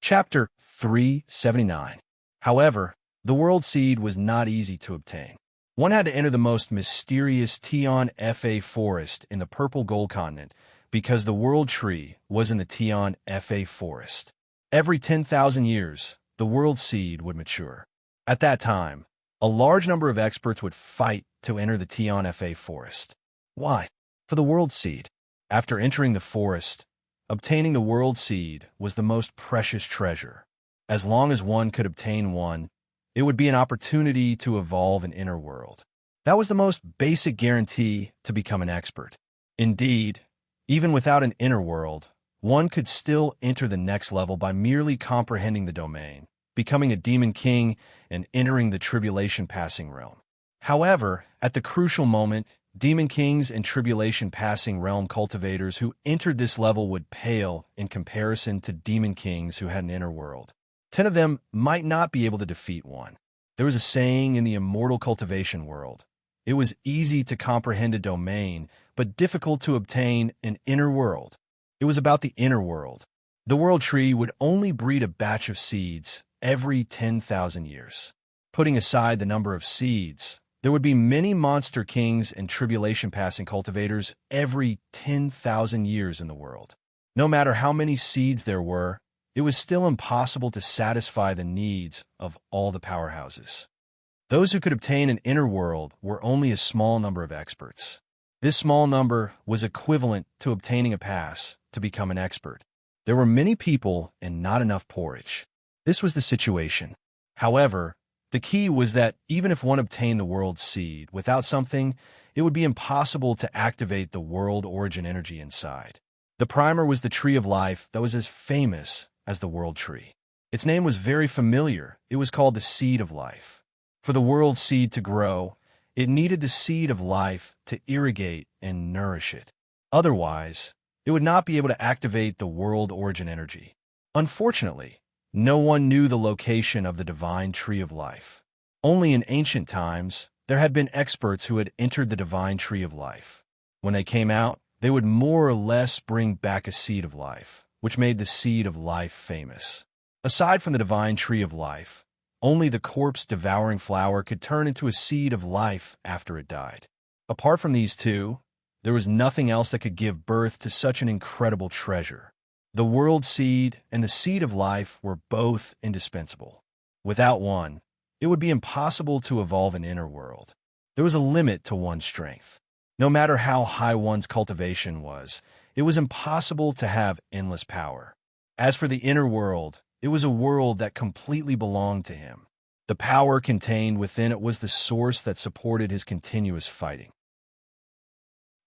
Chapter 379. However, the World Seed was not easy to obtain. One had to enter the most mysterious Tian Fa forest in the purple gold continent because the World Tree was in the Tian Fa forest. Every 10,000 years, the World Seed would mature. At that time, a large number of experts would fight to enter the Tian Fa forest. Why? For the World Seed. After entering the forest, obtaining the World Seed was the most precious treasure. As long as one could obtain one, it would be an opportunity to evolve an inner world. That was the most basic guarantee to become an expert. Indeed, even without an inner world, one could still enter the next level by merely comprehending the domain, becoming a demon king, and entering the tribulation passing realm. However, at the crucial moment, demon kings and tribulation passing realm cultivators who entered this level would pale in comparison to demon kings who had an inner world. 10 of them might not be able to defeat one. There was a saying in the immortal cultivation world: it was easy to comprehend a domain, but difficult to obtain an inner world. It was about the inner world. The World Tree would only breed a batch of seeds every 10,000 years. Putting aside the number of seeds, there would be many monster kings and tribulation-passing cultivators every 10,000 years in the world. No matter how many seeds there were, it was still impossible to satisfy the needs of all the powerhouses. Those who could obtain an inner world were only a small number of experts. This small number was equivalent to obtaining a pass to become an expert. There were many people and not enough porridge. This was the situation. However, the key was that even if one obtained the World Seed, without something, it would be impossible to activate the World Origin energy inside. The primer was the Tree of Life that was as famous as the World Tree. Its name was very familiar. It was called the Seed of Life. For the World Seed to grow, it needed the Seed of Life to irrigate and nourish it. Otherwise, it would not be able to activate the World Origin energy. Unfortunately, no one knew the location of the Divine Tree of Life. Only in ancient times, there had been experts who had entered the Divine Tree of Life. When they came out, they would more or less bring back a Seed of Life, which made the Seed of Life famous. Aside from the Divine Tree of Life, only the corpse-devouring flower could turn into a Seed of Life after it died. Apart from these two, there was nothing else that could give birth to such an incredible treasure. The World Seed and the Seed of Life were both indispensable. Without one, it would be impossible to evolve an inner world. There was a limit to one's strength. No matter how high one's cultivation was, it was impossible to have endless power. As for the inner world, it was a world that completely belonged to him. The power contained within it was the source that supported his continuous fighting.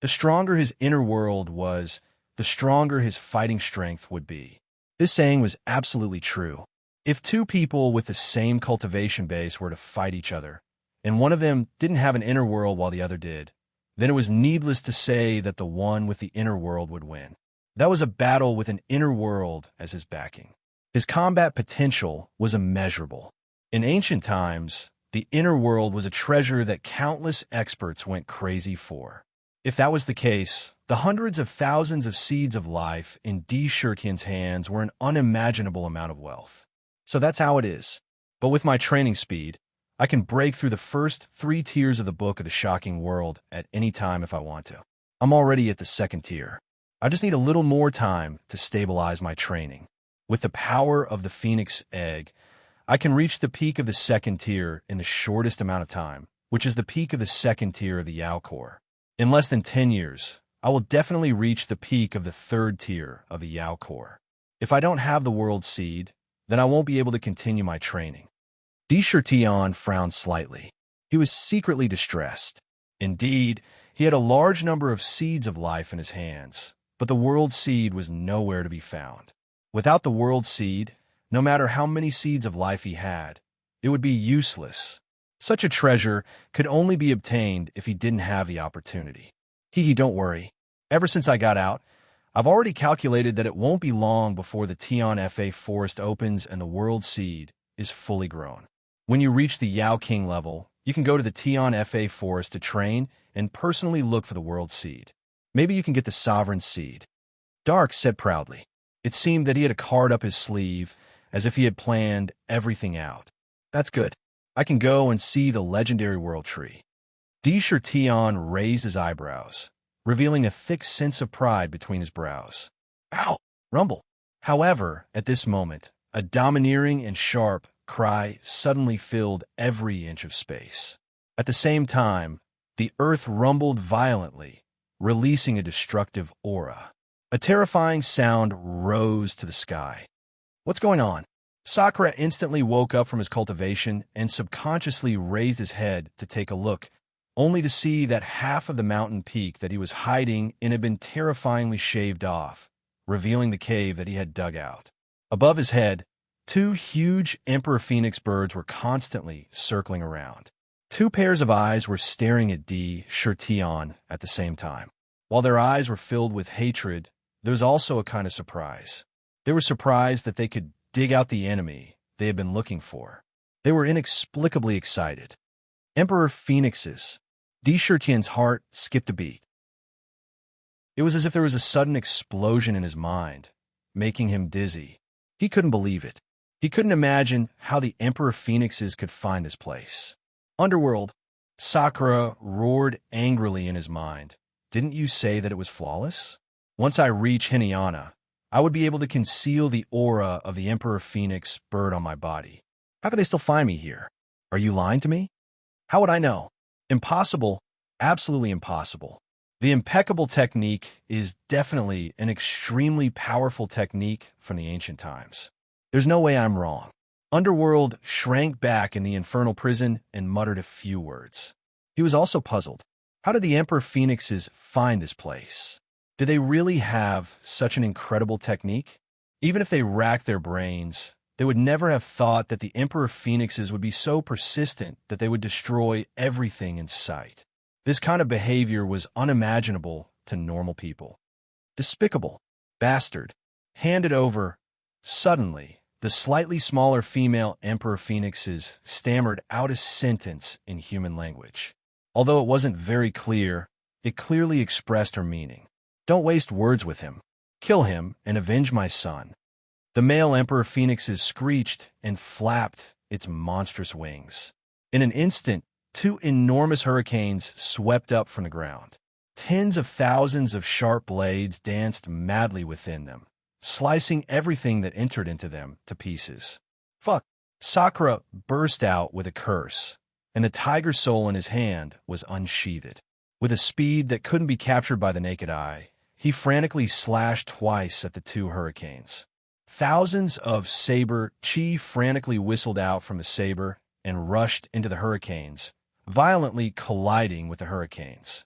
The stronger his inner world was, the stronger his fighting strength would be. This saying was absolutely true. If two people with the same cultivation base were to fight each other, and one of them didn't have an inner world while the other did, then it was needless to say that the one with the inner world would win. That was a battle with an inner world as his backing. His combat potential was immeasurable. In ancient times, the inner world was a treasure that countless experts went crazy for. If that was the case, the hundreds of thousands of seeds of life in D. Shirtian's hands were an unimaginable amount of wealth. So that's how it is. But with my training speed, I can break through the first 3 tiers of the Book of the Shocking World at any time if I want to. I'm already at the 2nd tier. I just need a little more time to stabilize my training. With the power of the Phoenix Egg, I can reach the peak of the 2nd tier in the shortest amount of time, which is the peak of the 2nd tier of the Yao Core. In less than 10 years, I will definitely reach the peak of the 3rd tier of the Yao Core. If I don't have the World Seed, then I won't be able to continue my training. Di Shirtian frowned slightly. He was secretly distressed. Indeed, he had a large number of seeds of life in his hands, but the World Seed was nowhere to be found. Without the World Seed, no matter how many seeds of life he had, it would be useless. Such a treasure could only be obtained if he didn't have the opportunity. Don't worry. Ever since I got out, I've already calculated that it won't be long before the Tian Fa forest opens and the World Seed is fully grown. When you reach the Yao King level, you can go to the Tian Fa forest to train and personally look for the World Seed. Maybe you can get the Sovereign Seed. Dark said proudly. It seemed that he had a card up his sleeve, as if he had planned everything out. That's good. I can go and see the legendary world tree. Tion raised his eyebrows, revealing a thick sense of pride between his brows. Ow! Rumble. However, at this moment, a domineering and sharp cry suddenly filled every inch of space. At the same time, the earth rumbled violently, releasing a destructive aura. A terrifying sound rose to the sky. What's going on? Sakura instantly woke up from his cultivation and subconsciously raised his head to take a look, only to see that half of the mountain peak that he was hiding in had been terrifyingly shaved off, revealing the cave that he had dug out. Above his head, two huge emperor phoenix birds were constantly circling around. Two pairs of eyes were staring at Tion at the same time. While their eyes were filled with hatred, there was also a kind of surprise. They were surprised that they could dig out the enemy they had been looking for. They were inexplicably excited. Emperor Phoenixes. Tian's heart skipped a beat. It was as if there was a sudden explosion in his mind, making him dizzy. He couldn't believe it. He couldn't imagine how the Emperor Phoenixes could find this place. Underworld. Sakura roared angrily in his mind. Didn't you say that it was flawless? Once I reach Hinayana, I would be able to conceal the aura of the Emperor Phoenix bird on my body. How could they still find me here? Are you lying to me? How would I know? Impossible. Absolutely impossible. The impeccable technique is definitely an extremely powerful technique from the ancient times. There's no way I'm wrong. Underworld shrank back in the infernal prison and muttered a few words. He was also puzzled. How did the Emperor Phoenixes find this place? Did they really have such an incredible technique? Even if they racked their brains, they would never have thought that the Emperor Phoenixes would be so persistent that they would destroy everything in sight. This kind of behavior was unimaginable to normal people. Despicable. Bastard. Handed over. Suddenly, the slightly smaller female Emperor Phoenixes stammered out a sentence in human language. Although it wasn't very clear, it clearly expressed her meaning. Don't waste words with him. Kill him and avenge my son. The male Emperor Phoenixes screeched and flapped its monstrous wings. In an instant, two enormous hurricanes swept up from the ground. Tens of thousands of sharp blades danced madly within them, slicing everything that entered into them to pieces. Fuck! Sakura burst out with a curse, and the tiger soul in his hand was unsheathed. With a speed that couldn't be captured by the naked eye, he frantically slashed twice at the two hurricanes. Thousands of saber chi frantically whistled out from the saber and rushed into the hurricanes, violently colliding with the hurricanes.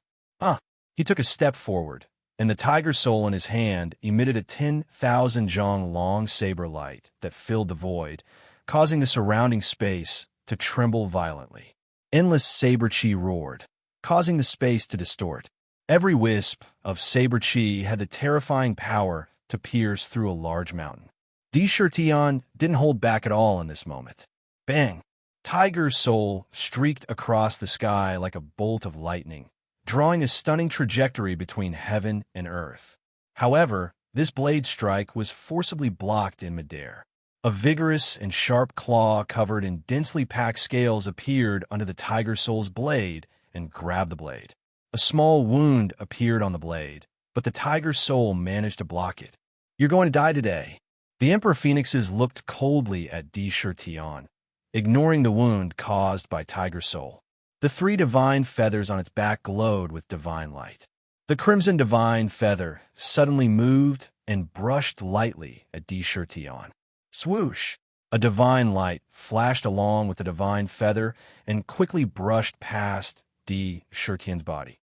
He took a step forward, and the tiger soul in his hand emitted a 10,000 zhong long saber light that filled the void, causing the surrounding space to tremble violently. Endless saber chi roared, causing the space to distort. Every wisp of saber chi had the terrifying power to pierce through a large mountain. Tion didn't hold back at all in this moment. Bang! Tiger's soul streaked across the sky like a bolt of lightning, drawing a stunning trajectory between heaven and earth. However, this blade strike was forcibly blocked in midair. A vigorous and sharp claw covered in densely packed scales appeared under the tiger soul's blade and grabbed the blade. A small wound appeared on the blade, but the tiger soul managed to block it. You're going to die today. The Emperor Phoenixes looked coldly at Tion, ignoring the wound caused by tiger soul. The three divine feathers on its back glowed with divine light. The crimson divine feather suddenly moved and brushed lightly at Tion. Swoosh! A divine light flashed along with the divine feather and quickly brushed past Tion's body.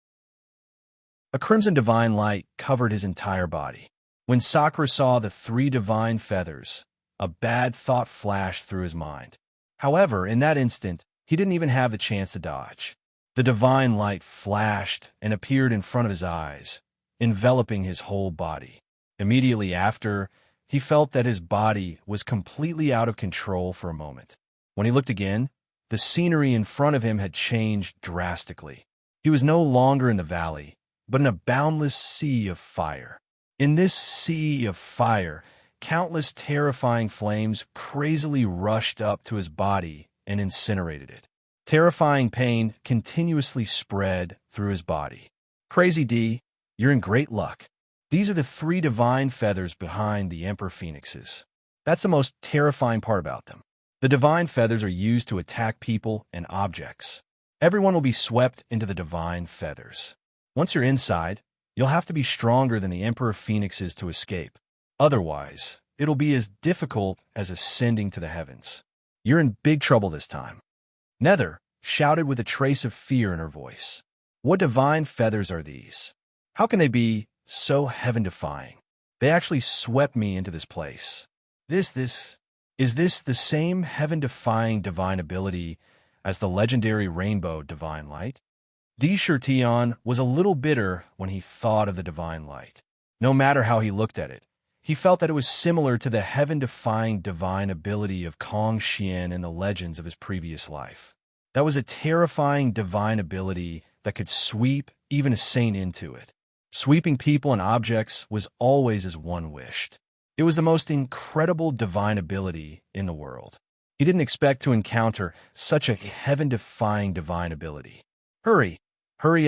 A crimson divine light covered his entire body. When Sakura saw the three divine feathers, a bad thought flashed through his mind. However, in that instant, he didn't even have the chance to dodge. The divine light flashed and appeared in front of his eyes, enveloping his whole body. Immediately after, he felt that his body was completely out of control for a moment. When he looked again, the scenery in front of him had changed drastically. He was no longer in the valley, but in a boundless sea of fire. In this sea of fire, countless terrifying flames crazily rushed up to his body and incinerated it. Terrifying pain continuously spread through his body. Crazy D, you're in great luck. These are the 3 divine feathers behind the Emperor Phoenixes. That's the most terrifying part about them. The divine feathers are used to attack people and objects. Everyone will be swept into the divine feathers. Once you're inside, you'll have to be stronger than the Emperor Phoenixes to escape. Otherwise, it'll be as difficult as ascending to the heavens. You're in big trouble this time. Nether shouted with a trace of fear in her voice. What divine feathers are these? How can they be so heaven-defying? They actually swept me into this place. Is this the same heaven-defying divine ability as the legendary rainbow divine light? D. Shirtion was a little bitter when he thought of the divine light. No matter how he looked at it, he felt that it was similar to the heaven-defying divine ability of Kong Xian in the legends of his previous life. That was a terrifying divine ability that could sweep even a saint into it. Sweeping people and objects was always as one wished. It was the most incredible divine ability in the world. He didn't expect to encounter such a heaven-defying divine ability. Hurry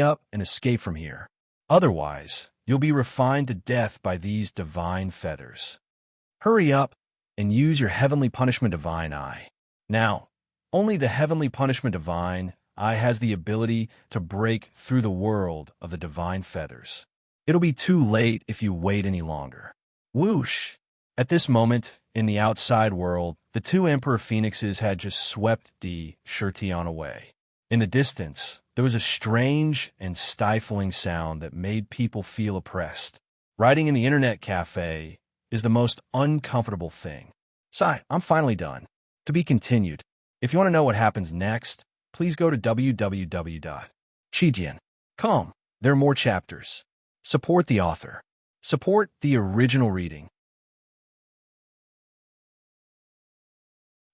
up and escape from here. Otherwise, you'll be refined to death by these divine feathers. Hurry up and use your heavenly punishment divine eye. Now, only the heavenly punishment divine eye has the ability to break through the world of the divine feathers. It'll be too late if you wait any longer. Whoosh! At this moment, in the outside world, the 2 Emperor Phoenixes had just swept D. Shirtion away. In the distance, there was a strange and stifling sound that made people feel oppressed. Writing in the internet cafe is the most uncomfortable thing. Sigh, I'm finally done. To be continued. If you want to know what happens next, please go to www.chidian.com. There are more chapters. Support the author. Support the original reading.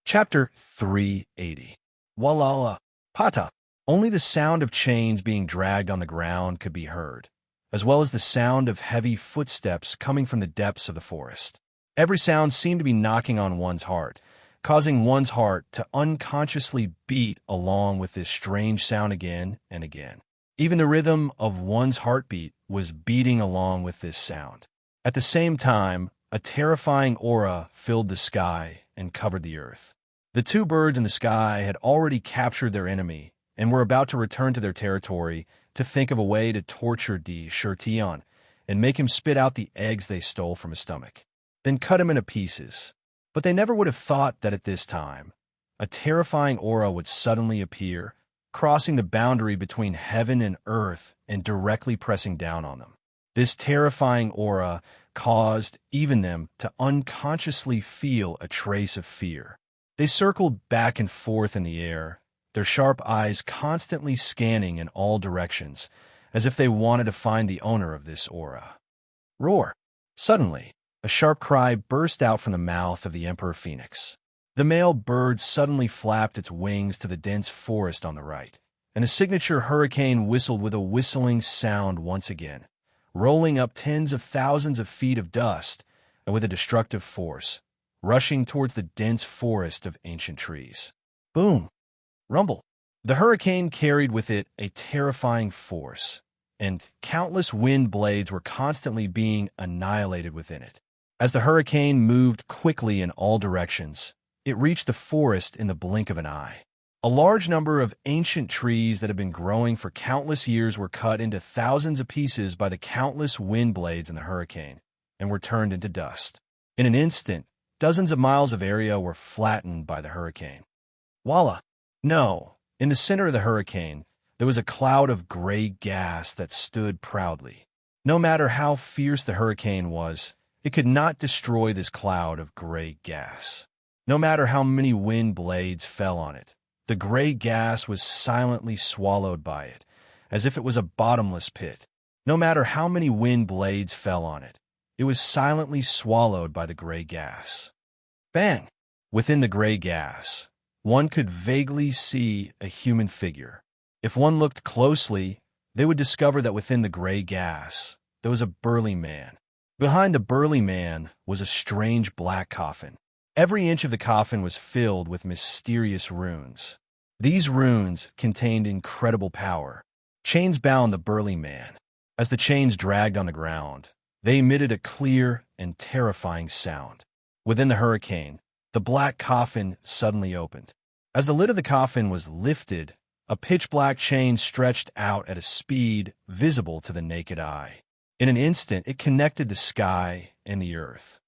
Chapter 380. Walala. Pata. Only the sound of chains being dragged on the ground could be heard, as well as the sound of heavy footsteps coming from the depths of the forest. Every sound seemed to be knocking on one's heart, causing one's heart to unconsciously beat along with this strange sound again and again. Even the rhythm of one's heartbeat was beating along with this sound. At the same time, a terrifying aura filled the sky and covered the earth. The 2 birds in the sky had already captured their enemy and were about to return to their territory to think of a way to torture D. Shirtion and make him spit out the eggs they stole from his stomach, then cut him into pieces. But they never would have thought that at this time, a terrifying aura would suddenly appear, crossing the boundary between heaven and earth and directly pressing down on them. This terrifying aura caused even them to unconsciously feel a trace of fear. They circled back and forth in the air, their sharp eyes constantly scanning in all directions, as if they wanted to find the owner of this aura. Roar! Suddenly, a sharp cry burst out from the mouth of the Emperor Phoenix. The male bird suddenly flapped its wings to the dense forest on the right, and a signature hurricane whistled with a whistling sound once again, rolling up tens of thousands of feet of dust and with a destructive force, rushing towards the dense forest of ancient trees. Boom! Rumble! The hurricane carried with it a terrifying force, and countless wind blades were constantly being annihilated within it. As the hurricane moved quickly in all directions, it reached the forest in the blink of an eye. A large number of ancient trees that had been growing for countless years were cut into thousands of pieces by the countless wind blades in the hurricane, and were turned into dust. In an instant, dozens of miles of area were flattened by the hurricane. Voila! No, in the center of the hurricane, there was a cloud of gray gas that stood proudly. No matter how fierce the hurricane was, it could not destroy this cloud of gray gas. No matter how many wind blades fell on it, the gray gas was silently swallowed by it, as if it was a bottomless pit. No matter how many wind blades fell on it, it was silently swallowed by the gray gas. Bang! Within the gray gas, one could vaguely see a human figure. If one looked closely, they would discover that within the gray gas, there was a burly man. Behind the burly man was a strange black coffin. Every inch of the coffin was filled with mysterious runes. These runes contained incredible power. Chains bound the burly man. As the chains dragged on the ground, they emitted a clear and terrifying sound. Within the hurricane, the black coffin suddenly opened. As the lid of the coffin was lifted, a pitch-black chain stretched out at a speed visible to the naked eye. In an instant, it connected the sky and the earth.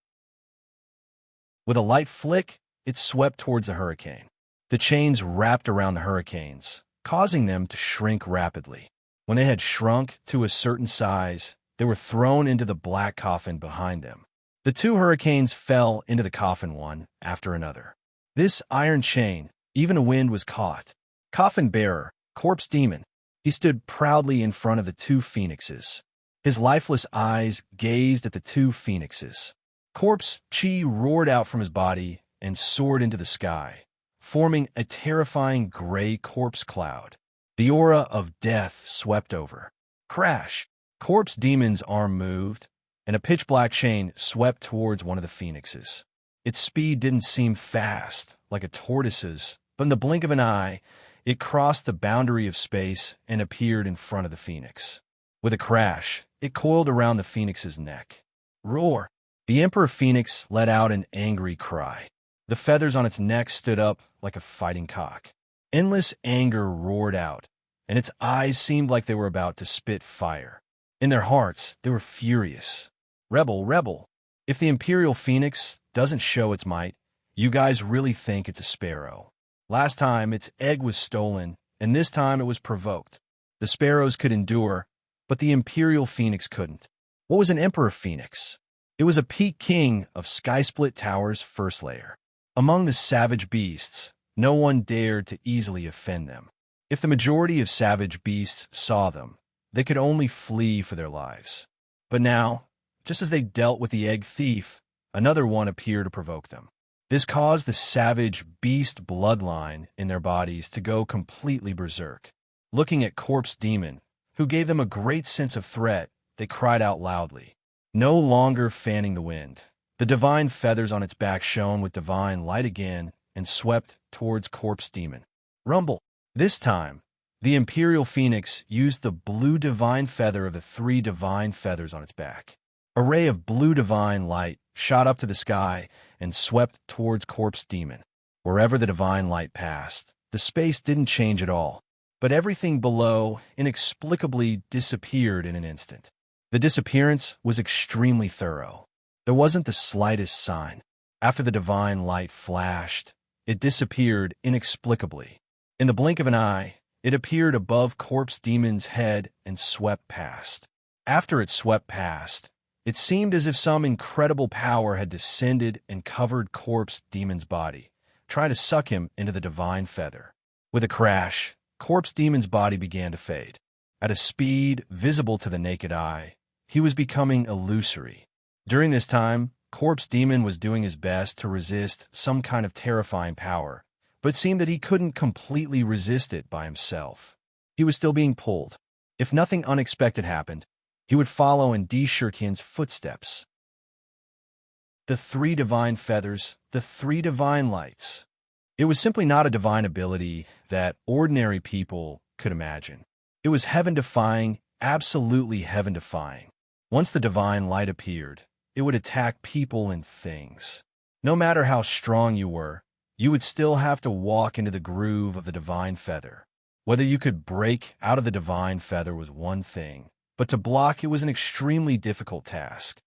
With a light flick, it swept towards the hurricane. The chains wrapped around the hurricanes, causing them to shrink rapidly. When they had shrunk to a certain size, they were thrown into the black coffin behind them. The two hurricanes fell into the coffin one after another. This iron chain, even a wind was caught. Coffin bearer, corpse demon. He stood proudly in front of the two phoenixes. His lifeless eyes gazed at the two phoenixes. Corpse chi roared out from his body and soared into the sky, forming a terrifying gray corpse cloud. The aura of death swept over. Crash! Corpse demon's arm moved, and a pitch-black chain swept towards one of the phoenixes. Its speed didn't seem fast, like a tortoise's, but in the blink of an eye, it crossed the boundary of space and appeared in front of the phoenix. With a crash, it coiled around the phoenix's neck. Roar! The Emperor Phoenix let out an angry cry. The feathers on its neck stood up like a fighting cock. Endless anger roared out, and its eyes seemed like they were about to spit fire. In their hearts, they were furious. Rebel, rebel! If the Imperial Phoenix doesn't show its might, you guys really think it's a sparrow. Last time, its egg was stolen, and this time it was provoked. The sparrows could endure, but the Imperial Phoenix couldn't. What was an Emperor Phoenix? It was a peak king of Skysplit Tower's first layer. Among the savage beasts, no one dared to easily offend them. If the majority of savage beasts saw them, they could only flee for their lives. But now, just as they dealt with the egg thief, another one appeared to provoke them. This caused the savage beast bloodline in their bodies to go completely berserk. Looking at Corpse Demon, who gave them a great sense of threat, they cried out loudly. No longer fanning the wind, the divine feathers on its back shone with divine light again and swept towards Corpse Demon. Rumble! This time, the Imperial Phoenix used the blue divine feather of the three divine feathers on its back. A ray of blue divine light shot up to the sky and swept towards Corpse Demon. Wherever the divine light passed, the space didn't change at all, but everything below inexplicably disappeared in an instant. The disappearance was extremely thorough. There wasn't the slightest sign. After the divine light flashed, it disappeared inexplicably. In the blink of an eye, it appeared above Corpse Demon's head and swept past. After it swept past, it seemed as if some incredible power had descended and covered Corpse Demon's body, trying to suck him into the divine feather. With a crash, Corpse Demon's body began to fade. At a speed visible to the naked eye, he was becoming illusory. During this time, Corpse Demon was doing his best to resist some kind of terrifying power, but it seemed that he couldn't completely resist it by himself. He was still being pulled. If nothing unexpected happened, he would follow in D. Shirtian's footsteps. The three divine feathers, the three divine lights. It was simply not a divine ability that ordinary people could imagine. It was heaven-defying, absolutely heaven-defying. Once the divine light appeared, it would attack people and things. No matter how strong you were, you would still have to walk into the groove of the divine feather. Whether you could break out of the divine feather was one thing, but to block it was an extremely difficult task.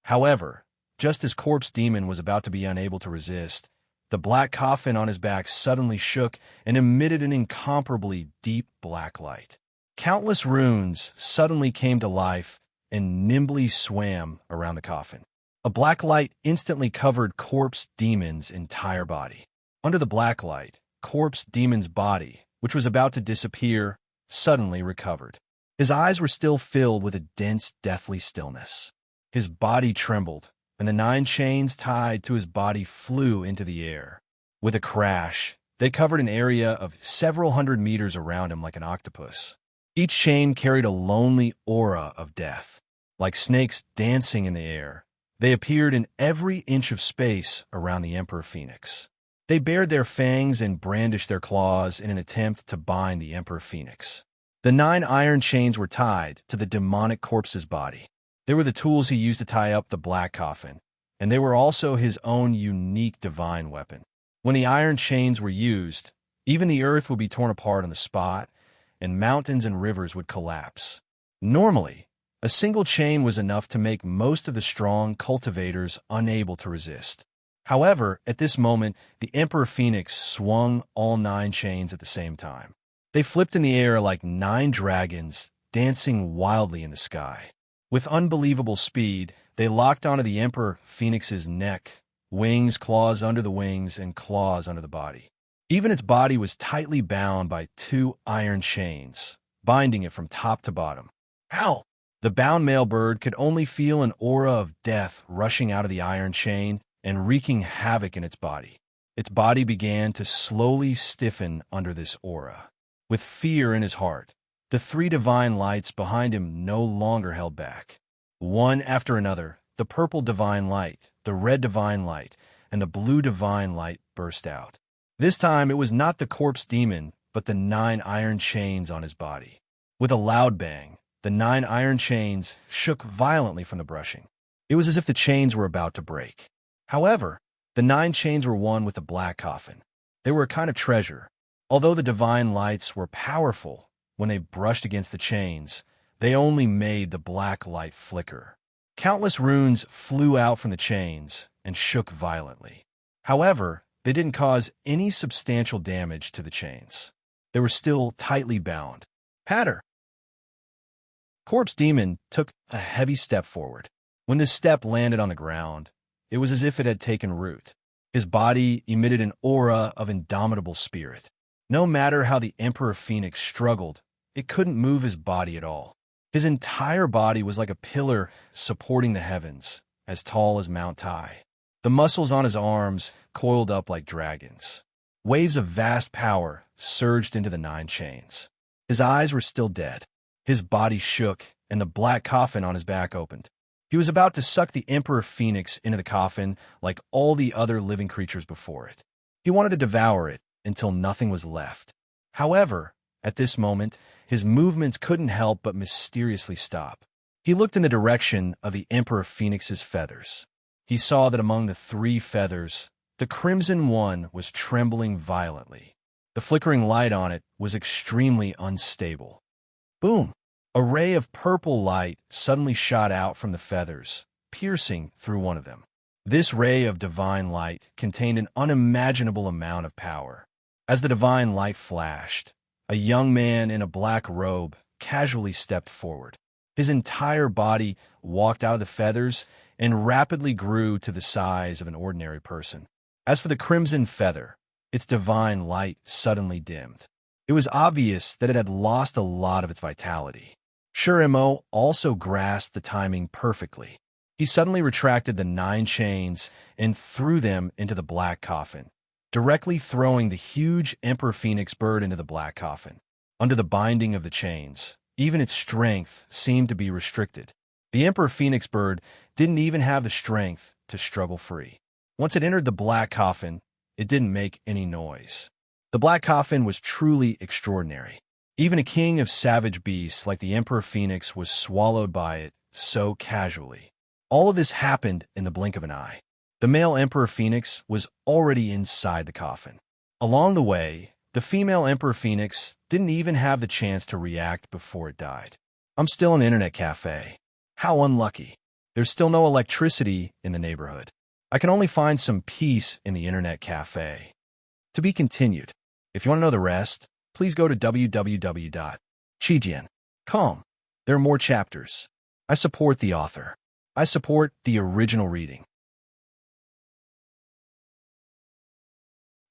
However, just as Corpse Demon was about to be unable to resist, the black coffin on his back suddenly shook and emitted an incomparably deep black light. Countless runes suddenly came to life and nimbly swam around the coffin. A black light instantly covered Corpse Demon's entire body. Under the black light, Corpse Demon's body, which was about to disappear, suddenly recovered. His eyes were still filled with a dense, deathly stillness. His body trembled, and the 9 chains tied to his body flew into the air. With a crash, they covered an area of several hundred meters around him like an octopus. Each chain carried a lonely aura of death. Like snakes dancing in the air, they appeared in every inch of space around the Emperor Phoenix. They bared their fangs and brandished their claws in an attempt to bind the Emperor Phoenix. The 9 iron chains were tied to the demonic corpse's body. They were the tools he used to tie up the black coffin, and they were also his own unique divine weapon. When the iron chains were used, even the earth would be torn apart on the spot, and mountains and rivers would collapse. Normally, a single chain was enough to make most of the strong cultivators unable to resist. However, at this moment, the Emperor Phoenix swung all 9 chains at the same time. They flipped in the air like 9 dragons, dancing wildly in the sky. With unbelievable speed, they locked onto the Emperor Phoenix's neck, wings, claws under the wings, and claws under the body. Even its body was tightly bound by 2 iron chains, binding it from top to bottom. Ow! The bound male bird could only feel an aura of death rushing out of the iron chain and wreaking havoc in its body. Its body began to slowly stiffen under this aura. With fear in his heart, the 3 divine lights behind him no longer held back. One after another, the purple divine light, the red divine light, and the blue divine light burst out. This time it was not the corpse demon, but the 9 iron chains on his body. With a loud bang, the 9 iron chains shook violently from the brushing. It was as if the chains were about to break. However, the 9 chains were one with the black coffin. They were a kind of treasure. Although the divine lights were powerful, when they brushed against the chains, they only made the black light flicker. Countless runes flew out from the chains and shook violently. However, they didn't cause any substantial damage to the chains. They were still tightly bound. Patter! Corpse Demon took a heavy step forward. When this step landed on the ground, it was as if it had taken root. His body emitted an aura of indomitable spirit. No matter how the Emperor Phoenix struggled, it couldn't move his body at all. His entire body was like a pillar supporting the heavens, as tall as Mount Tai. The muscles on his arms coiled up like dragons. Waves of vast power surged into the 9 chains. His eyes were still dead. His body shook, and the black coffin on his back opened. He was about to suck the Emperor Phoenix into the coffin like all the other living creatures before it. He wanted to devour it until nothing was left. However, at this moment, his movements couldn't help but mysteriously stop. He looked in the direction of the Emperor Phoenix's feathers. He saw that among the 3 feathers, the crimson one was trembling violently. The flickering light on it was extremely unstable. Boom! A ray of purple light suddenly shot out from the feathers, piercing through one of them. This ray of divine light contained an unimaginable amount of power. As the divine light flashed, a young man in a black robe casually stepped forward. His entire body walked out of the feathers and rapidly grew to the size of an ordinary person. As for the crimson feather, its divine light suddenly dimmed. It was obvious that it had lost a lot of its vitality. Shurimo also grasped the timing perfectly. He suddenly retracted the 9 chains and threw them into the black coffin, directly throwing the huge Emperor Phoenix bird into the black coffin. Under the binding of the chains, even its strength seemed to be restricted. The Emperor Phoenix bird didn't even have the strength to struggle free. Once it entered the black coffin, it didn't make any noise. The black coffin was truly extraordinary. Even a king of savage beasts like the Emperor Phoenix was swallowed by it so casually. All of this happened in the blink of an eye. The male Emperor Phoenix was already inside the coffin. Along the way, the female Emperor Phoenix didn't even have the chance to react before it died. I'm still in the internet cafe. How unlucky. There's still no electricity in the neighborhood. I can only find some peace in the internet cafe. To be continued. If you want to know the rest, please go to www.chijian.com. There are more chapters. I support the author. I support the original reading.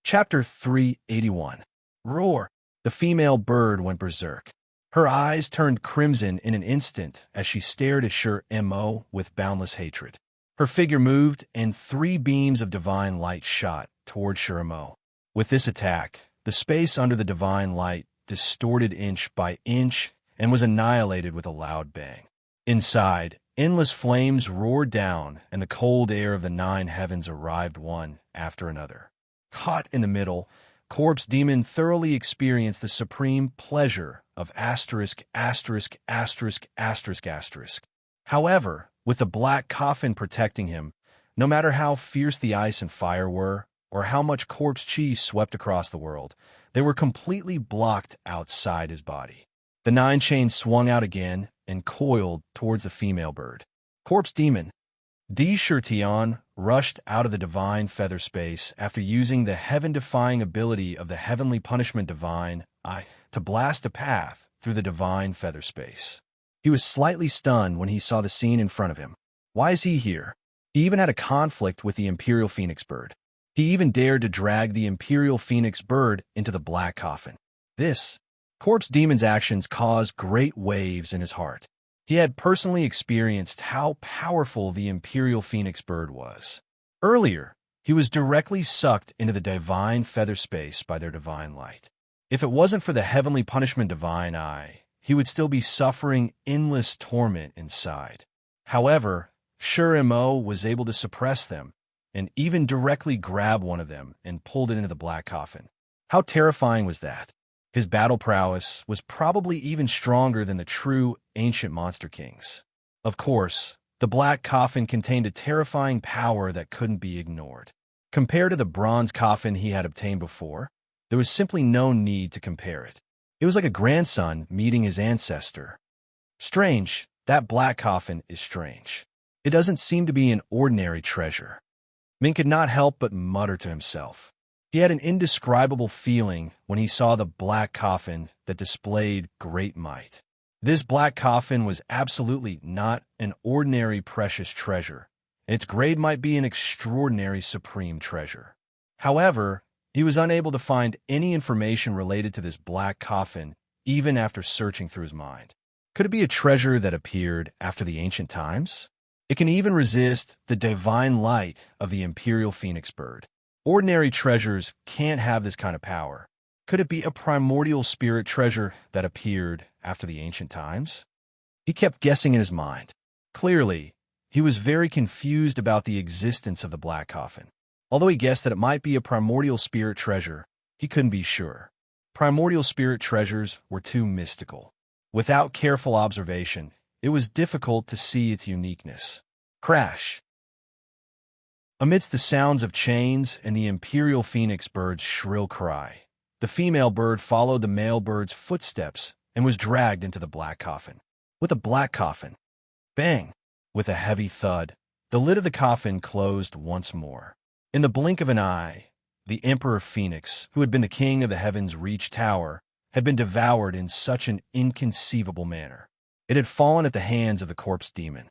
Chapter 381. Roar! The female bird went berserk. Her eyes turned crimson in an instant as she stared at Shur-Mo with boundless hatred. Her figure moved, and 3 beams of divine light shot toward Shur-Mo. With this attack, the space under the divine light distorted inch by inch and was annihilated with a loud bang. Inside, Endless flames roared down, and the cold air of the nine heavens arrived one after another. Caught in the middle, Corpse Demon thoroughly experienced the supreme pleasure of asterisk, asterisk, asterisk, asterisk, asterisk. However, with the black coffin protecting him, no matter how fierce the ice and fire were, or how much corpse chi swept across the world, they were completely blocked outside his body. The nine chains swung out again and coiled towards the female bird. Corpse Demon D. Shirtion rushed out of the divine feather space after using the heaven-defying ability of the heavenly punishment divine I to blast a path through the divine feather space. He was slightly stunned when he saw the scene in front of him. Why is he here? He even had a conflict with the Imperial Phoenix bird. He even dared to drag the Imperial Phoenix bird into the black coffin. This Corpse Demon's actions caused great waves in his heart. He had personally experienced how powerful the Imperial Phoenix bird was. Earlier, he was directly sucked into the divine feather space by their divine light. If it wasn't for the heavenly punishment divine eye, he would still be suffering endless torment inside. However, Shur-Mo was able to suppress them and even directly grab one of them and pulled it into the black coffin. How terrifying was that? His battle prowess was probably even stronger than the true ancient monster kings. Of course, the black coffin contained a terrifying power that couldn't be ignored. Compared to the bronze coffin he had obtained before, there was simply no need to compare it. It was like a grandson meeting his ancestor. Strange, that black coffin is strange. It doesn't seem to be an ordinary treasure. Min could not help but mutter to himself. He had an indescribable feeling when he saw the black coffin that displayed great might. This black coffin was absolutely not an ordinary precious treasure. Its grade might be an extraordinary supreme treasure. However, he was unable to find any information related to this black coffin, even after searching through his mind. Could it be a treasure that appeared after the ancient times? It can even resist the divine light of the Imperial Phoenix bird. Ordinary treasures can't have this kind of power. Could it be a primordial spirit treasure that appeared after the ancient times? He kept guessing in his mind. Clearly, he was very confused about the existence of the black coffin. Although he guessed that it might be a primordial spirit treasure, he couldn't be sure. Primordial spirit treasures were too mystical. Without careful observation, it was difficult to see its uniqueness. Crash! Amidst the sounds of chains and the Imperial Phoenix bird's shrill cry, the female bird followed the male bird's footsteps and was dragged into the black coffin. With a black coffin. Bang! With a heavy thud, the lid of the coffin closed once more. In the blink of an eye, the Emperor Phoenix, who had been the king of the Heaven's Reach Tower, had been devoured in such an inconceivable manner. It had fallen at the hands of the Corpse Demon.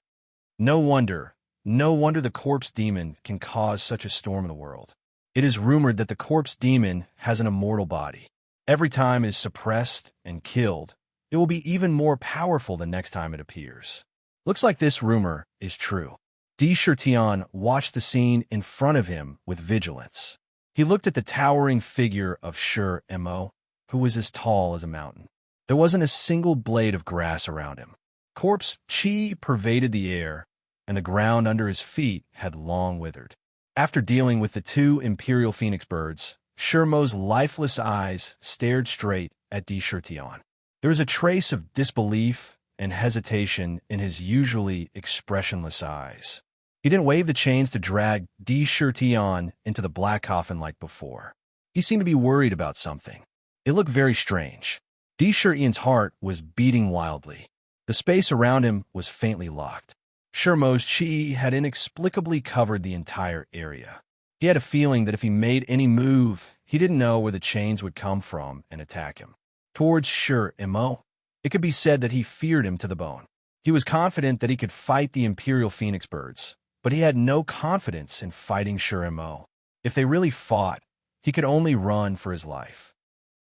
No wonder the Corpse Demon can cause such a storm in the world. It is rumored that the Corpse Demon has an immortal body. Every time it is suppressed and killed, it will be even more powerful the next time it appears. Looks like this rumor is true. D. Shirtion watched the scene in front of him with vigilance. He looked at the towering figure of Shur-Mo, who was as tall as a mountain. There wasn't a single blade of grass around him. Corpse chi pervaded the air, and the ground under his feet had long withered. After dealing with the two Imperial Phoenix birds, Shur-Mo's lifeless eyes stared straight at D. Shirtion. There was a trace of disbelief and hesitation in his usually expressionless eyes. He didn't wave the chains to drag D. Shirtion into the black coffin like before. He seemed to be worried about something. It looked very strange. D. Shirtion's heart was beating wildly. The space around him was faintly locked. Shur-Mo's chi had inexplicably covered the entire area. He had a feeling that if he made any move, he didn't know where the chains would come from and attack him. Towards Shur-Mo, it could be said that he feared him to the bone. He was confident that he could fight the Imperial Phoenix birds, but he had no confidence in fighting Shur-Mo. If they really fought, he could only run for his life.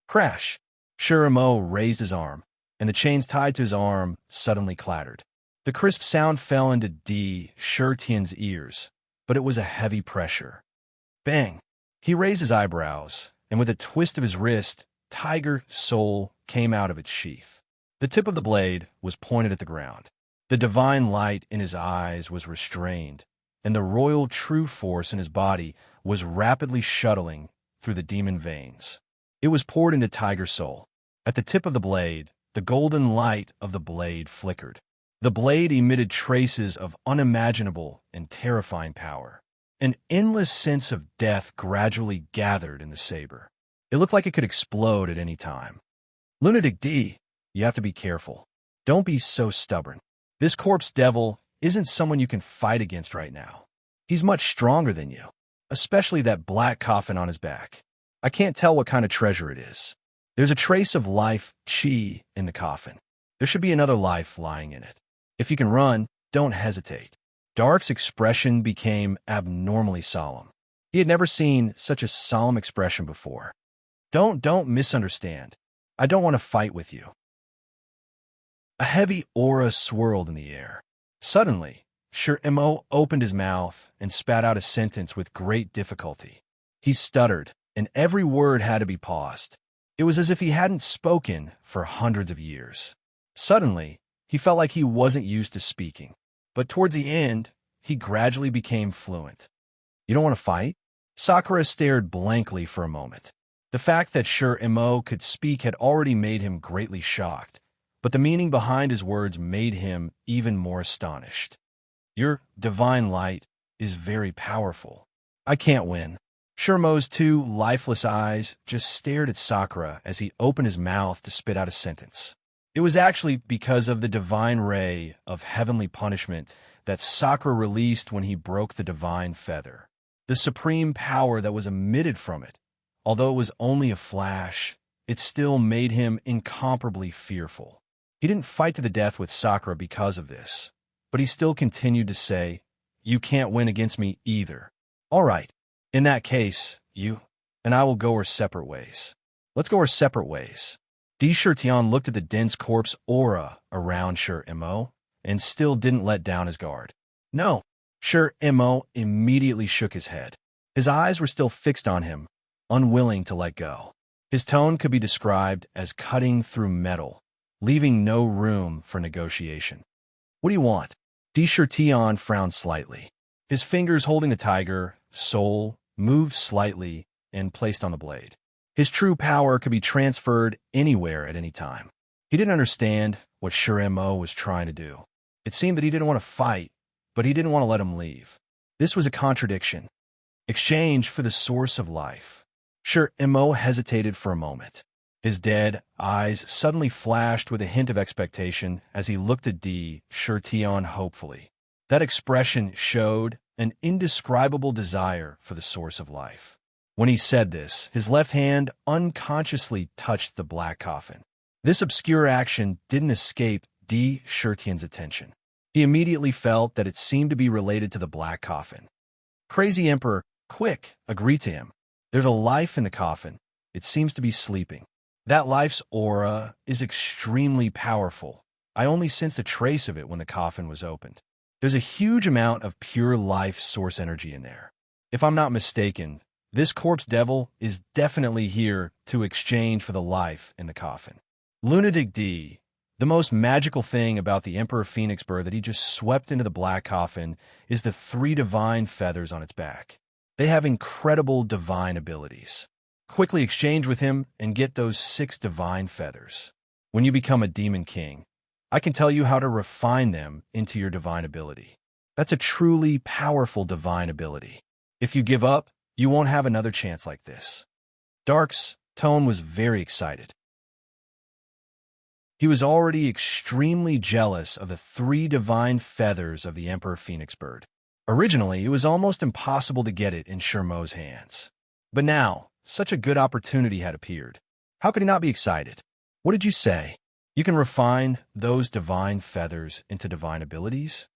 Crash! Shur-Mo raised his arm, and the chains tied to his arm suddenly clattered. The crisp sound fell into D. Shirtion's ears, but it was a heavy pressure. Bang! He raised his eyebrows, and with a twist of his wrist, Tiger Soul came out of its sheath. The tip of the blade was pointed at the ground. The divine light in his eyes was restrained, and the royal true force in his body was rapidly shuttling through the demon veins. It was poured into Tiger's soul. At the tip of the blade, the golden light of the blade flickered. The blade emitted traces of unimaginable and terrifying power. An endless sense of death gradually gathered in the saber. It looked like it could explode at any time. Lunatic D, you have to be careful. Don't be so stubborn. This corpse devil isn't someone you can fight against right now. He's much stronger than you, especially that black coffin on his back. I can't tell what kind of treasure it is. There's a trace of life, chi, in the coffin. There should be another life lying in it. If you can run, don't hesitate. Dark's expression became abnormally solemn. He had never seen such a solemn expression before. Don't misunderstand. I don't want to fight with you. A heavy aura swirled in the air. Suddenly, Shur-Emo opened his mouth and spat out a sentence with great difficulty. He stuttered, and every word had to be paused. It was as if he hadn't spoken for hundreds of years. Suddenly, he felt like he wasn't used to speaking. But towards the end, he gradually became fluent. You don't want to fight? Sakura stared blankly for a moment. The fact that Shur-Emo could speak had already made him greatly shocked, but the meaning behind his words made him even more astonished. Your divine light is very powerful. I can't win. Shur-Emo's two lifeless eyes just stared at Sakura as he opened his mouth to spit out a sentence. It was actually because of the divine ray of heavenly punishment that Sakura released when he broke the divine feather. The supreme power that was emitted from it, although it was only a flash, it still made him incomparably fearful. He didn't fight to the death with Sakura because of this, but he still continued to say, "You can't win against me either. All right, in that case, you and I will go our separate ways. Let's go our separate ways." Shur-Tian looked at the dense corpse aura around Shur-Emo and still didn't let down his guard. No, Shur-Emo immediately shook his head. His eyes were still fixed on him, unwilling to let go. His tone could be described as cutting through metal, leaving no room for negotiation. What do you want? Shur-Tian frowned slightly. His fingers holding the tiger, soul, moved slightly and placed on the blade. His true power could be transferred anywhere at any time. He didn't understand what Shur-Emo was trying to do. It seemed that he didn't want to fight, but he didn't want to let him leave. This was a contradiction. Exchange for the source of life. Shur-Emo hesitated for a moment. His dead eyes suddenly flashed with a hint of expectation as he looked at Shur-Tian hopefully. That expression showed an indescribable desire for the source of life. When he said this, his left hand unconsciously touched the black coffin. This obscure action didn't escape Shur-Tian's attention. He immediately felt that it seemed to be related to the black coffin. Crazy Emperor, quick, agree to him. There's a life in the coffin. It seems to be sleeping. That life's aura is extremely powerful. I only sensed a trace of it when the coffin was opened. There's a huge amount of pure life source energy in there. If I'm not mistaken, this corpse devil is definitely here to exchange for the life in the coffin. Lunatic D, the most magical thing about the Emperor Phoenix bird that he just swept into the black coffin is the 3 divine feathers on its back. They have incredible divine abilities. Quickly exchange with him and get those 6 divine feathers. When you become a demon king, I can tell you how to refine them into your divine ability. That's a truly powerful divine ability. If you give up, you won't have another chance like this. Dark's tone was very excited. He was already extremely jealous of the 3 divine feathers of the Emperor Phoenix bird. Originally, it was almost impossible to get it in Shur-Emo's hands. But now, such a good opportunity had appeared. How could he not be excited? What did you say? You can refine those divine feathers into divine abilities?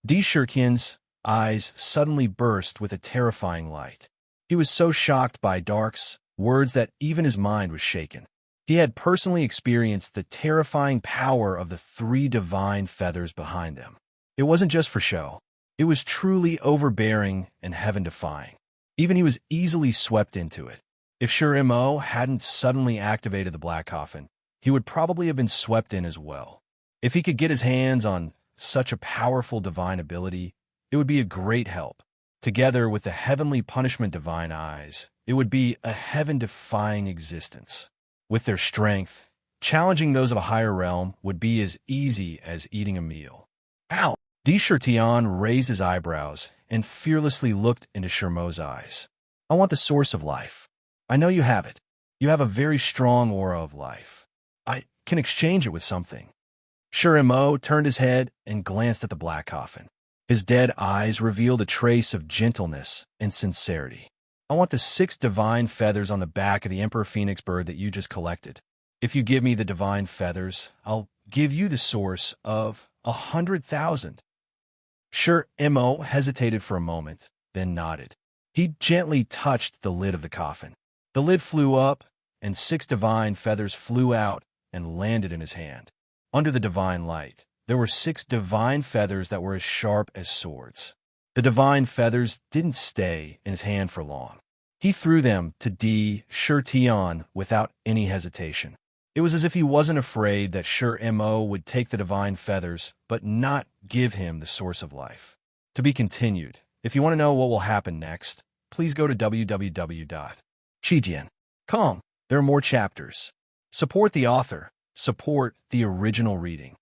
Shur-Tian's eyes suddenly burst with a terrifying light. He was so shocked by Dark's words that even his mind was shaken. He had personally experienced the terrifying power of the 3 divine feathers behind them. It wasn't just for show. It was truly overbearing and heaven-defying. Even he was easily swept into it. If Shur-Emo hadn't suddenly activated the black coffin, he would probably have been swept in as well. If he could get his hands on such a powerful divine ability, it would be a great help. Together with the heavenly punishment divine eyes, it would be a heaven-defying existence. With their strength, challenging those of a higher realm would be as easy as eating a meal. Ow! Tirtian raised his eyebrows and fearlessly looked into Shermo's eyes. I want the source of life. I know you have it. You have a very strong aura of life. I can exchange it with something. Shermo turned his head and glanced at the black coffin. His dead eyes revealed a trace of gentleness and sincerity. I want the 6 divine feathers on the back of the Emperor Phoenix bird that you just collected. If you give me the divine feathers, I'll give you the source of 100,000. Shermo hesitated for a moment, then nodded. He gently touched the lid of the coffin. The lid flew up, and 6 divine feathers flew out and landed in his hand. Under the divine light, there were 6 divine feathers that were as sharp as swords. The divine feathers didn't stay in his hand for long. He threw them to Tirtian without any hesitation. It was as if he wasn't afraid that Shermo would take the divine feathers, but not give him the source of life. To be continued. If you want to know what will happen next, please go to www.chijian.com. There are more chapters. Support the author. Support the original reading.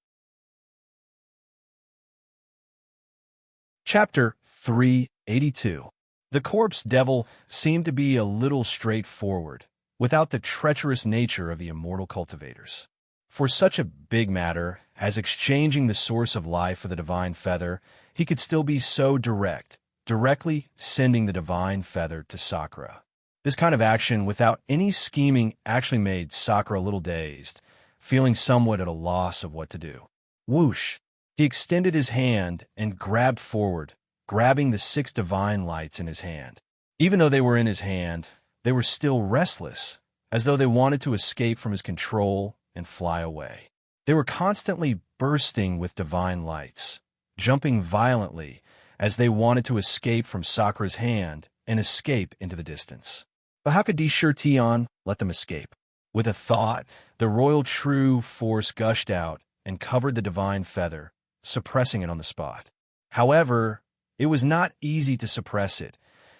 Chapter 382. The corpse devil seemed to be a little straightforward, without the treacherous nature of the immortal cultivators. For such a big matter as exchanging the source of life for the divine feather, he could still be so directly sending the divine feather to Sakura. This kind of action without any scheming actually made Sakura a little dazed, feeling somewhat at a loss of what to do. Whoosh! He extended his hand and grabbed forward, grabbing the 6 divine lights in his hand. Even though they were in his hand, they were still restless, as though they wanted to escape from his control and fly away. They were constantly bursting with divine lights, jumping violently as they wanted to escape from Sakura's hand and escape into the distance. But how could Tirtian let them escape? With a thought, the royal true force gushed out and covered the divine feather, suppressing it on the spot. However, it was not easy to suppress it,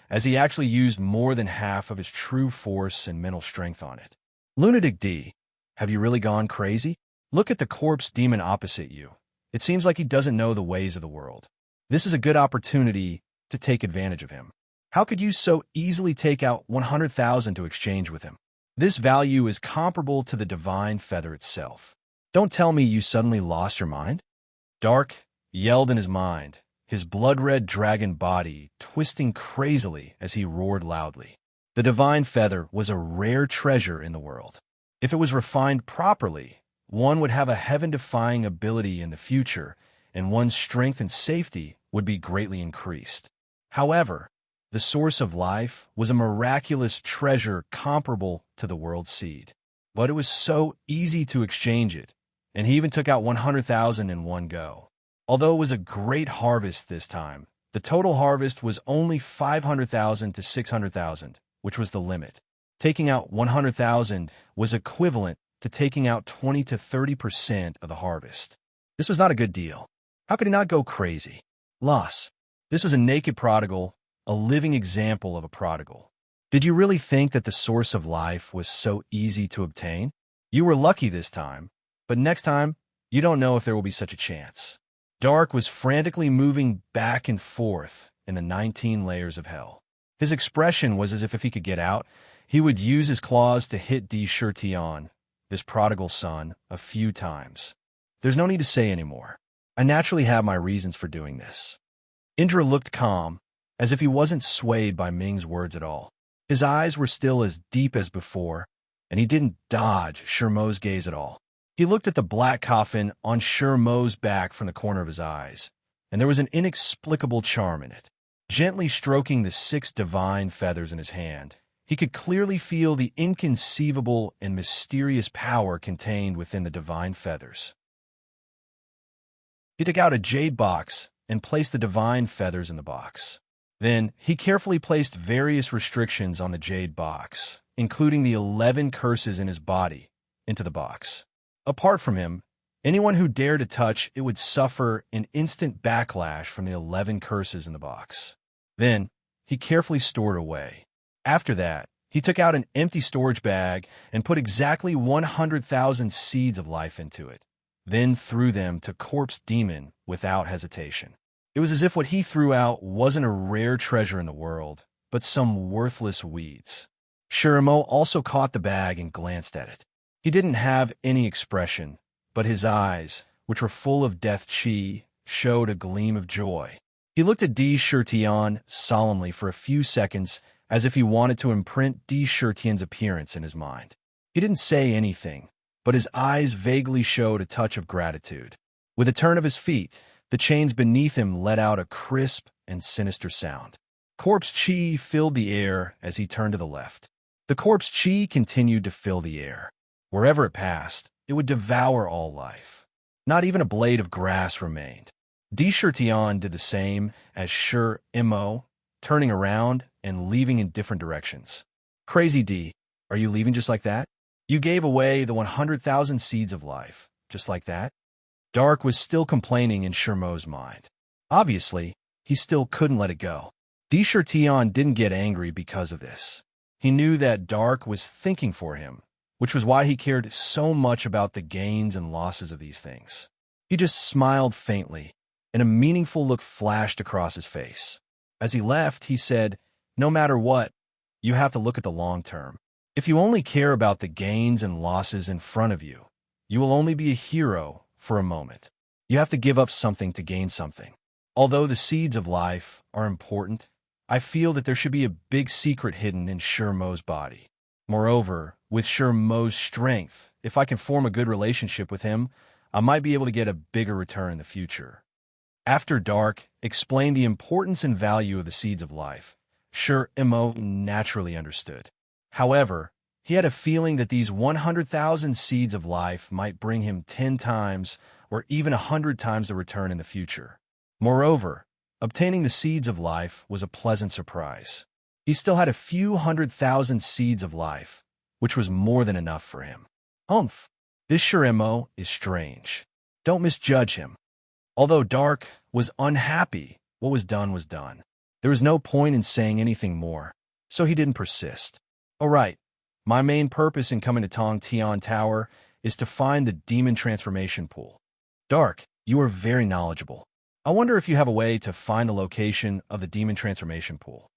as he actually used more than half of his true force and mental strength on it. Lunatic D, have you really gone crazy? Look at the corpse demon opposite you. It seems like he doesn't know the ways of the world. This is a good opportunity to take advantage of him. How could you so easily take out 100,000 to exchange with him? This value is comparable to the divine feather itself. Don't tell me you suddenly lost your mind? Dark yelled in his mind, his blood-red dragon body twisting crazily as he roared loudly. The divine feather was a rare treasure in the world. If it was refined properly, one would have a heaven-defying ability in the future, and one's strength and safety would be greatly increased. However, the source of life was a miraculous treasure comparable to the world seed. But it was so easy to exchange it, and he even took out 100,000 in one go. Although it was a great harvest this time, the total harvest was only 500,000 to 600,000, which was the limit. Taking out 100,000 was equivalent to taking out 20 to 30% of the harvest. This was not a good deal. How could he not go crazy? Loss. This was a naked prodigal, a living example of a prodigal. Did you really think that the source of life was so easy to obtain? You were lucky this time, but next time, you don't know if there will be such a chance. Dark was frantically moving back and forth in the 19 layers of hell. His expression was as if he could get out, he would use his claws to hit Tirtian, this prodigal son, a few times. There's no need to say anymore. I naturally have my reasons for doing this. Indra looked calm, as if he wasn't swayed by Ming's words at all. His eyes were still as deep as before, and he didn't dodge Shermo's gaze at all. He looked at the black coffin on Shermo's back from the corner of his eyes, and there was an inexplicable charm in it. Gently stroking the 6 divine feathers in his hand, he could clearly feel the inconceivable and mysterious power contained within the divine feathers. He took out a jade box and placed the divine feathers in the box. Then, he carefully placed various restrictions on the jade box, including the 11 curses in his body, into the box. Apart from him, Anyone who dared to touch it would suffer an instant backlash from the 11 curses in the box. Then, he carefully stored away. After that, he took out an empty storage bag and put exactly 100,000 seeds of life into it, then threw them to Corpse Demon without hesitation. It was as if what he threw out wasn't a rare treasure in the world, but some worthless weeds. Shirimo also caught the bag and glanced at it. He didn't have any expression, but his eyes, which were full of death chi, showed a gleam of joy. He looked at Di Shirtian solemnly for a few seconds, as if he wanted to imprint Di Shirtian's appearance in his mind. He didn't say anything, but his eyes vaguely showed a touch of gratitude. With a turn of his feet, the chains beneath him let out a crisp and sinister sound. Corpse chi filled the air as he turned to the left. The corpse chi continued to fill the air. Wherever it passed, it would devour all life. Not even a blade of grass remained. Di Shirtian did the same as Shir-Imo, turning around and leaving in different directions. Crazy D, are you leaving just like that? You gave away the 100,000 seeds of life, just like that? Dark was still complaining in Shirmo's mind. Obviously, he still couldn't let it go. Di Shirtian didn't get angry because of this. He knew that Dark was thinking for him, which was why he cared so much about the gains and losses of these things. He just smiled faintly, and a meaningful look flashed across his face. As he left, he said, "No matter what, you have to look at the long term. If you only care about the gains and losses in front of you, you will only be a hero for a moment. You have to give up something to gain something. Although the seeds of life are important, I feel that there should be a big secret hidden in Shirmo's body. Moreover, with Shirmo's strength, if I can form a good relationship with him, I might be able to get a bigger return in the future." After Dark explained the importance and value of the seeds of life, Shir-Imo naturally understood. However, he had a feeling that these 100,000 seeds of life might bring him 10 times or even 100 times the return in the future. Moreover, obtaining the seeds of life was a pleasant surprise. He still had a few 100,000 seeds of life, which was more than enough for him. Humph, this Shirimo is strange. Don't misjudge him. Although Dark was unhappy, what was done was done. There was no point in saying anything more, so he didn't persist. All right, my main purpose in coming to Tong Tian Tower is to find the demon transformation pool. Dark, you are very knowledgeable. I wonder if you have a way to find the location of the demon transformation pool.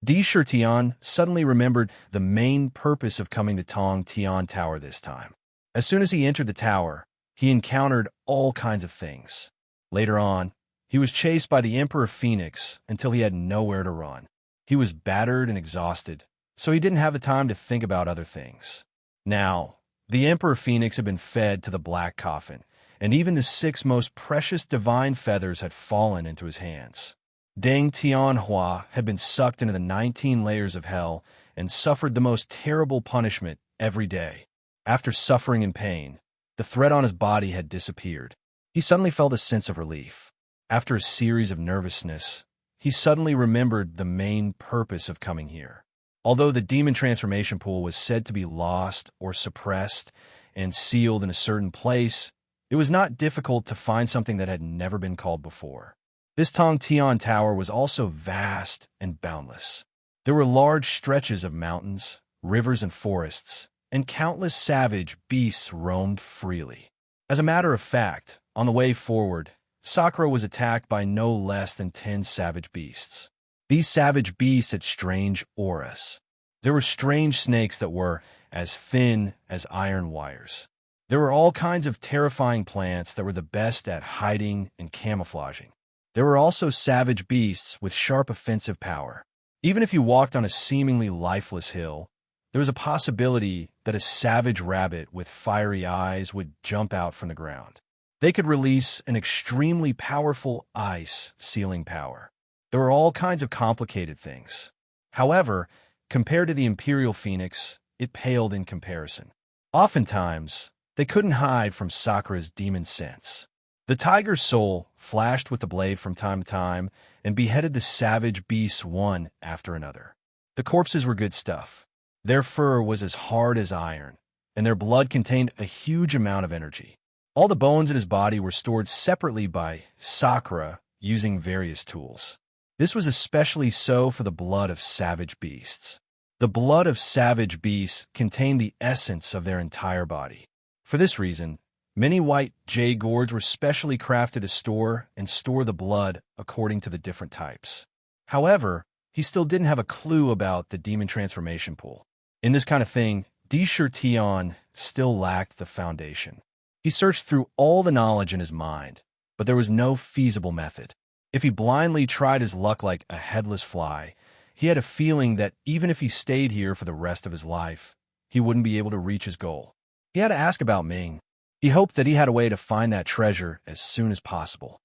Di Shirtian suddenly remembered the main purpose of coming to Tong Tian Tower this time. As soon as he entered the tower, he encountered all kinds of things. Later on, he was chased by the Emperor Phoenix until he had nowhere to run. He was battered and exhausted, so he didn't have the time to think about other things. Now, the Emperor Phoenix had been fed to the black coffin, and even the 6 most precious divine feathers had fallen into his hands. Deng Tianhua had been sucked into the 19 layers of hell and suffered the most terrible punishment every day. After suffering and pain, the threat on his body had disappeared. He suddenly felt a sense of relief. After a series of nervousness, he suddenly remembered the main purpose of coming here. Although the demon transformation pool was said to be lost or suppressed and sealed in a certain place, it was not difficult to find something that had never been called before. This Tong Tian Tower was also vast and boundless. There were large stretches of mountains, rivers, and forests, and countless savage beasts roamed freely. As a matter of fact, on the way forward, Sakura was attacked by no less than 10 savage beasts. These savage beasts had strange auras. There were strange snakes that were as thin as iron wires. There were all kinds of terrifying plants that were the best at hiding and camouflaging. There were also savage beasts with sharp offensive power. Even if you walked on a seemingly lifeless hill, there was a possibility that a savage rabbit with fiery eyes would jump out from the ground. They could release an extremely powerful ice sealing power. There were all kinds of complicated things. However, compared to the Imperial Phoenix, it paled in comparison. Oftentimes, they couldn't hide from Sakura's demon sense. The tiger's soul flashed with the blade from time to time and beheaded the savage beasts one after another. The corpses were good stuff. Their fur was as hard as iron, and their blood contained a huge amount of energy. All the bones in his body were stored separately by Sakura using various tools. This was especially so for the blood of savage beasts. The blood of savage beasts contained the essence of their entire body. For this reason, many white jade gourds were specially crafted to store the blood according to the different types. However, he still didn't have a clue about the demon transformation pool. In this kind of thing, Tion still lacked the foundation. He searched through all the knowledge in his mind, but there was no feasible method. If he blindly tried his luck like a headless fly, he had a feeling that even if he stayed here for the rest of his life, he wouldn't be able to reach his goal. He had to ask about Ming. He hoped that he had a way to find that treasure as soon as possible.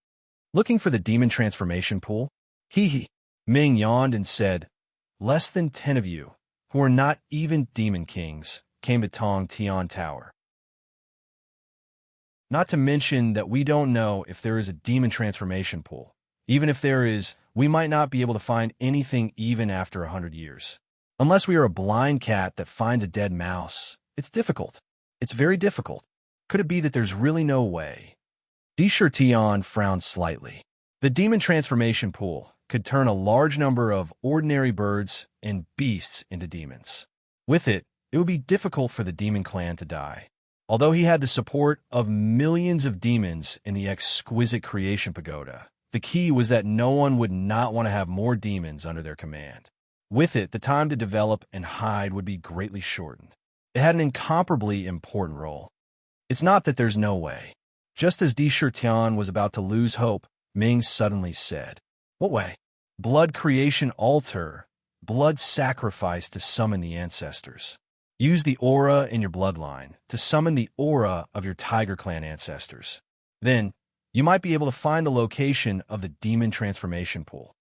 Looking for the demon transformation pool? Ming yawned and said, "Less than 10 of you, who are not even demon kings, came to Tong Tian Tower. Not to mention that we don't know if there is a demon transformation pool. Even if there is, we might not be able to find anything even after 100 years. Unless we are a blind cat that finds a dead mouse, it's difficult. It's very difficult. Could it be that there's really no way?" Tion frowned slightly. The demon transformation pool could turn a large number of ordinary birds and beasts into demons. With it, it would be difficult for the demon clan to die. Although he had the support of millions of demons in the exquisite creation pagoda, the key was that no one would not want to have more demons under their command. With it, the time to develop and hide would be greatly shortened. It had an incomparably important role. It's not that there's no way. Just as Tion was about to lose hope, Ming suddenly said, "What way?" "Blood creation altar, blood sacrifice to summon the ancestors. Use the aura in your bloodline to summon the aura of your Tiger Clan ancestors. Then, you might be able to find the location of the demon transformation pool."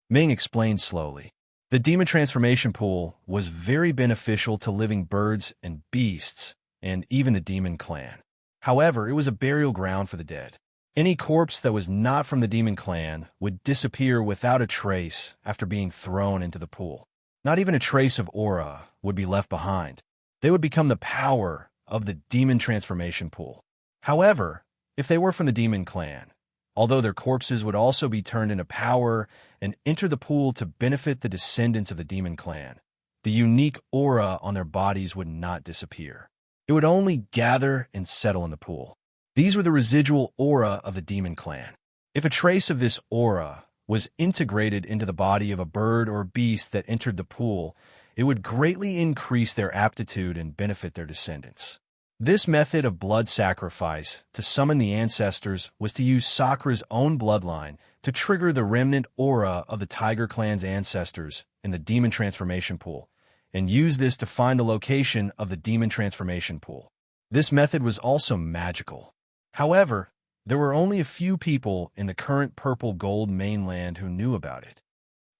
Ming explained slowly. The demon transformation pool was very beneficial to living birds and beasts, and even the demon clan. However, it was a burial ground for the dead. Any corpse that was not from the demon clan would disappear without a trace after being thrown into the pool. Not even a trace of aura would be left behind. They would become the power of the demon transformation pool. However, if they were from the demon clan, although their corpses would also be turned into power and enter the pool to benefit the descendants of the demon clan, the unique aura on their bodies would not disappear. It would only gather and settle in the pool. These were the residual aura of the demon clan. If a trace of this aura was integrated into the body of a bird or beast that entered the pool, it would greatly increase their aptitude and benefit their descendants. This method of blood sacrifice to summon the ancestors was to use Sakura's own bloodline to trigger the remnant aura of the Tiger Clan's ancestors in the demon transformation pool, and use this to find the location of the demon transformation pool. This method was also magical. However, there were only a few people in the current purple gold mainland who knew about it.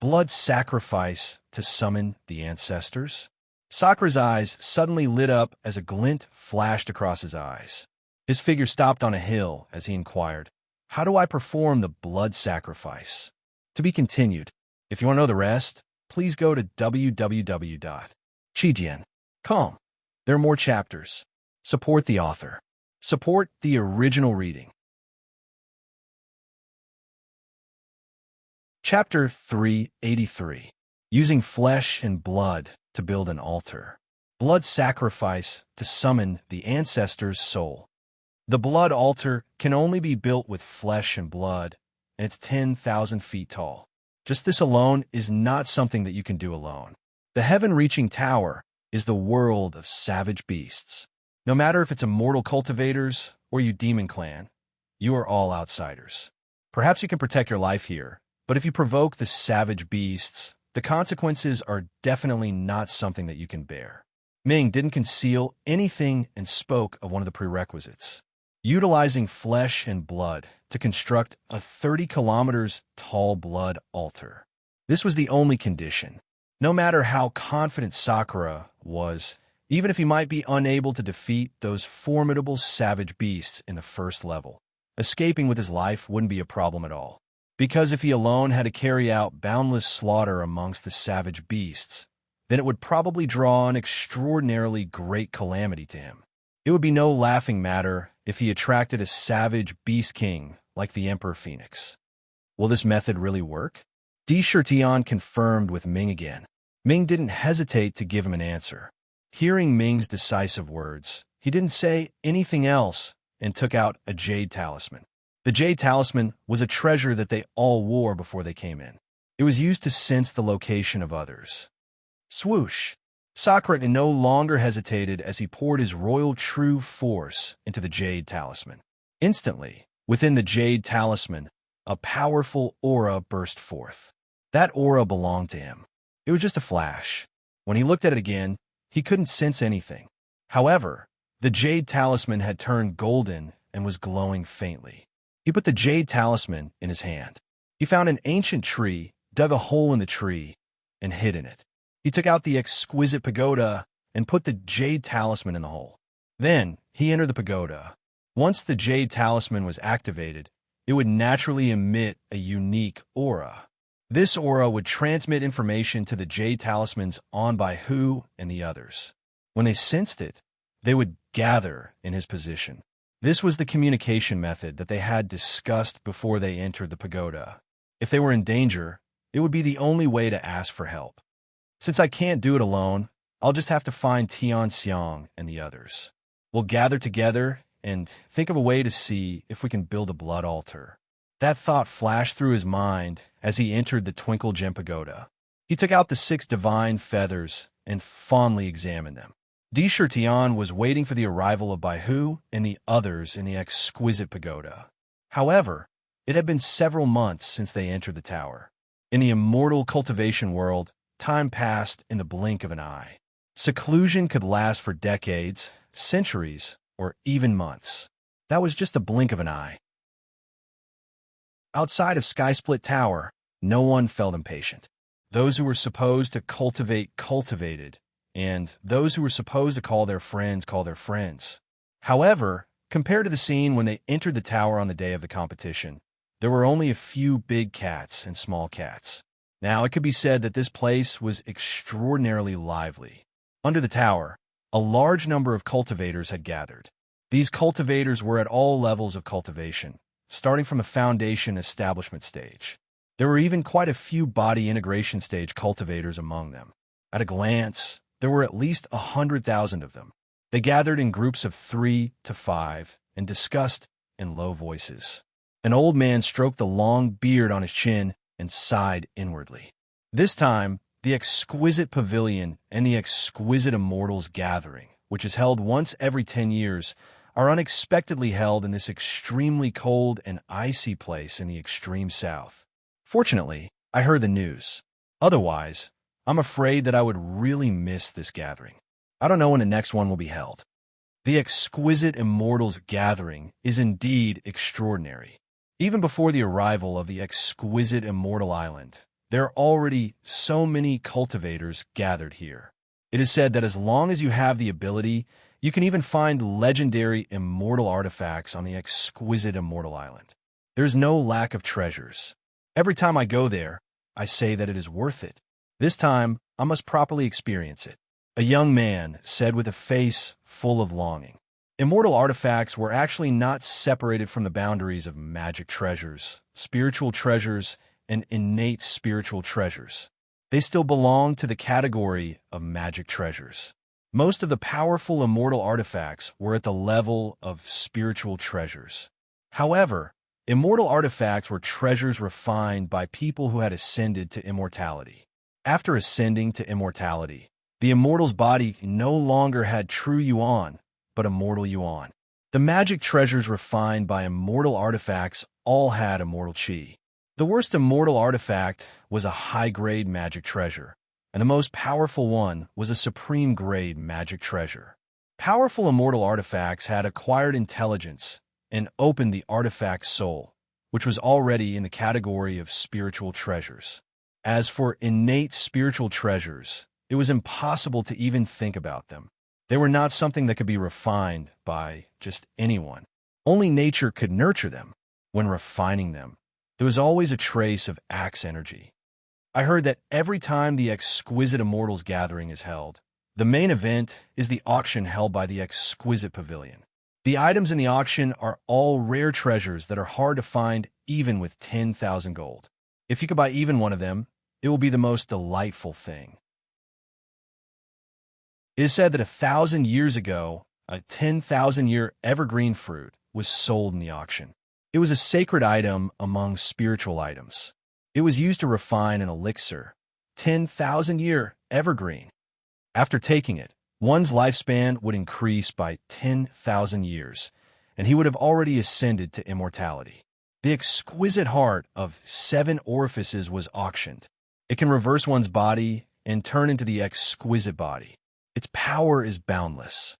Blood sacrifice to summon the ancestors? Sakura's eyes suddenly lit up as a glint flashed across his eyes. His figure stopped on a hill as he inquired, "How do I perform the blood sacrifice?" To be continued. If you want to know the rest, please go to www.chijian.com. There are more chapters. Support the author. Support the original reading. Chapter 383. Using Flesh and Blood to Build an Altar. Blood Sacrifice to Summon the Ancestor's Soul. The blood altar can only be built with flesh and blood, and it's 10,000 feet tall. Just this alone is not something that you can do alone. The heaven-reaching tower is the world of savage beasts. No matter if it's immortal cultivators or you demon clan, you are all outsiders. Perhaps you can protect your life here, but if you provoke the savage beasts, the consequences are definitely not something that you can bear. Ming didn't conceal anything and spoke of one of the prerequisites. Utilizing flesh and blood to construct a 30 kilometers tall blood altar. This was the only condition. No matter how confident Sakura was, even if he might be unable to defeat those formidable savage beasts in the first level, escaping with his life wouldn't be a problem at all. Because if he alone had to carry out boundless slaughter amongst the savage beasts, then it would probably draw an extraordinarily great calamity to him. It would be no laughing matter if he attracted a savage beast king like the Emperor Phoenix. Will this method really work? Tian confirmed with Ming again. Ming didn't hesitate to give him an answer. Hearing Ming's decisive words, he didn't say anything else and took out a jade talisman. The jade talisman was a treasure that they all wore before they came in. It was used to sense the location of others. Swoosh! Sakura no longer hesitated as he poured his royal true force into the jade talisman. Instantly, within the jade talisman, a powerful aura burst forth. That aura belonged to him. It was just a flash. When he looked at it again, he couldn't sense anything. However, the jade talisman had turned golden and was glowing faintly. He put the jade talisman in his hand. He found an ancient tree, dug a hole in the tree, and hid in it. He took out the exquisite pagoda and put the jade talisman in the hole. Then, he entered the pagoda. Once the jade talisman was activated, it would naturally emit a unique aura. This aura would transmit information to the jade talisman's Anbaihu and the others. When they sensed it, they would gather in his position. This was the communication method that they had discussed before they entered the pagoda. If they were in danger, it would be the only way to ask for help. Since I can't do it alone, I'll just have to find Tian Xiang and the others. We'll gather together and think of a way to see if we can build a blood altar. That thought flashed through his mind as he entered the Twinkle Gem Pagoda. He took out the 6 divine feathers and fondly examined them. Tian was waiting for the arrival of Baihu and the others in the exquisite pagoda. However, it had been several months since they entered the tower. In the immortal cultivation world, time passed in the blink of an eye. Seclusion could last for decades, centuries, or even months. That was just a blink of an eye. Outside of Skysplit Tower, no one felt impatient. Those who were supposed to cultivate cultivated, and those who were supposed to call their friends. However, compared to the scene when they entered the tower on the day of the competition, there were only a few big cats and small cats. Now, it could be said that this place was extraordinarily lively. Under the tower, a large number of cultivators had gathered. These cultivators were at all levels of cultivation, starting from the foundation establishment stage. There were even quite a few body integration stage cultivators among them. At a glance, there were at least 100,000 of them. They gathered in groups of 3 to 5 and discussed in low voices. An old man stroked the long beard on his chin and sighed inwardly. This time, the exquisite pavilion and the exquisite immortals gathering, which is held once every 10 years, are unexpectedly held in this extremely cold and icy place in the extreme south. Fortunately, I heard the news. Otherwise, I'm afraid that I would really miss this gathering. I don't know when the next one will be held. The exquisite immortals gathering is indeed extraordinary. Even before the arrival of the exquisite immortal island, there are already so many cultivators gathered here. It is said that as long as you have the ability, you can even find legendary immortal artifacts on the exquisite immortal island. There is no lack of treasures. Every time I go there, I say that it is worth it. This time, I must properly experience it. A young man said with a face full of longing. Immortal artifacts were actually not separated from the boundaries of magic treasures, spiritual treasures, and innate spiritual treasures. They still belong to the category of magic treasures. Most of the powerful immortal artifacts were at the level of spiritual treasures. However, immortal artifacts were treasures refined by people who had ascended to immortality. After ascending to immortality, the immortal's body no longer had true yuan, but immortal yuan. The magic treasures refined by immortal artifacts all had immortal chi. The worst immortal artifact was a high-grade magic treasure, and the most powerful one was a supreme-grade magic treasure. Powerful immortal artifacts had acquired intelligence and opened the artifact's soul, which was already in the category of spiritual treasures. As for innate spiritual treasures, it was impossible to even think about them. They were not something that could be refined by just anyone. Only nature could nurture them. When refining them, there was always a trace of axe energy. I heard that every time the Exquisite Immortals Gathering is held, the main event is the auction held by the Exquisite Pavilion. The items in the auction are all rare treasures that are hard to find even with 10,000 gold. If you could buy even one of them, it will be the most delightful thing. It is said that 1,000 years ago, a 10,000-year evergreen fruit was sold in the auction. It was a sacred item among spiritual items. It was used to refine an elixir, 10,000-year evergreen. After taking it, one's lifespan would increase by 10,000 years, and he would have already ascended to immortality. The exquisite heart of 7 orifices was auctioned. It can reverse one's body and turn into the exquisite body. Its power is boundless.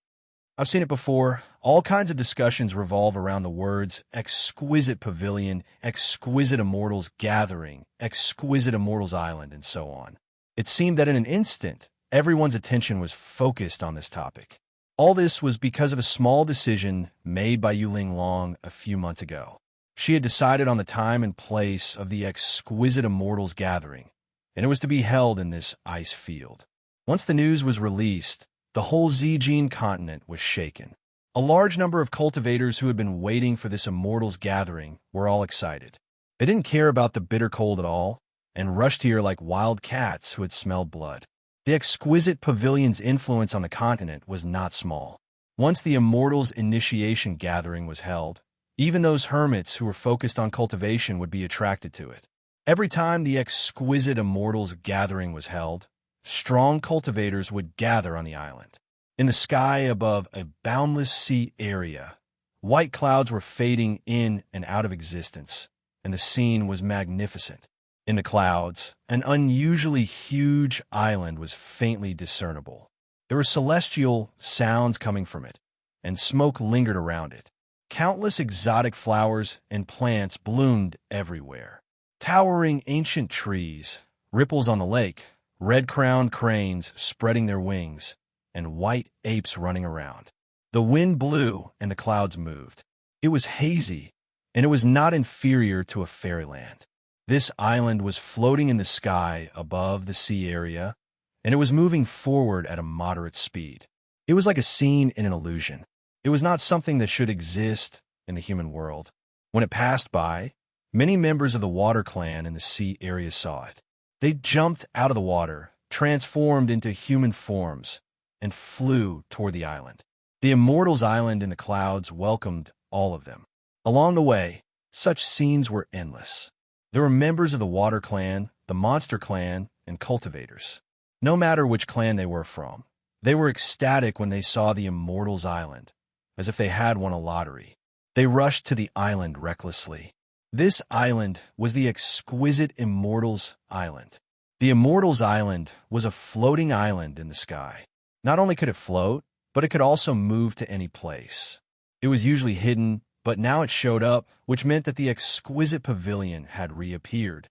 I've seen it before. All kinds of discussions revolve around the words Exquisite Pavilion, Exquisite Immortals Gathering, Exquisite Immortals Island, and so on. It seemed that in an instant, everyone's attention was focused on this topic. All this was because of a small decision made by Yuling Long a few months ago. She had decided on the time and place of the Exquisite Immortals Gathering, and it was to be held in this ice field. Once the news was released, the whole Zijin continent was shaken. A large number of cultivators who had been waiting for this Immortals Gathering were all excited. They didn't care about the bitter cold at all, and rushed here like wild cats who had smelled blood. The Exquisite Pavilion's influence on the continent was not small. Once the Immortals Initiation Gathering was held, even those hermits who were focused on cultivation would be attracted to it. Every time the Exquisite Immortals Gathering was held, strong cultivators would gather on the island. In the sky above a boundless sea area, white clouds were fading in and out of existence, and the scene was magnificent. In the clouds, an unusually huge island was faintly discernible. There were celestial sounds coming from it, and smoke lingered around it. Countless exotic flowers and plants bloomed everywhere. Towering ancient trees, ripples on the lake, red-crowned cranes spreading their wings, and white apes running around. The wind blew and the clouds moved. It was hazy, and it was not inferior to a fairyland. This island was floating in the sky above the sea area, and it was moving forward at a moderate speed. It was like a scene in an illusion. It was not something that should exist in the human world. When it passed by, many members of the water clan in the sea area saw it. They jumped out of the water, transformed into human forms, and flew toward the island. The Immortals Island in the clouds welcomed all of them. Along the way, such scenes were endless. There were members of the Water Clan, the Monster Clan, and cultivators. No matter which clan they were from, they were ecstatic when they saw the Immortals Island, as if they had won a lottery. They rushed to the island recklessly. This island was the Exquisite Immortals Island. The Immortals Island was a floating island in the sky. Not only could it float, but it could also move to any place. It was usually hidden, but now it showed up, which meant that the Exquisite Pavilion had reappeared.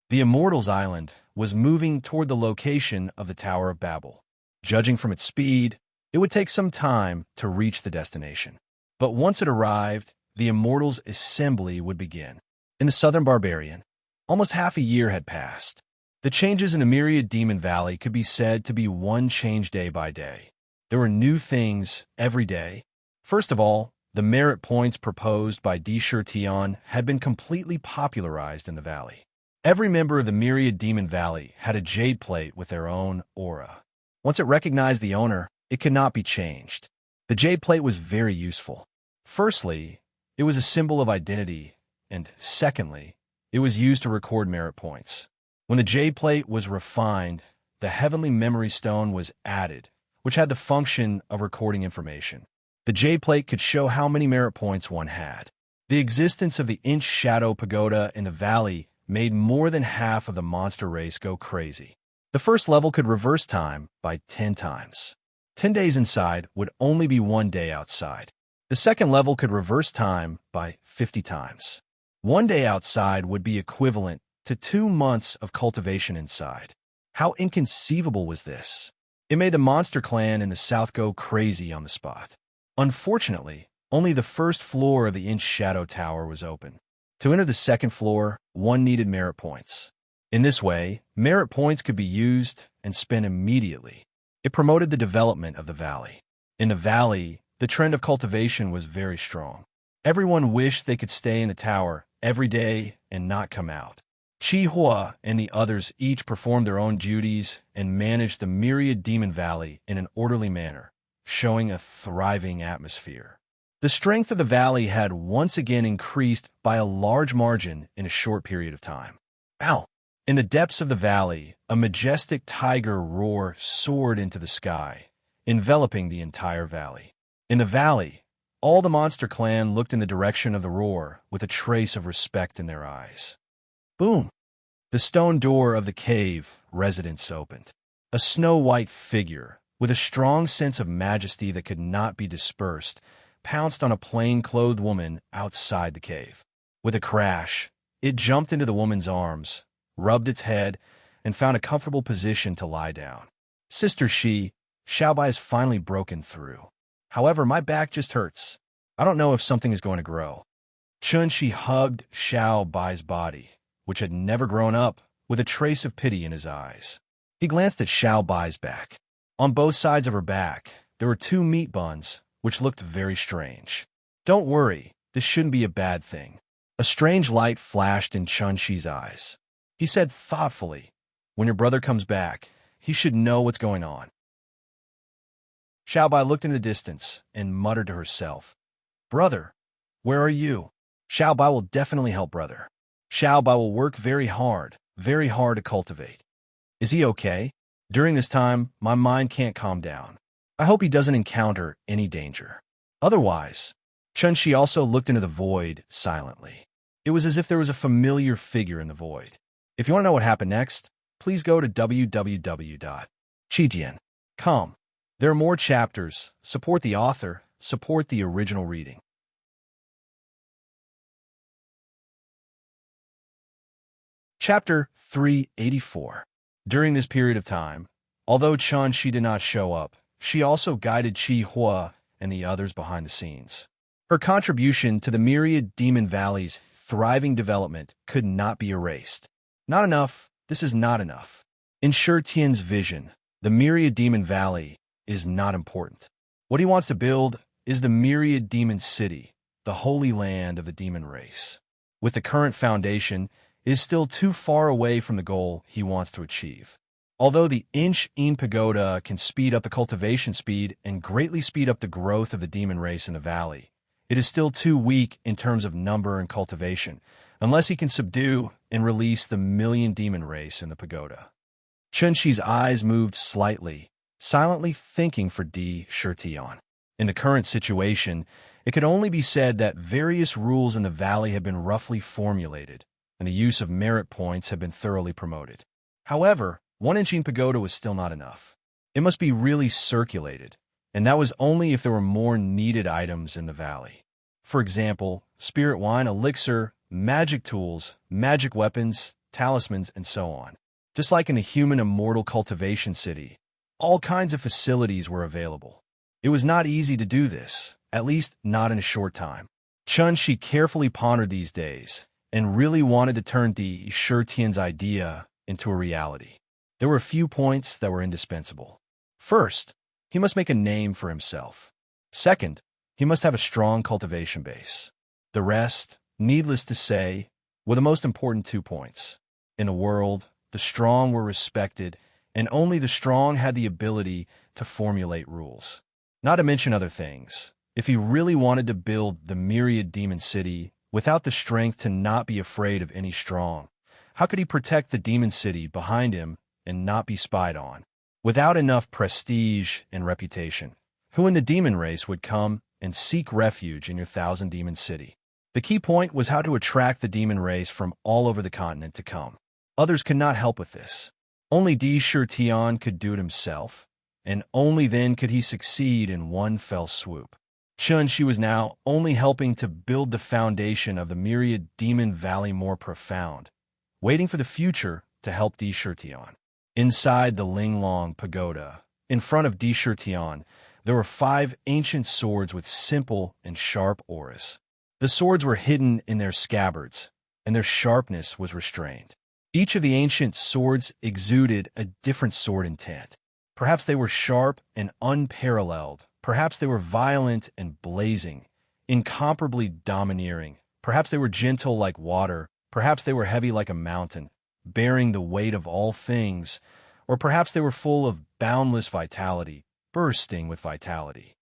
The Immortals Island was moving toward the location of the Tower of Babel. Judging from its speed, it would take some time to reach the destination. But once it arrived, the Immortals' assembly would begin. In the southern Barbarian, almost half a year had passed. The changes in the Myriad Demon Valley could be said to be one change day by day. There were new things every day. First of all, the merit points proposed by Dishur Tion had been completely popularized in the valley. Every member of the Myriad Demon Valley had a jade plate with their own aura. Once it recognized the owner, it could not be changed. The jade plate was very useful. Firstly, it was a symbol of identity, and secondly, it was used to record merit points. When the jade plate was refined, the Heavenly Memory Stone was added, which had the function of recording information. The jade plate could show how many merit points one had. The existence of the Inch Shadow Pagoda in the valley made more than half of the monster race go crazy. The first level could reverse time by 10 times. 10 days inside would only be 1 day outside. The second level could reverse time by 50 times. 1 day outside would be equivalent to 2 months of cultivation inside. How inconceivable was this? It made the Monster Clan in the south go crazy on the spot. Unfortunately, only the first floor of the Inch Shadow Tower was open. To enter the second floor, one needed merit points. In this way, merit points could be used and spent immediately. It promoted the development of the valley. In the valley, the trend of cultivation was very strong. Everyone wished they could stay in the tower every day and not come out. Chi Hua and the others each performed their own duties and managed the myriad demon valley in an orderly manner, showing a thriving atmosphere. The strength of the valley had once again increased by a large margin in a short period of time. Ow! In the depths of the valley, a majestic tiger roar soared into the sky, enveloping the entire valley. In the valley, all the monster clan looked in the direction of the roar with a trace of respect in their eyes. Boom! The stone door of the cave residence opened. A snow-white figure, with a strong sense of majesty that could not be dispersed, pounced on a plain-clothed woman outside the cave. With a crash, it jumped into the woman's arms, rubbed its head, and found a comfortable position to lie down. Sister Shi, Xiaobai has finally broken through. However, my back just hurts. I don't know if something is going to grow. Chun Shi hugged Xiaobai's body, which had never grown up, with a trace of pity in his eyes. He glanced at Xiaobai's back. On both sides of her back, there were 2 meat buns, which looked very strange. Don't worry, this shouldn't be a bad thing. A strange light flashed in Chun Shi's eyes. He said thoughtfully, when your brother comes back, he should know what's going on. Xiaobai looked in the distance and muttered to herself, Brother, where are you? Xiaobai will definitely help brother. Xiaobai will work very hard to cultivate. Is he okay? During this time, my mind can't calm down. I hope he doesn't encounter any danger. Otherwise, Chun Shi also looked into the void silently. It was as if there was a familiar figure in the void. If you want to know what happened next, please go to www.chitian.com. There are more chapters. Support the author. Support the original reading. Chapter 384. During this period of time, although Chun Shi did not show up, she also guided Chi Hua and the others behind the scenes. Her contribution to the myriad demon valleys' thriving development could not be erased. Not enough. This is not enough. In Shi Tian's vision, the myriad demon valley is not important. What he wants to build is the myriad demon city, the holy land of the demon race. With the current foundation, it is still too far away from the goal he wants to achieve. Although the enchantment pagoda can speed up the cultivation speed and greatly speed up the growth of the demon race in the valley, it is still too weak in terms of number and cultivation, unless he can subdue and release the million demon race in the pagoda. Chun Shi's eyes moved slightly, silently thinking for Shi Tian. In the current situation, it could only be said that various rules in the valley have been roughly formulated, and the use of merit points have been thoroughly promoted. However, 1 inch pagoda was still not enough. It must be really circulated, and that was only if there were more needed items in the valley. For example, spirit wine, elixir, magic tools, magic weapons, talismans, and so on. Just like in the human immortal cultivation city, all kinds of facilities were available. It was not easy to do this, at least not in a short time. Chun Shi carefully pondered these days, and really wanted to turn Shi Tian's idea into a reality. There were a few points that were indispensable. First, he must make a name for himself. Second, he must have a strong cultivation base. The rest, needless to say, were the most important 2 points. In the world, the strong were respected, and only the strong had the ability to formulate rules. Not to mention other things. If he really wanted to build the myriad demon city without the strength to not be afraid of any strong, how could he protect the demon city behind him and not be spied on? Without enough prestige and reputation, who in the demon race would come and seek refuge in your 1,000-demon city? The key point was how to attract the demon race from all over the continent to come. Others could not help with this. Only Shi Tian could do it himself, and only then could he succeed in one fell swoop. Chun Shi was now only helping to build the foundation of the myriad demon valley more profound, waiting for the future to help Shi Tian. Inside the Linglong pagoda, in front of Shi Tian, there were 5 ancient swords with simple and sharp auras. The swords were hidden in their scabbards, and their sharpness was restrained. Each of the ancient swords exuded a different sword intent. Perhaps they were sharp and unparalleled. Perhaps they were violent and blazing, incomparably domineering. Perhaps they were gentle like water. Perhaps they were heavy like a mountain, bearing the weight of all things. Or perhaps they were full of boundless vitality, bursting with vitality.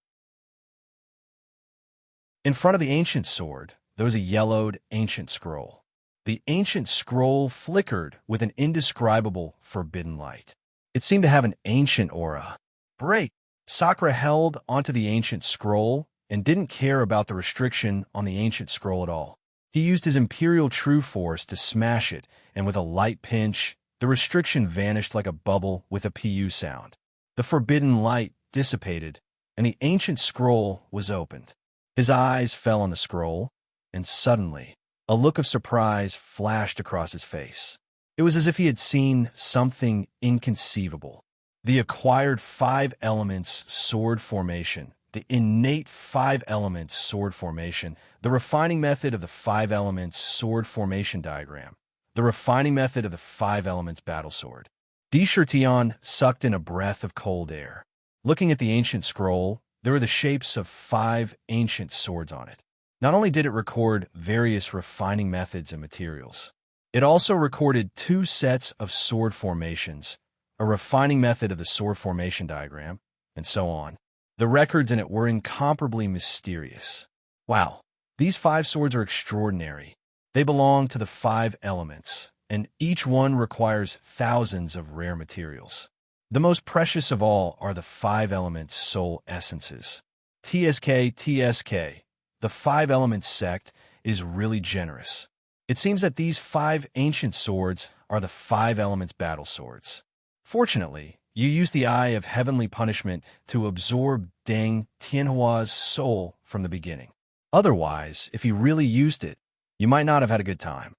In front of the ancient sword, there was a yellowed ancient scroll. The ancient scroll flickered with an indescribable, forbidden light. It seemed to have an ancient aura. Break! Sakura held onto the ancient scroll and didn't care about the restriction on the ancient scroll at all. He used his imperial true force to smash it, and with a light pinch, the restriction vanished like a bubble with a PU sound. The forbidden light dissipated, and the ancient scroll was opened. His eyes fell on the scroll, and suddenly, a look of surprise flashed across his face. It was as if he had seen something inconceivable. The acquired 5 elements sword formation, the innate 5 elements sword formation, the refining method of the 5 elements sword formation diagram, the refining method of the 5 elements battle sword. Tian sucked in a breath of cold air. Looking at the ancient scroll, there were the shapes of 5 ancient swords on it. Not only did it record various refining methods and materials, it also recorded 2 sets of sword formations, a refining method of the sword formation diagram, and so on. The records in it were incomparably mysterious. Wow, these 5 swords are extraordinary. They belong to the 5 elements, and each one requires thousands of rare materials. The most precious of all are the 5 elements soul essences. TSK, the 5 elements sect, is really generous. It seems that these 5 ancient swords are the 5 elements battle swords. Fortunately, you used the Eye of Heavenly Punishment to absorb Deng Tianhua's soul from the beginning. Otherwise, if you really used it, you might not have had a good time.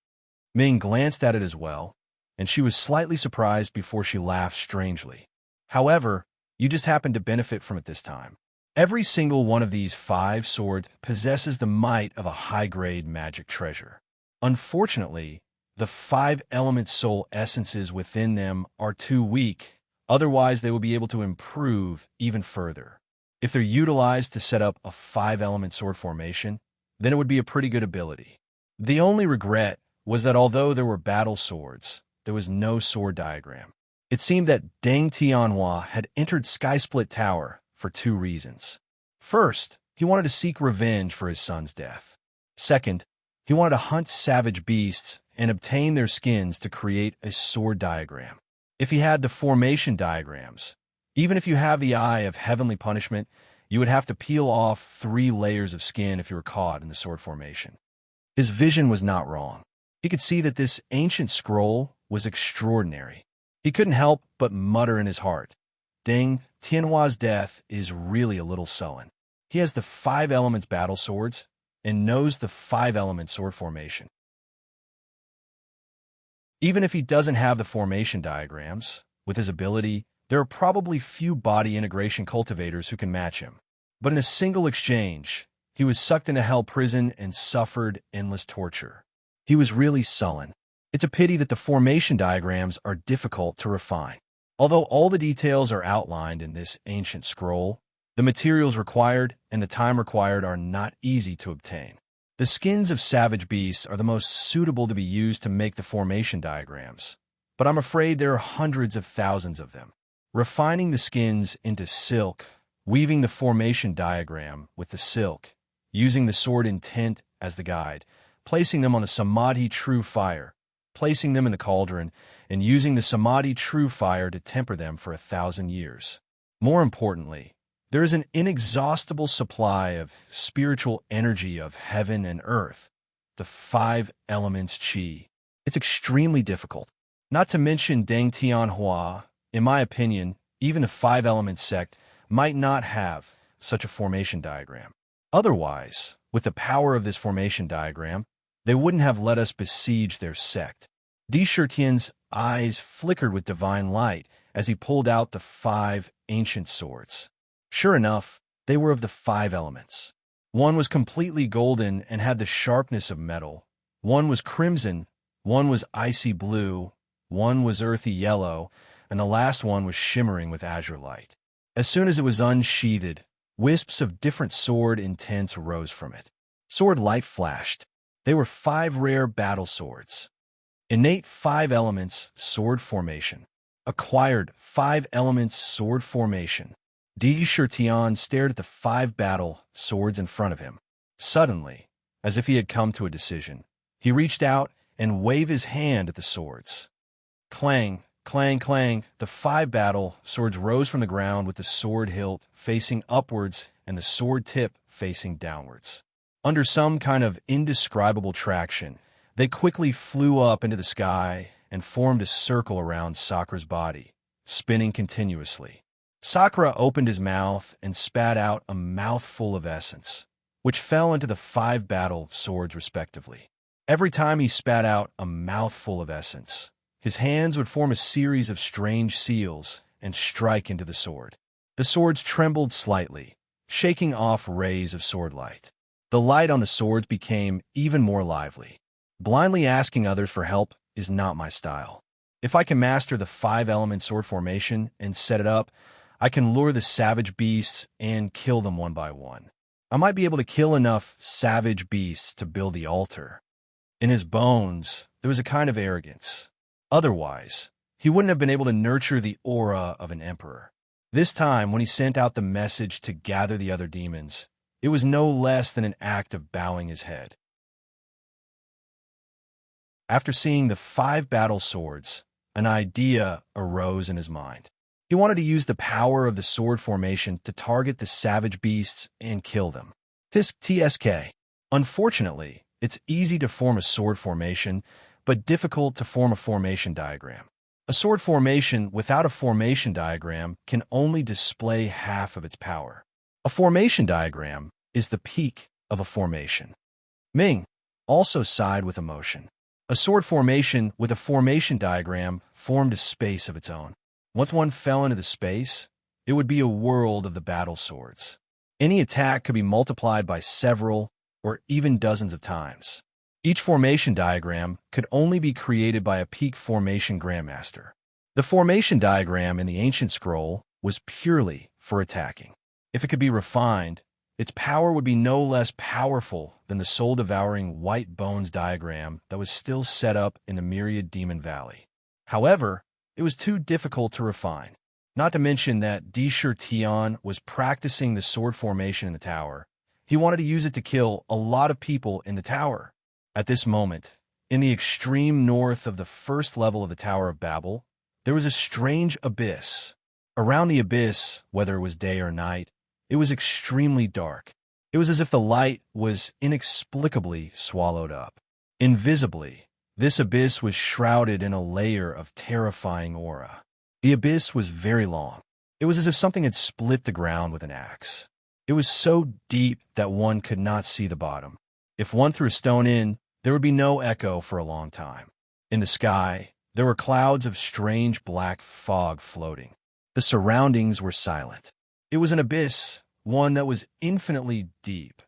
Ming glanced at it as well, and she was slightly surprised before she laughed strangely. However, you just happened to benefit from it this time. Every single one of these 5 swords possesses the might of a high-grade magic treasure. Unfortunately, the 5 element soul essences within them are too weak, otherwise they will be able to improve even further. If they're utilized to set up a 5 element sword formation, then it would be a pretty good ability. The only regret was that although there were battle swords, there was no sword diagram. It seemed that Deng Tianhua had entered Skysplit Tower for 2 reasons. First, he wanted to seek revenge for his son's death. Second, he wanted to hunt savage beasts and obtain their skins to create a sword diagram. If he had the formation diagrams, even if you have the Eye of Heavenly Punishment, you would have to peel off 3 layers of skin if you were caught in the sword formation. His vision was not wrong. He could see that this ancient scroll was extraordinary. He couldn't help but mutter in his heart, Deng Tianhua's death is really a little sullen. He has the 5 elements battle swords and knows the 5 element sword formation. Even if he doesn't have the formation diagrams, with his ability, there are probably few body integration cultivators who can match him. But in a single exchange, he was sucked into hell prison and suffered endless torture. He was really sullen. It's a pity that the formation diagrams are difficult to refine. Although all the details are outlined in this ancient scroll, the materials required and the time required are not easy to obtain. The skins of savage beasts are the most suitable to be used to make the formation diagrams, but I'm afraid there are hundreds of thousands of them. Refining the skins into silk, weaving the formation diagram with the silk, using the sword intent as the guide, placing them on the Samadhi true fire, placing them in the cauldron, and using the Samadhi true fire to temper them for 1,000 years. More importantly, there is an inexhaustible supply of spiritual energy of heaven and earth, the 5 elements qi. It's extremely difficult. Not to mention Deng Tianhua, in my opinion, even the 5 elements sect might not have such a formation diagram. Otherwise, with the power of this formation diagram, they wouldn't have let us besiege their sect. Tian's eyes flickered with divine light as he pulled out the 5 ancient swords. Sure enough, they were of the 5 elements. One was completely golden and had the sharpness of metal. One was crimson, one was icy blue, one was earthy yellow, and the last one was shimmering with azure light. As soon as it was unsheathed, wisps of different sword intents rose from it. Sword light flashed. They were 5 rare battle swords. Innate 5 elements sword formation. Acquired 5 elements sword formation. Tian stared at the 5 battle swords in front of him. Suddenly, as if he had come to a decision, he reached out and waved his hand at the swords. Clang, clang, clang, the 5 battle swords rose from the ground with the sword hilt facing upwards and the sword tip facing downwards. Under some kind of indescribable traction, they quickly flew up into the sky and formed a circle around Sakura's body, spinning continuously. Sakura opened his mouth and spat out a mouthful of essence, which fell into the 5 battle swords respectively. Every time he spat out a mouthful of essence, his hands would form a series of strange seals and strike into the sword. The swords trembled slightly, shaking off rays of sword light. The light on the swords became even more lively. Blindly asking others for help is not my style. If I can master the 5-element sword formation and set it up, I can lure the savage beasts and kill them one by one. I might be able to kill enough savage beasts to build the altar. In his bones, there was a kind of arrogance. Otherwise, he wouldn't have been able to nurture the aura of an emperor. This time, when he sent out the message to gather the other demons, it was no less than an act of bowing his head. After seeing the 5 battle swords, an idea arose in his mind. He wanted to use the power of the sword formation to target the savage beasts and kill them. TSK. Unfortunately, it's easy to form a sword formation, but difficult to form a formation diagram. A sword formation without a formation diagram can only display half of its power. A formation diagram is the peak of a formation. Ming also sighed with emotion. A sword formation with a formation diagram formed a space of its own. Once one fell into the space, it would be a world of the battle swords. Any attack could be multiplied by several or even dozens of times. Each formation diagram could only be created by a peak formation grandmaster. The formation diagram in the ancient scroll was purely for attacking. If it could be refined, its power would be no less powerful than the soul-devouring white bones diagram that was still set up in the Myriad Demon Valley. However, it was too difficult to refine. Not to mention that Tian was practicing the sword formation in the tower. He wanted to use it to kill a lot of people in the tower. At this moment, in the extreme north of the first level of the Tower of Babel, there was a strange abyss. Around the abyss, whether it was day or night, it was extremely dark. It was as if the light was inexplicably swallowed up. Invisibly, this abyss was shrouded in a layer of terrifying aura. The abyss was very long. It was as if something had split the ground with an axe. It was so deep that one could not see the bottom. If one threw a stone in, there would be no echo for a long time. In the sky, there were clouds of strange black fog floating. The surroundings were silent. It was an abyss, one that was infinitely deep.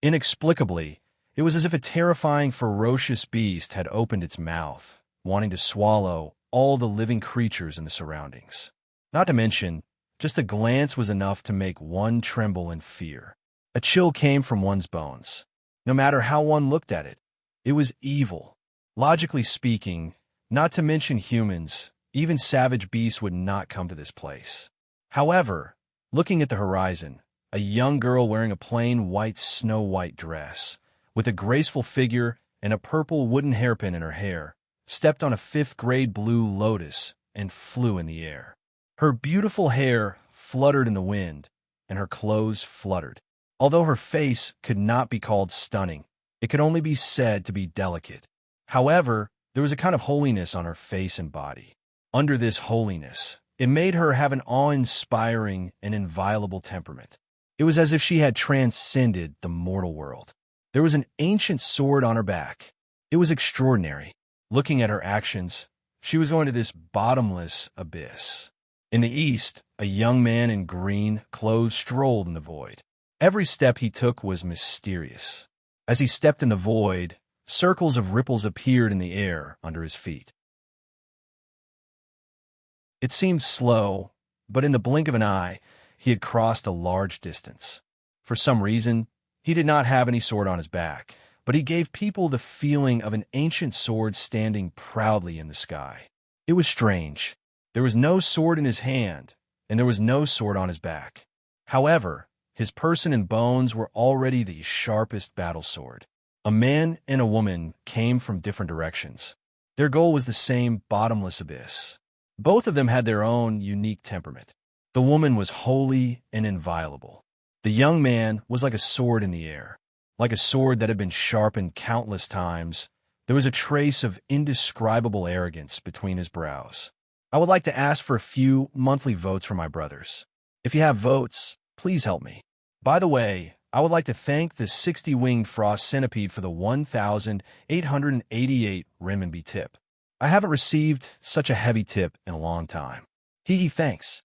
Inexplicably, it was as if a terrifying, ferocious beast had opened its mouth, wanting to swallow all the living creatures in the surroundings. Not to mention, just a glance was enough to make one tremble in fear. A chill came from one's bones. No matter how one looked at it, it was evil. Logically speaking, not to mention humans, even savage beasts would not come to this place. However, looking at the horizon, a young girl wearing a plain white snow-white dress, with a graceful figure and a purple wooden hairpin in her hair, stepped on a 5th-grade blue lotus and flew in the air. Her beautiful hair fluttered in the wind, and her clothes fluttered. Although her face could not be called stunning, it could only be said to be delicate. However, there was a kind of holiness on her face and body. Under this holiness, it made her have an awe-inspiring and inviolable temperament. It was as if she had transcended the mortal world. There was an ancient sword on her back. It was extraordinary. Looking at her actions, she was going to this bottomless abyss. In the east, a young man in green clothes strolled in the void. Every step he took was mysterious. As he stepped in the void, circles of ripples appeared in the air under his feet. It seemed slow, but in the blink of an eye, he had crossed a large distance. For some reason, he did not have any sword on his back, but he gave people the feeling of an ancient sword standing proudly in the sky. It was strange. There was no sword in his hand, and there was no sword on his back. However, his person and bones were already the sharpest battle sword. A man and a woman came from different directions. Their goal was the same bottomless abyss. Both of them had their own unique temperament. The woman was holy and inviolable. The young man was like a sword in the air. Like a sword that had been sharpened countless times, there was a trace of indescribable arrogance between his brows. I would like to ask for a few monthly votes from my brothers. If you have votes, please help me. By the way, I would like to thank the 60-winged frost centipede for the 1,888 renminbi tip. I haven't received such a heavy tip in a long time. Hee thanks.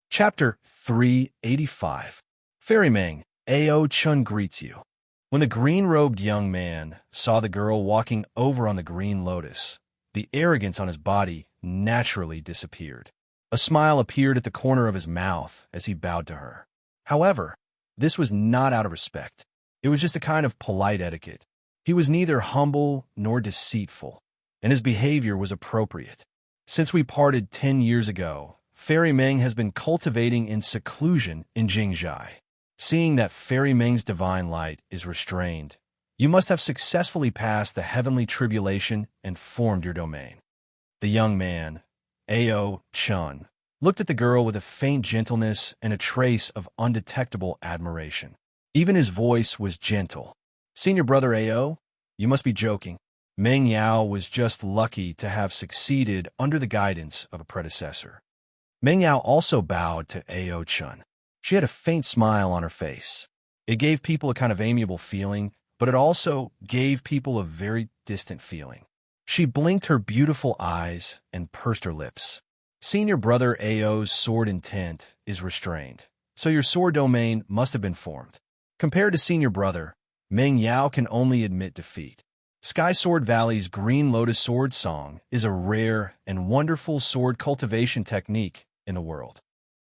Chapter 385. Fairy Meng, Ao Chun greets you. When the green-robed young man saw the girl walking over on the green lotus, the arrogance on his body naturally disappeared. A smile appeared at the corner of his mouth as he bowed to her. However, this was not out of respect. It was just a kind of polite etiquette. He was neither humble nor deceitful, and his behavior was appropriate. Since we parted 10 years ago, Fairy Meng has been cultivating in seclusion in Jingzhai. Seeing that Fairy Meng's divine light is restrained, you must have successfully passed the heavenly tribulation and formed your domain. The young man, Ao Chun, looked at the girl with a faint gentleness and a trace of undetectable admiration. Even his voice was gentle. Senior brother Ao, you must be joking. Meng Yao was just lucky to have succeeded under the guidance of a predecessor. Meng Yao also bowed to Ao Chun. She had a faint smile on her face. It gave people a kind of amiable feeling, but it also gave people a very distant feeling. She blinked her beautiful eyes and pursed her lips. Senior brother Ao's sword intent is restrained, so your sword domain must have been formed. Compared to senior brother, Meng Yao can only admit defeat. Sky Sword Valley's Green Lotus Sword Song is a rare and wonderful sword cultivation technique in the world.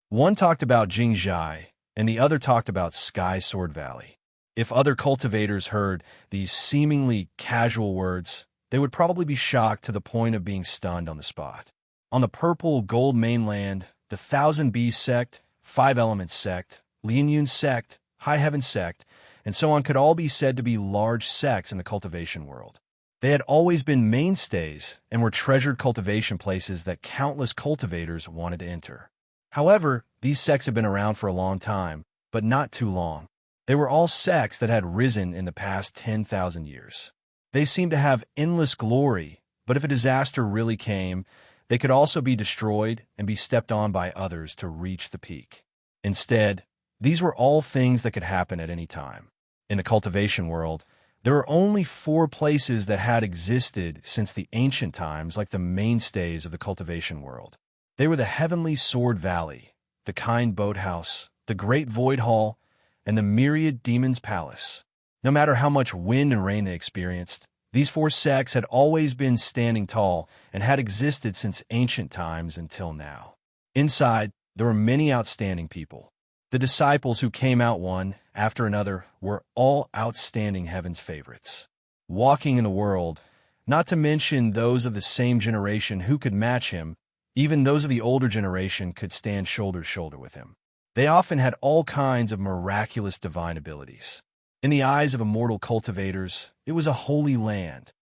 One talked about Jingzhai, and the other talked about Sky Sword Valley. If other cultivators heard these seemingly casual words, they would probably be shocked to the point of being stunned on the spot. On the purple gold mainland, the Thousand Bees sect, Five Elements sect, Lianyun sect, High Heaven sect, and so on could all be said to be large sects in the cultivation world. They had always been mainstays and were treasured cultivation places that countless cultivators wanted to enter. However, these sects have been around for a long time, but not too long. They were all sects that had risen in the past 10,000 years. They seemed to have endless glory, but if a disaster really came, they could also be destroyed and be stepped on by others to reach the peak. Instead, these were all things that could happen at any time. In the cultivation world, there are only 4 places that had existed since the ancient times like the mainstays of the cultivation world. They were the Heavenly Sword Valley, the Kind Boathouse, the Great Void Hall, and the Myriad Demon's Palace. No matter how much wind and rain they experienced, these 4 sects had always been standing tall and had existed since ancient times until now. Inside, there were many outstanding people. The disciples who came out one after another were all outstanding heaven's favorites. Walking in the world, not to mention those of the same generation who could match him, even those of the older generation could stand shoulder to shoulder with him. They often had all kinds of miraculous divine abilities. In the eyes of immortal cultivators, it was a holy land.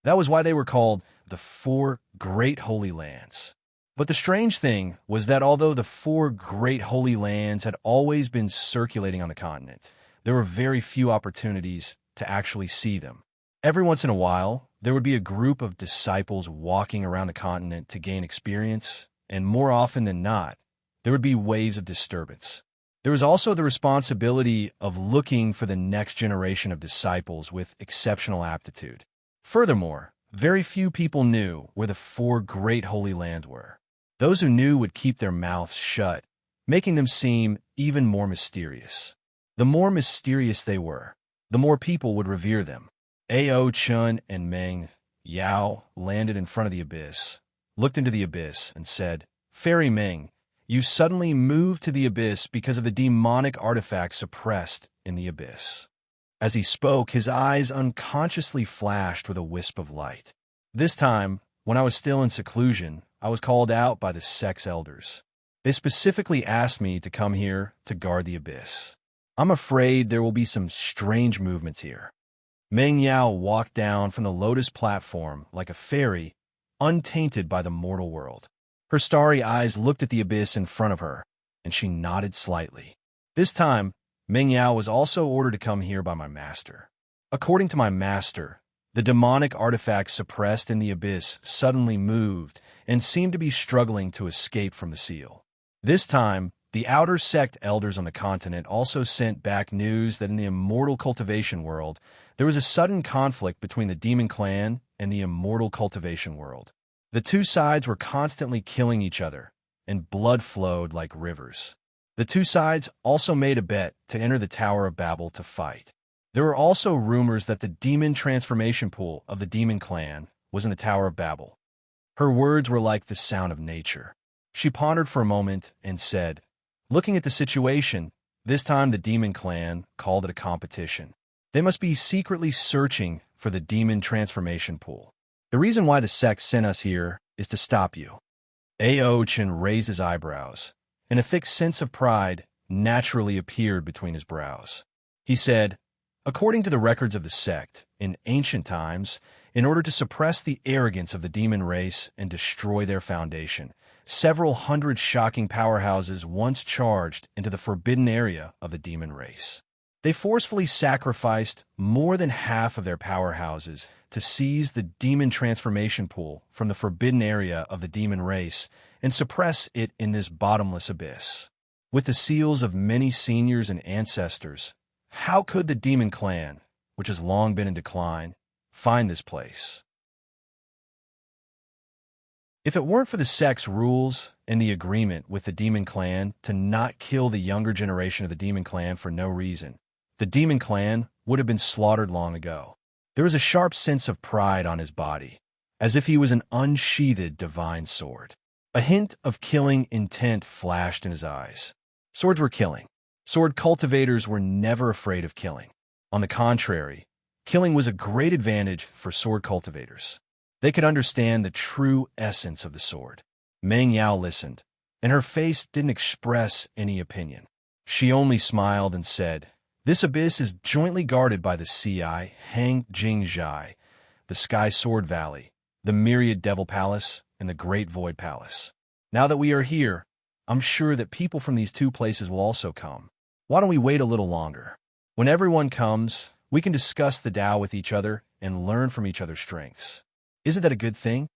That was why they were called the 4 Great Holy Lands. But the strange thing was that although the 4 Great Holy Lands had always been circulating on the continent, there were very few opportunities to actually see them. Every once in a while, there would be a group of disciples walking around the continent to gain experience, and more often than not, there would be waves of disturbance. There was also the responsibility of looking for the next generation of disciples with exceptional aptitude. Furthermore, very few people knew where the four great holy lands were. Those who knew would keep their mouths shut, making them seem even more mysterious. The more mysterious they were, the more people would revere them. Ao Chun and Meng Yao landed in front of the abyss, looked into the abyss, and said, "Fairy Meng, you suddenly moved to the abyss because of the demonic artifact suppressed in the abyss." As he spoke, his eyes unconsciously flashed with a wisp of light. This time, when I was still in seclusion, I was called out by the sect's elders. They specifically asked me to come here to guard the abyss. I'm afraid there will be some strange movements here. Meng Yao walked down from the lotus platform like a fairy, untainted by the mortal world. Her starry eyes looked at the abyss in front of her, and she nodded slightly. This time, Meng Yao was also ordered to come here by my master. According to my master, the demonic artifact suppressed in the abyss suddenly moved and seemed to be struggling to escape from the seal. This time, the outer sect elders on the continent also sent back news that in the immortal cultivation world, there was a sudden conflict between the demon clan and the immortal cultivation world. The two sides were constantly killing each other, and blood flowed like rivers. The two sides also made a bet to enter the Tower of Babel to fight. There were also rumors that the demon transformation pool of the demon clan was in the Tower of Babel. Her words were like the sound of nature. She pondered for a moment and said, "Looking at the situation, this time the demon clan called it a competition. They must be secretly searching for the demon transformation pool. The reason why the sect sent us here is to stop you." Ao Chen raised his eyebrows, and a thick sense of pride naturally appeared between his brows. He said, "According to the records of the sect, in ancient times, in order to suppress the arrogance of the demon race and destroy their foundation, several hundred shocking powerhouses once charged into the forbidden area of the demon race. They forcefully sacrificed more than half of their powerhouses to seize the demon transformation pool from the forbidden area of the demon race and suppress it in this bottomless abyss. With the seals of many seniors and ancestors, how could the demon clan, which has long been in decline, find this place? If it weren't for the sect's rules and the agreement with the demon clan to not kill the younger generation of the demon clan for no reason, the demon clan would have been slaughtered long ago." There was a sharp sense of pride on his body, as if he was an unsheathed divine sword. A hint of killing intent flashed in his eyes. Swords were killing. Sword cultivators were never afraid of killing. On the contrary, killing was a great advantage for sword cultivators. They could understand the true essence of the sword. Meng Yao listened, and her face didn't express any opinion. She only smiled and said, "This abyss is jointly guarded by the Ci Hang Jing Zhai, the Sky Sword Valley, the Myriad Devil Palace, and the Great Void Palace. Now that we are here, I'm sure that people from these two places will also come. Why don't we wait a little longer? When everyone comes, we can discuss the Tao with each other and learn from each other's strengths. Isn't that a good thing?"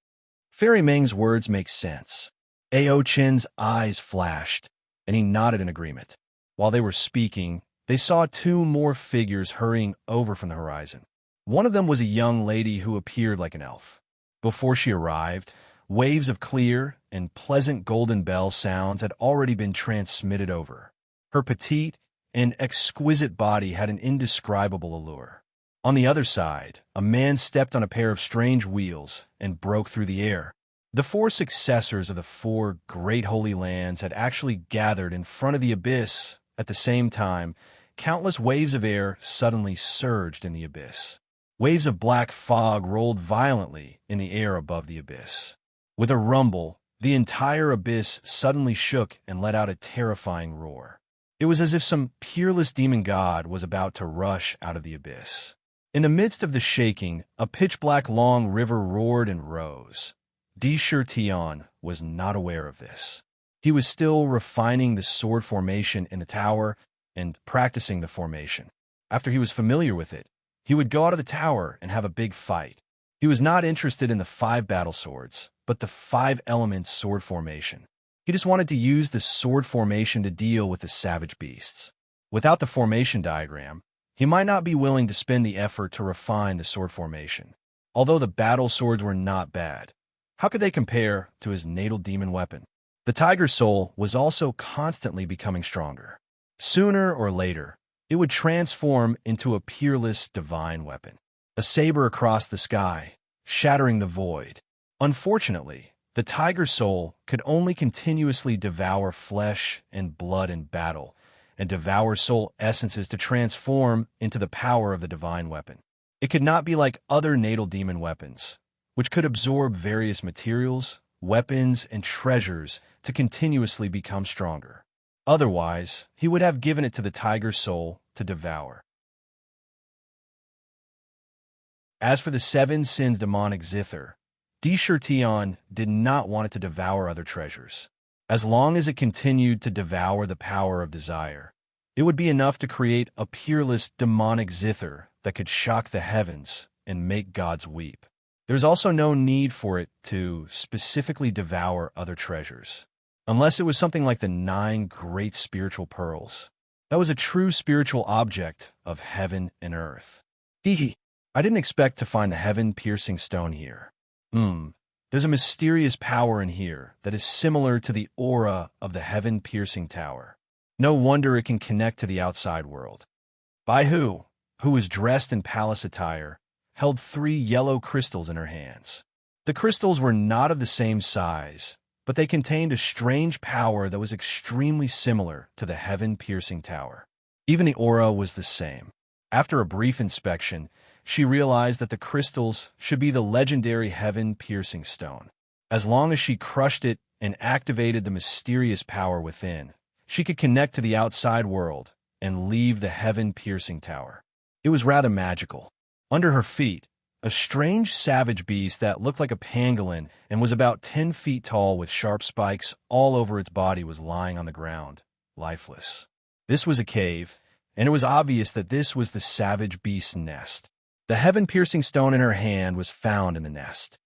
Fairy Meng's words make sense. Ao Chen's eyes flashed, and he nodded in agreement. While they were speaking, they saw two more figures hurrying over from the horizon. One of them was a young lady who appeared like an elf. Before she arrived, waves of clear and pleasant golden bell sounds had already been transmitted over. Her petite and exquisite body had an indescribable allure. On the other side, a man stepped on a pair of strange wheels and broke through the air. The four successors of the four great holy lands had actually gathered in front of the abyss. At the same time, countless waves of air suddenly surged in the abyss. Waves of black fog rolled violently in the air above the abyss. With a rumble, the entire abyss suddenly shook and let out a terrifying roar. It was as if some peerless demon god was about to rush out of the abyss. In the midst of the shaking, a pitch-black long river roared and rose. Di Tian was not aware of this. He was still refining the sword formation in the tower and practicing the formation. After he was familiar with it, he would go out of the tower and have a big fight. He was not interested in the 5 battle swords, but the 5 elements sword formation. He just wanted to use the sword formation to deal with the savage beasts. Without the formation diagram, he might not be willing to spend the effort to refine the sword formation. Although the battle swords were not bad, how could they compare to his natal demon weapon? The tiger soul was also constantly becoming stronger. Sooner or later, it would transform into a peerless divine weapon, a saber across the sky, shattering the void. Unfortunately, the tiger soul could only continuously devour flesh and blood in battle, and devour soul essences to transform into the power of the divine weapon. It could not be like other natal demon weapons, which could absorb various materials, weapons, and treasures to continuously become stronger. Otherwise, he would have given it to the tiger soul to devour. As for the seven sins demonic zither, Tion did not want it to devour other treasures. As long as it continued to devour the power of desire, it would be enough to create a peerless demonic zither that could shock the heavens and make gods weep. There's also no need for it to specifically devour other treasures, unless it was something like the 9 great spiritual pearls. That was a true spiritual object of heaven and earth. I didn't expect to find the heaven-piercing stone here. There's a mysterious power in here that is similar to the aura of the heaven-piercing tower. No wonder it can connect to the outside world. Baihu, who was dressed in palace attire, held 3 yellow crystals in her hands. The crystals were not of the same size, but they contained a strange power that was extremely similar to the heaven-piercing tower. Even the aura was the same. After a brief inspection, she realized that the crystals should be the legendary heaven-piercing stone. As long as she crushed it and activated the mysterious power within, she could connect to the outside world and leave the heaven-piercing tower. It was rather magical. Under her feet, a strange savage beast that looked like a pangolin and was about 10 feet tall with sharp spikes all over its body was lying on the ground, lifeless. This was a cave, and it was obvious that this was the savage beast's nest. The heaven-piercing stone in her hand was found in the nest.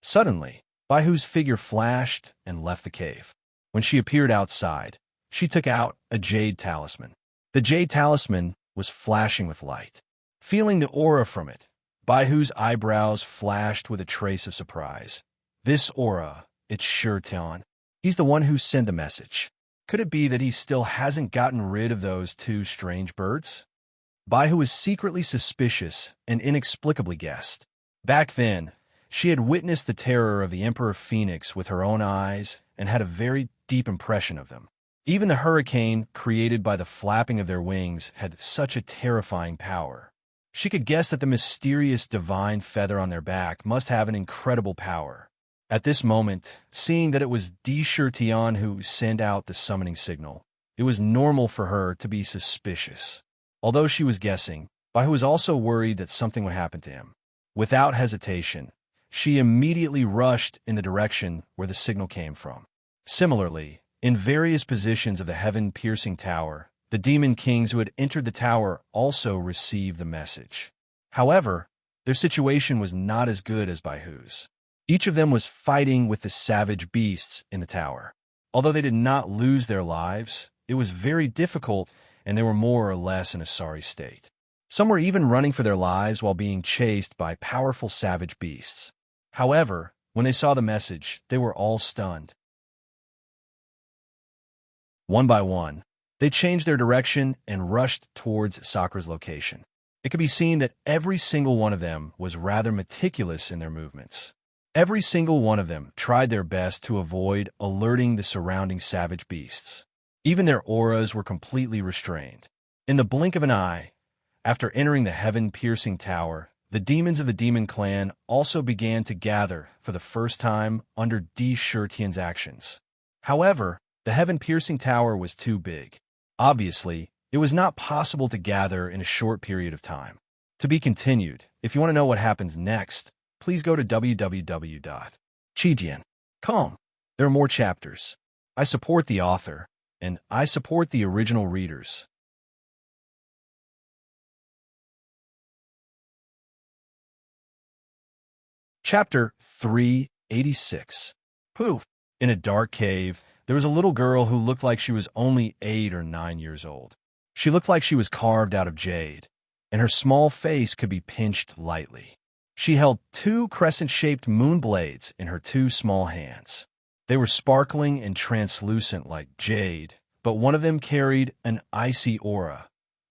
Suddenly, Baihu's figure flashed and left the cave. When she appeared outside, she took out a jade talisman. The jade talisman was flashing with light. Feeling the aura from it, Baihu's eyebrows flashed with a trace of surprise. This aura, it's sure Tion. He's the one who sent the message. Could it be that he still hasn't gotten rid of those 2 strange birds? Baihu was secretly suspicious and inexplicably guessed. Back then, she had witnessed the terror of the Emperor Phoenix with her own eyes and had a very deep impression of them. Even the hurricane created by the flapping of their wings had such a terrifying power. She could guess that the mysterious divine feather on their back must have an incredible power. At this moment, seeing that it was Tion who sent out the summoning signal, it was normal for her to be suspicious. Although she was guessing, Baihu was also worried that something would happen to him. Without hesitation, she immediately rushed in the direction where the signal came from. Similarly, in various positions of the heaven-piercing tower, the demon kings who had entered the tower also received the message. However, their situation was not as good as Baihu's. Each of them was fighting with the savage beasts in the tower. Although they did not lose their lives, it was very difficult and they were more or less in a sorry state. Some were even running for their lives while being chased by powerful savage beasts. However, when they saw the message, they were all stunned. One by one, they changed their direction and rushed towards Sakura's location. It could be seen that every single one of them was rather meticulous in their movements. Every single one of them tried their best to avoid alerting the surrounding savage beasts. Even their auras were completely restrained. In the blink of an eye, after entering the heaven-piercing tower, the demons of the demon clan also began to gather for the first time under Tian's actions. However, the heaven-piercing tower was too big. Obviously, it was not possible to gather in a short period of time. To be continued. If you want to know what happens next, please go to www.chidian.com. There are more chapters. I support the author, and I support the original readers. Chapter 386. Poof! In a dark cave, there was a little girl who looked like she was only 8 or 9 years old. She looked like she was carved out of jade, and her small face could be pinched lightly. She held two crescent-shaped moon blades in her two small hands. They were sparkling and translucent like jade, but one of them carried an icy aura,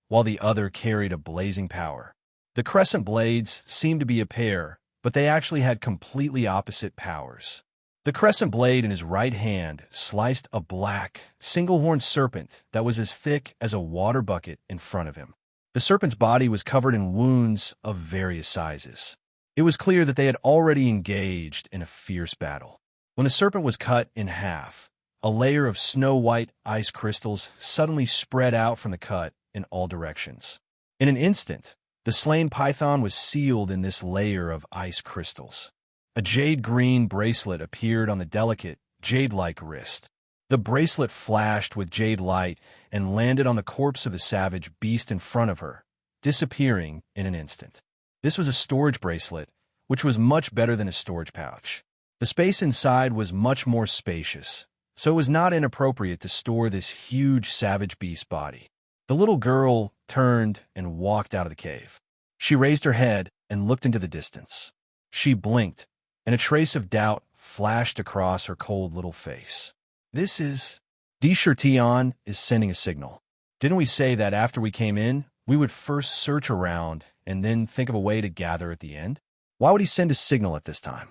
while the other carried a blazing power. The crescent blades seemed to be a pair, but they actually had completely opposite powers. The crescent blade in his right hand sliced a black, single-horned serpent that was as thick as a water bucket in front of him. The serpent's body was covered in wounds of various sizes. It was clear that they had already engaged in a fierce battle. When the serpent was cut in half, a layer of snow-white ice crystals suddenly spread out from the cut in all directions. In an instant, the slain python was sealed in this layer of ice crystals. A jade-green bracelet appeared on the delicate, jade-like wrist. The bracelet flashed with jade light and landed on the corpse of the savage beast in front of her, disappearing in an instant. This was a storage bracelet, which was much better than a storage pouch. The space inside was much more spacious, so it was not inappropriate to store this huge savage beast body. The little girl turned and walked out of the cave. She raised her head and looked into the distance. She blinked, and a trace of doubt flashed across her cold little face. This is... Tion is sending a signal. Didn't we say that after we came in, we would first search around and then think of a way to gather at the end? Why would he send a signal at this time?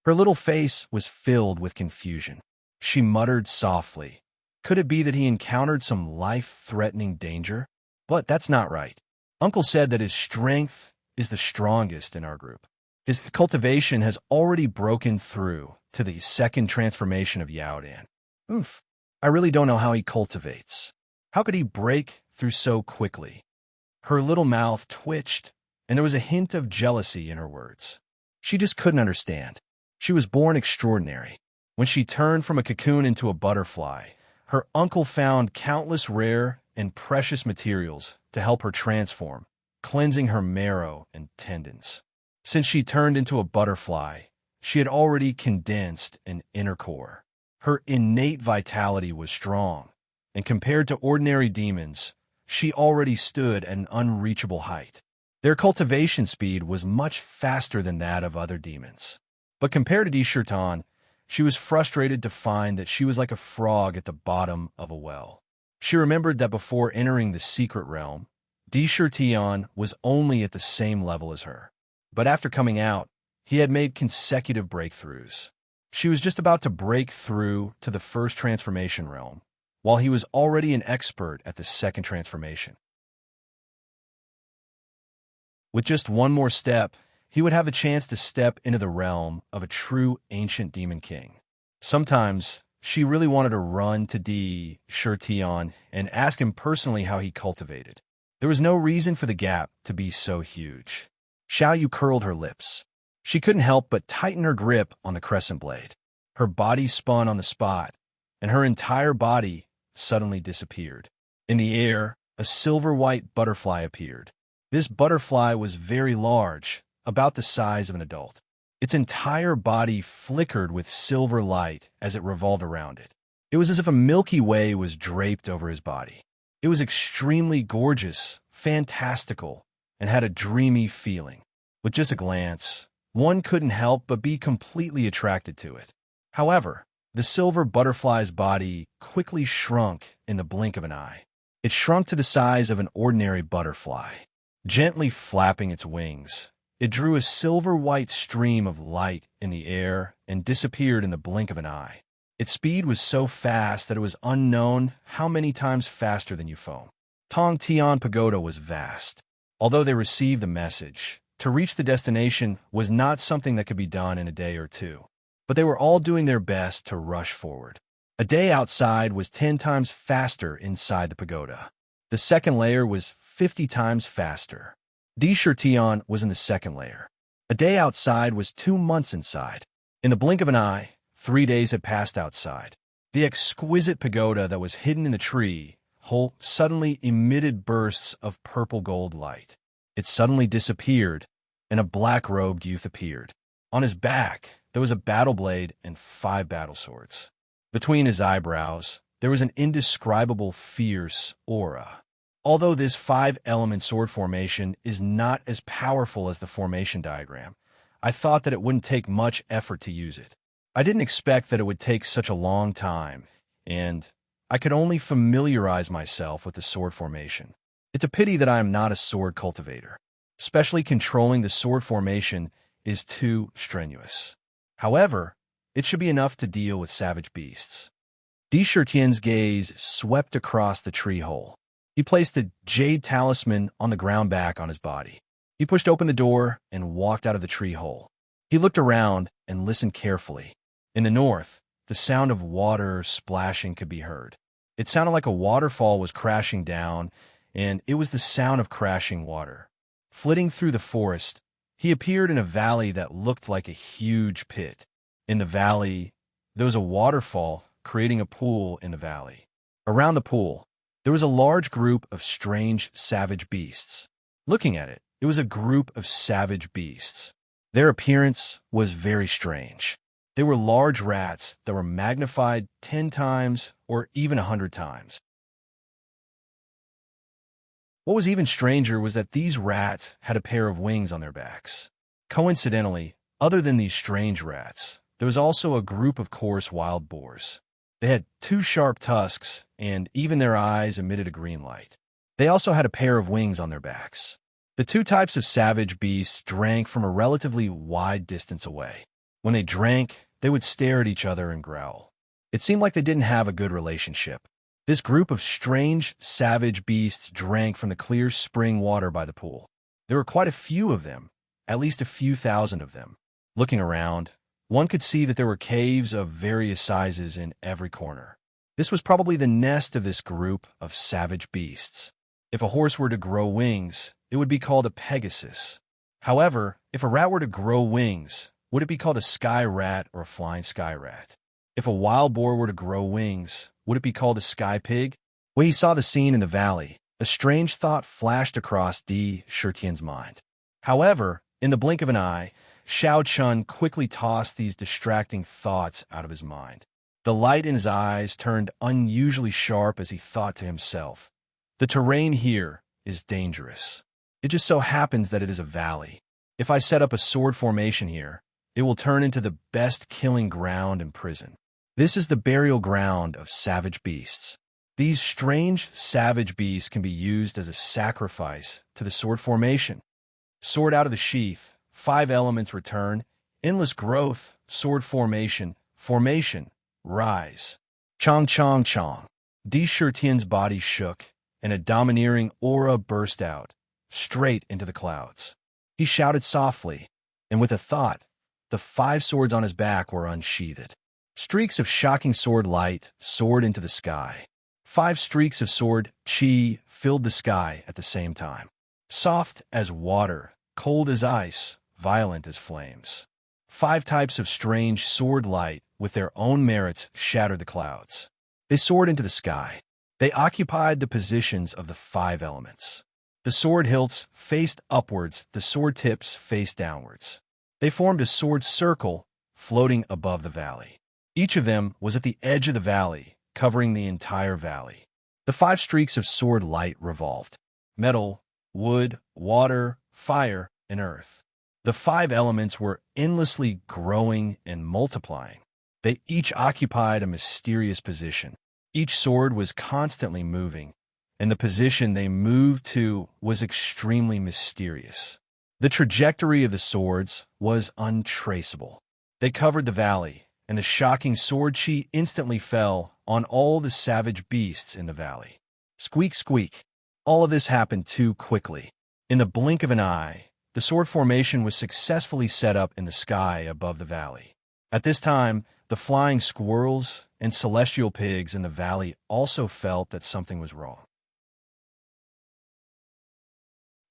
Her little face was filled with confusion. She muttered softly. Could it be that he encountered some life-threatening danger? But that's not right. Uncle said that his strength is the strongest in our group. His cultivation has already broken through to the second transformation of Yaodan. Oof, I really don't know how he cultivates. How could he break through so quickly? Her little mouth twitched, and there was a hint of jealousy in her words. She just couldn't understand. She was born extraordinary. When she turned from a cocoon into a butterfly, her uncle found countless rare and precious materials to help her transform, cleansing her marrow and tendons. Since she turned into a butterfly, she had already condensed an inner core. Her innate vitality was strong, and compared to ordinary demons, she already stood at an unreachable height. Their cultivation speed was much faster than that of other demons. But compared to Tion, she was frustrated to find that she was like a frog at the bottom of a well. She remembered that before entering the secret realm, Tion was only at the same level as her. But after coming out, he had made consecutive breakthroughs. She was just about to break through to the first transformation realm, while he was already an expert at the second transformation. With just one more step, he would have a chance to step into the realm of a true ancient demon king. Sometimes, she really wanted to run to Tion and ask him personally how he cultivated. There was no reason for the gap to be so huge. Xiaoyu curled her lips. She couldn't help but tighten her grip on the crescent blade. Her body spun on the spot, and her entire body suddenly disappeared. In the air, a silver-white butterfly appeared. This butterfly was very large, about the size of an adult. Its entire body flickered with silver light as it revolved around it. It was as if a Milky Way was draped over his body. It was extremely gorgeous, fantastical, and had a dreamy feeling. With just a glance, one couldn't help but be completely attracted to it. However, the silver butterfly's body quickly shrunk in the blink of an eye. It shrunk to the size of an ordinary butterfly. Gently flapping its wings, it drew a silver-white stream of light in the air and disappeared in the blink of an eye. Its speed was so fast that it was unknown how many times faster than Euphome. Tong Tian Pagoda was vast. Although they received the message, to reach the destination was not something that could be done in a day or two. But they were all doing their best to rush forward. A day outside was 10 times faster inside the pagoda. The second layer was 50 times faster. Tion was in the second layer. A day outside was 2 months inside. In the blink of an eye, 3 days had passed outside. The exquisite pagoda that was hidden in the tree hole suddenly emitted bursts of purple gold light. It suddenly disappeared, and a black-robed youth appeared. On his back, there was a battle blade and 5 battle swords. Between his eyebrows, there was an indescribable fierce aura. Although this 5-element sword formation is not as powerful as the formation diagram, I thought that it wouldn't take much effort to use it. I didn't expect that it would take such a long time, and I could only familiarize myself with the sword formation. It's a pity that I am not a sword cultivator. Especially controlling the sword formation is too strenuous. However, it should be enough to deal with savage beasts. Deschertien's gaze swept across the tree hole. He placed the jade talisman on the ground back on his body. He pushed open the door and walked out of the tree hole. He looked around and listened carefully. In the north, the sound of water splashing could be heard. It sounded like a waterfall was crashing down, and it was the sound of crashing water. Flitting through the forest, he appeared in a valley that looked like a huge pit. In the valley, there was a waterfall creating a pool in the valley. Around the pool, there was a large group of strange, savage beasts. Looking at it, it was a group of savage beasts. Their appearance was very strange. They were large rats that were magnified 10 times or even 100 times. What was even stranger was that these rats had a pair of wings on their backs. Coincidentally, other than these strange rats, there was also a group of coarse wild boars. They had 2 sharp tusks, and even their eyes emitted a green light. They also had a pair of wings on their backs. The 2 types of savage beasts drank from a relatively wide distance away. When they drank, they would stare at each other and growl. It seemed like they didn't have a good relationship. This group of strange, savage beasts drank from the clear spring water by the pool. There were quite a few of them, at least a few thousand of them. Looking around, one could see that there were caves of various sizes in every corner. This was probably the nest of this group of savage beasts. If a horse were to grow wings, it would be called a pegasus. However, if a rat were to grow wings, would it be called a sky rat or a flying sky rat? If a wild boar were to grow wings, would it be called a sky pig? When he saw the scene in the valley, a strange thought flashed across Deschertien's mind. However, in the blink of an eye, Xiao Chun quickly tossed these distracting thoughts out of his mind. The light in his eyes turned unusually sharp as he thought to himself, "The terrain here is dangerous. It just so happens that it is a valley. If I set up a sword formation here, it will turn into the best killing ground in prison. This is the burial ground of savage beasts. These strange, savage beasts can be used as a sacrifice to the sword formation. Sword out of the sheath, 5 elements return, endless growth, sword formation, rise. Chong chong chong." Deschertien's body shook, and a domineering aura burst out, straight into the clouds. He shouted softly, and with a thought, the 5 swords on his back were unsheathed. Streaks of shocking sword light soared into the sky. 5 streaks of sword chi filled the sky at the same time. Soft as water, cold as ice, violent as flames. 5 types of strange sword light with their own merits shattered the clouds. They soared into the sky. They occupied the positions of the 5 elements. The sword hilts faced upwards, the sword tips faced downwards. They formed a sword circle floating above the valley. Each of them was at the edge of the valley, covering the entire valley. The 5 streaks of sword light revolved: metal, wood, water, fire, and earth. The 5 elements were endlessly growing and multiplying. They each occupied a mysterious position. Each sword was constantly moving, and the position they moved to was extremely mysterious. The trajectory of the swords was untraceable. They covered the valley, and the shocking sword chi instantly fell on all the savage beasts in the valley. Squeak, squeak. All of this happened too quickly. In the blink of an eye, the sword formation was successfully set up in the sky above the valley. At this time, the flying squirrels and celestial pigs in the valley also felt that something was wrong.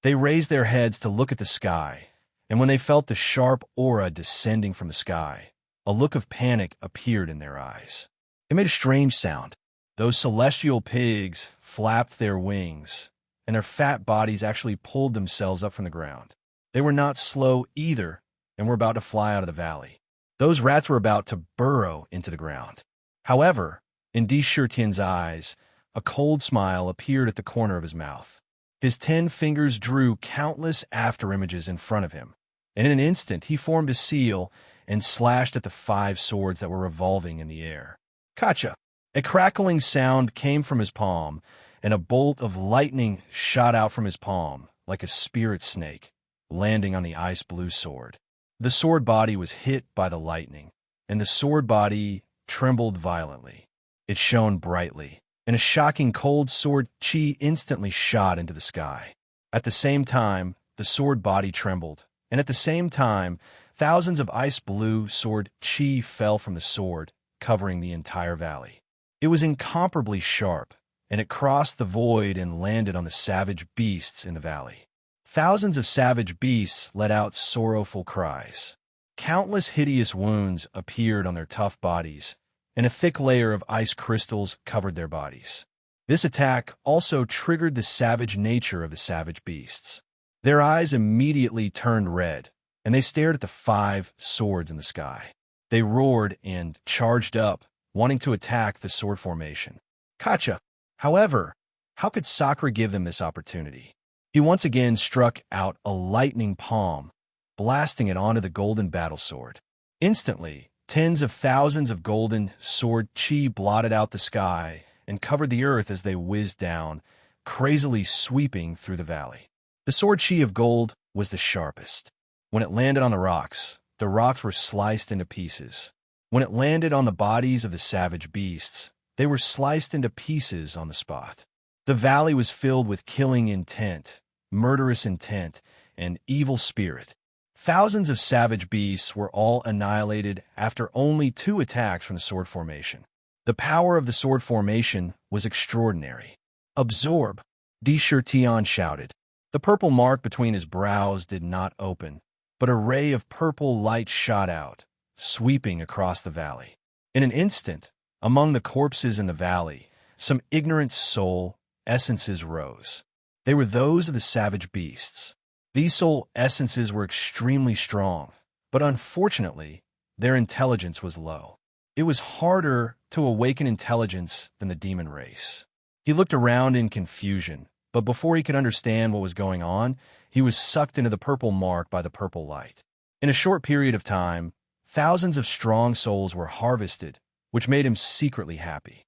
They raised their heads to look at the sky, and when they felt the sharp aura descending from the sky, a look of panic appeared in their eyes. It made a strange sound. Those celestial pigs flapped their wings, and their fat bodies actually pulled themselves up from the ground. They were not slow either, and were about to fly out of the valley. Those rats were about to burrow into the ground. However, in Deschertien's eyes, a cold smile appeared at the corner of his mouth. His 10 fingers drew countless afterimages in front of him. and in an instant he formed a seal and slashed at the 5 swords that were revolving in the air. Kacha! A crackling sound came from his palm, and a bolt of lightning shot out from his palm like a spirit snake, landing on the ice-blue sword. The sword body was hit by the lightning, and the sword body trembled violently. It shone brightly, and a shocking cold sword chi instantly shot into the sky. At the same time, the sword body trembled, and at the same time, thousands of ice-blue sword chi fell from the sword, covering the entire valley. It was incomparably sharp, and it crossed the void and landed on the savage beasts in the valley. Thousands of savage beasts let out sorrowful cries. Countless hideous wounds appeared on their tough bodies, and a thick layer of ice crystals covered their bodies. This attack also triggered the savage nature of the savage beasts. Their eyes immediately turned red, and they stared at the 5 swords in the sky. They roared and charged up, wanting to attack the sword formation. Kacha! However, how could Sakura give them this opportunity? He once again struck out a lightning palm, blasting it onto the golden battle sword. Instantly, tens of thousands of golden sword chi blotted out the sky and covered the earth as they whizzed down, crazily sweeping through the valley. The sword chi of gold was the sharpest. When it landed on the rocks were sliced into pieces. When it landed on the bodies of the savage beasts, they were sliced into pieces on the spot. The valley was filled with killing intent, murderous intent, and evil spirit. Thousands of savage beasts were all annihilated after only 2 attacks from the sword formation. The power of the sword formation was extraordinary. Absorb! Di Tian shouted. The purple mark between his brows did not open, but a ray of purple light shot out, sweeping across the valley. In an instant, among the corpses in the valley, some ignorant soul essences rose. They were those of the savage beasts. These soul essences were extremely strong, but unfortunately, their intelligence was low. It was harder to awaken intelligence than the demon race. He looked around in confusion, but before he could understand what was going on, he was sucked into the purple mark by the purple light. In a short period of time, thousands of strong souls were harvested, which made him secretly happy.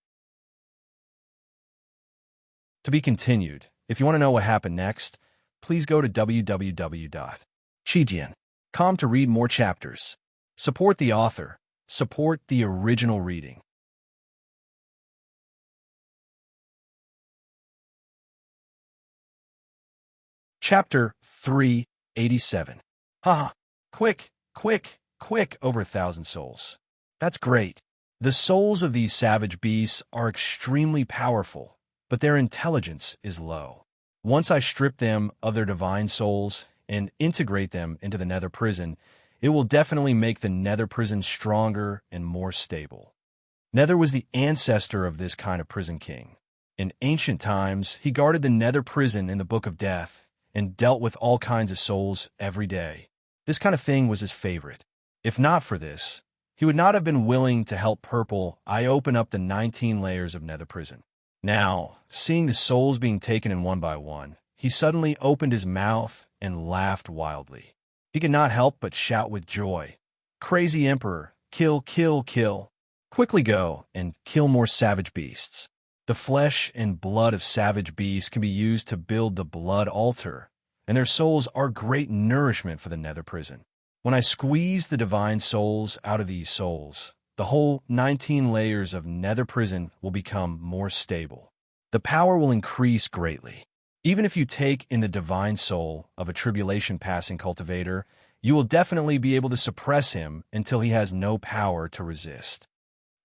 To be continued. If you want to know what happened next, please go to www.chijian.com to read more chapters. Support the author. Support the original reading. Chapter 387. Haha. Quick, quick, quick, over 1,000 souls. That's great. The souls of these savage beasts are extremely powerful, but their intelligence is low. Once I strip them of their divine souls and integrate them into the nether prison, it will definitely make the nether prison stronger and more stable. Nether was the ancestor of this kind of prison king. In ancient times, he guarded the nether prison in the Book of Death and dealt with all kinds of souls every day. This kind of thing was his favorite. If not for this, he would not have been willing to help Purple open up the 19 layers of nether prison. Now, seeing the souls being taken in one by one, he suddenly opened his mouth and laughed wildly. He could not help but shout with joy, "Crazy Emperor, kill, kill, kill! Quickly go and kill more savage beasts." The flesh and blood of savage beasts can be used to build the blood altar, and their souls are great nourishment for the nether prison. When I squeeze the divine souls out of these souls, the whole 19 layers of nether prison will become more stable. The power will increase greatly. Even if you take in the divine soul of a tribulation-passing cultivator, you will definitely be able to suppress him until he has no power to resist.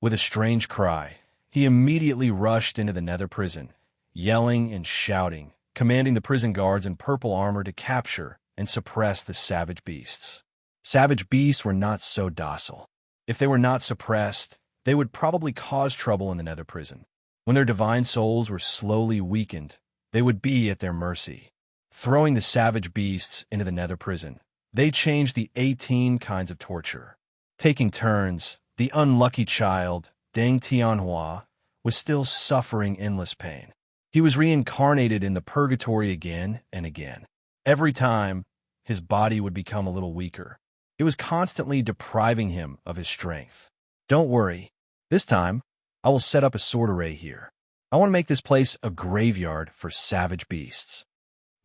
With a strange cry, he immediately rushed into the nether prison, yelling and shouting, commanding the prison guards in purple armor to capture and suppress the savage beasts. Savage beasts were not so docile. If they were not suppressed, they would probably cause trouble in the nether prison. When their divine souls were slowly weakened, they would be at their mercy. Throwing the savage beasts into the nether prison, they changed the 18 kinds of torture. Taking turns, the unlucky child, Deng Tianhua, was still suffering endless pain. He was reincarnated in the purgatory again and again. Every time, his body would become a little weaker. It was constantly depriving him of his strength. Don't worry. This time, I will set up a sword array here. I want to make this place a graveyard for savage beasts.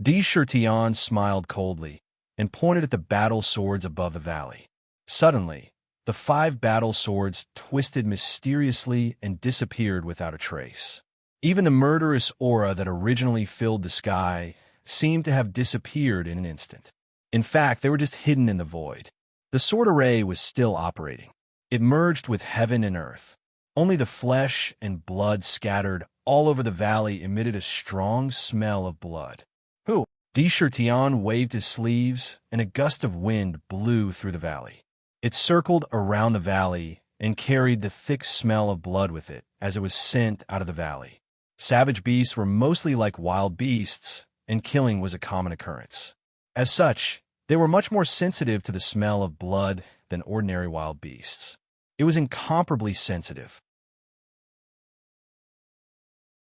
Tian smiled coldly and pointed at the battle swords above the valley. Suddenly, the 5 battle swords twisted mysteriously and disappeared without a trace. Even the murderous aura that originally filled the sky seemed to have disappeared in an instant. In fact, they were just hidden in the void. The sword array was still operating. It merged with heaven and earth. Only the flesh and blood scattered all over the valley emitted a strong smell of blood. Who? Tian waved his sleeves, and a gust of wind blew through the valley. It circled around the valley and carried the thick smell of blood with it as it was sent out of the valley. Savage beasts were mostly like wild beasts, and killing was a common occurrence. As such, they were much more sensitive to the smell of blood than ordinary wild beasts. It was incomparably sensitive.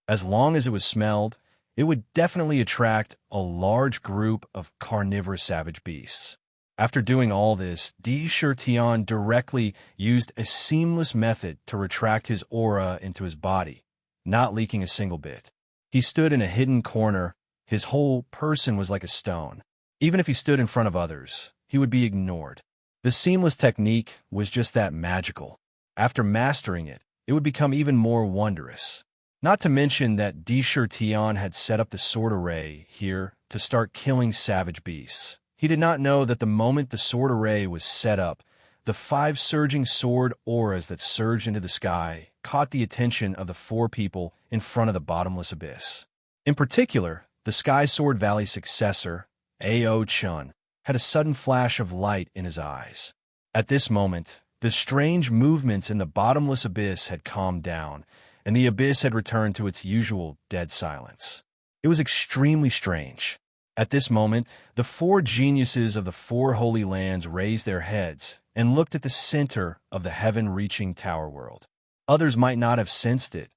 As long as it was smelled, it would definitely attract a large group of carnivorous savage beasts. After doing all this, Tian directly used a seamless method to retract his aura into his body, not leaking a single bit. He stood in a hidden corner. His whole person was like a stone. Even if he stood in front of others, he would be ignored. The seamless technique was just that magical. After mastering it, it would become even more wondrous. Not to mention that Tian had set up the sword array here to start killing savage beasts. He did not know that the moment the sword array was set up, the 5 surging sword auras that surged into the sky caught the attention of the 4 people in front of the bottomless abyss. In particular, the Sky Sword Valley successor, Chun, had a sudden flash of light in his eyes. At this moment, the strange movements in the bottomless abyss had calmed down, and the abyss had returned to its usual dead silence. It was extremely strange. At this moment, the 4 geniuses of the 4 holy lands raised their heads and looked at the center of the heaven-reaching tower world. Others might not have sensed it,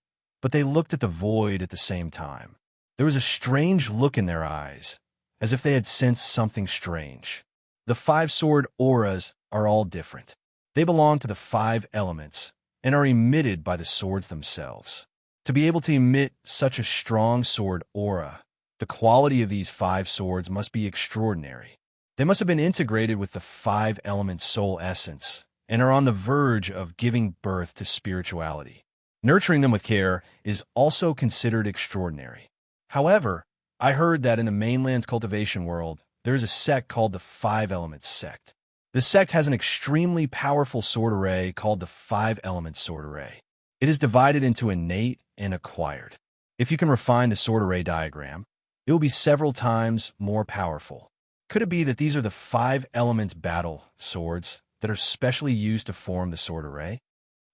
but they looked at the void at the same time. There was a strange look in their eyes, as if they had sensed something strange. The 5 sword auras are all different. They belong to the 5 elements and are emitted by the swords themselves. To be able to emit such a strong sword aura, the quality of these 5 swords must be extraordinary. They must have been integrated with the 5 elements' soul essence and are on the verge of giving birth to spirituality. Nurturing them with care is also considered extraordinary. However, I heard that in the mainland's cultivation world, there is a sect called the 5 Elements Sect. The sect has an extremely powerful sword array called the 5 Elements Sword Array. It is divided into innate and acquired. If you can refine the sword array diagram, it will be several times more powerful. Could it be that these are the 5 elements battle swords that are specially used to form the sword array?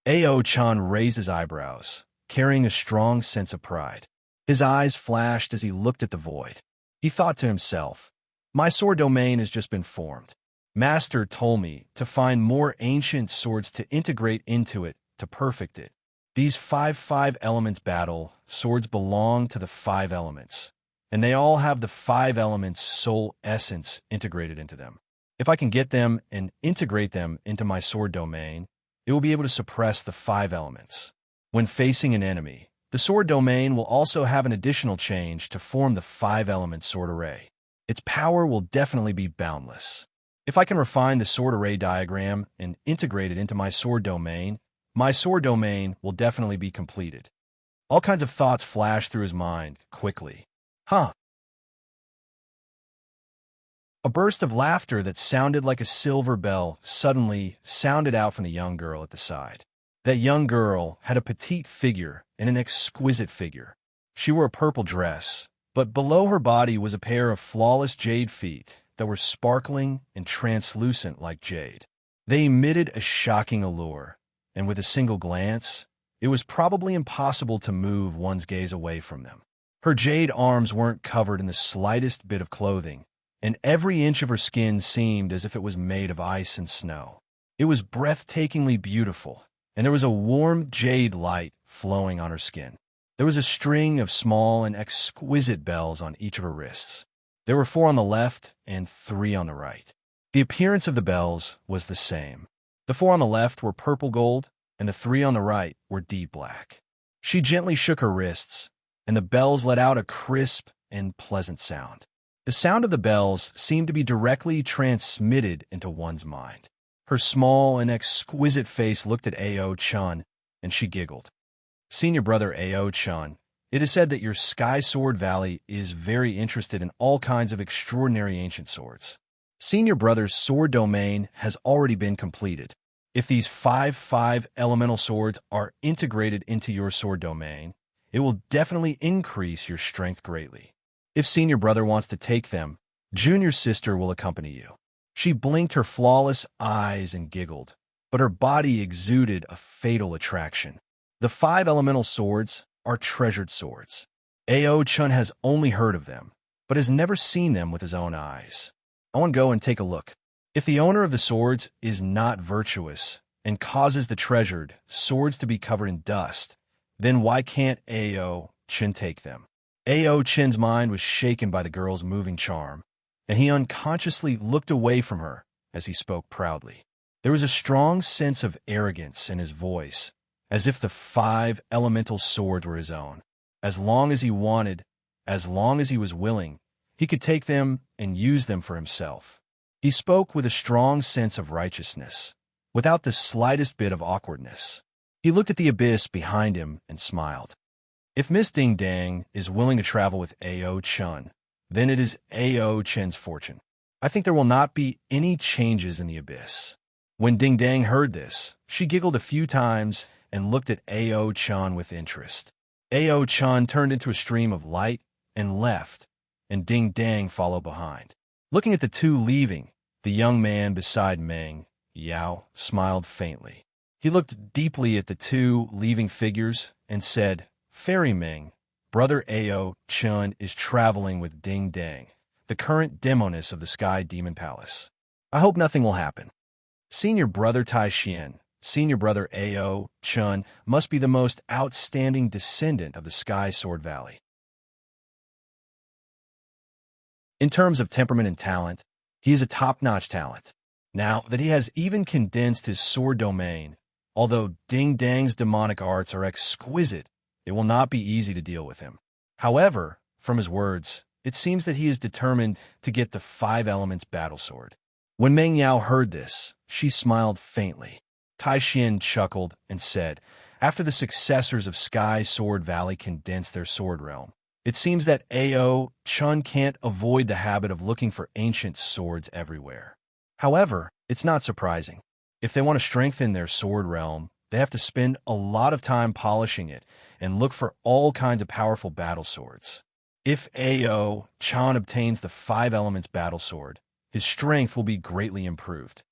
Chan raised his eyebrows, carrying a strong sense of pride. His eyes flashed as he looked at the void. He thought to himself, "My sword domain has just been formed. Master told me to find more ancient swords to integrate into it to perfect it. These 5 elements battle swords belong to the 5 elements, and they all have the 5 elements soul essence integrated into them. If I can get them and integrate them into my sword domain, it will be able to suppress the 5 elements. When facing an enemy, the sword domain will also have an additional change to form the 5 elements sword array. Its power will definitely be boundless. If I can refine the sword array diagram and integrate it into my sword domain will definitely be completed." All kinds of thoughts flashed through his mind quickly. A burst of laughter that sounded like a silver bell suddenly sounded out from the young girl at the side. That young girl had a petite figure and an exquisite figure. She wore a purple dress, but below her body was a pair of flawless jade feet that were sparkling and translucent like jade. They emitted a shocking allure, and with a single glance, it was probably impossible to move one's gaze away from them. Her jade arms weren't covered in the slightest bit of clothing, and every inch of her skin seemed as if it was made of ice and snow. It was breathtakingly beautiful, and there was a warm jade light flowing on her skin. There was a string of small and exquisite bells on each of her wrists. There were 4 on the left and 3 on the right. The appearance of the bells was the same. The 4 on the left were purple gold, and the 3 on the right were deep black. She gently shook her wrists, and the bells let out a crisp and pleasant sound. The sound of the bells seemed to be directly transmitted into one's mind. Her small and exquisite face looked at Ao-chun, and she giggled. Senior brother Ao-chun, it is said that your Sky Sword Valley is very interested in all kinds of extraordinary ancient swords. Senior brother's sword domain has already been completed. If these 5 elemental swords are integrated into your sword domain, it will definitely increase your strength greatly. If senior brother wants to take them, junior sister will accompany you. She blinked her flawless eyes and giggled, but her body exuded a fatal attraction. The 5 elemental swords are treasured swords. Ao-chun has only heard of them, but has never seen them with his own eyes. I want to go and take a look. If the owner of the swords is not virtuous and causes the treasured swords to be covered in dust, then why can't Ao-chun take them? Ao-chun's mind was shaken by the girl's moving charm, and he unconsciously looked away from her as he spoke proudly. There was a strong sense of arrogance in his voice, as if the 5 elemental swords were his own. As long as he wanted, as long as he was willing, he could take them and use them for himself. He spoke with a strong sense of righteousness, without the slightest bit of awkwardness. He looked at the abyss behind him and smiled. If Miss Ding Dang is willing to travel with Ao-chun, then it is Ao-chun's fortune. I think there will not be any changes in the abyss. When Ding Dang heard this, she giggled a few times and looked at Ao-chun with interest. Ao-chun turned into a stream of light and left, and Ding Dang followed behind. Looking at the 2 leaving, the young man beside Meng Yao smiled faintly. He looked deeply at the 2 leaving figures and said, Fairy Ming, brother Ao-chun is traveling with Ding Dang, the current demoness of the Sky Demon Palace. I hope nothing will happen. Senior brother Tai Xian, senior brother Ao-chun must be the most outstanding descendant of the Sky Sword Valley. In terms of temperament and talent, he is a top-notch talent. Now that he has even condensed his sword domain, although Ding Dang's demonic arts are exquisite, it will not be easy to deal with him. However, from his words, it seems that he is determined to get the 5 elements battle sword. When Meng Yao heard this, she smiled faintly. Tai Xian chuckled and said, after the successors of Sky Sword Valley condensed their sword realm, it seems that Ao-chun can't avoid the habit of looking for ancient swords everywhere. However, it's not surprising. If they want to strengthen their sword realm, they have to spend a lot of time polishing it and look for all kinds of powerful battle swords. If Ao-chun obtains the 5 elements battle sword, his strength will be greatly improved.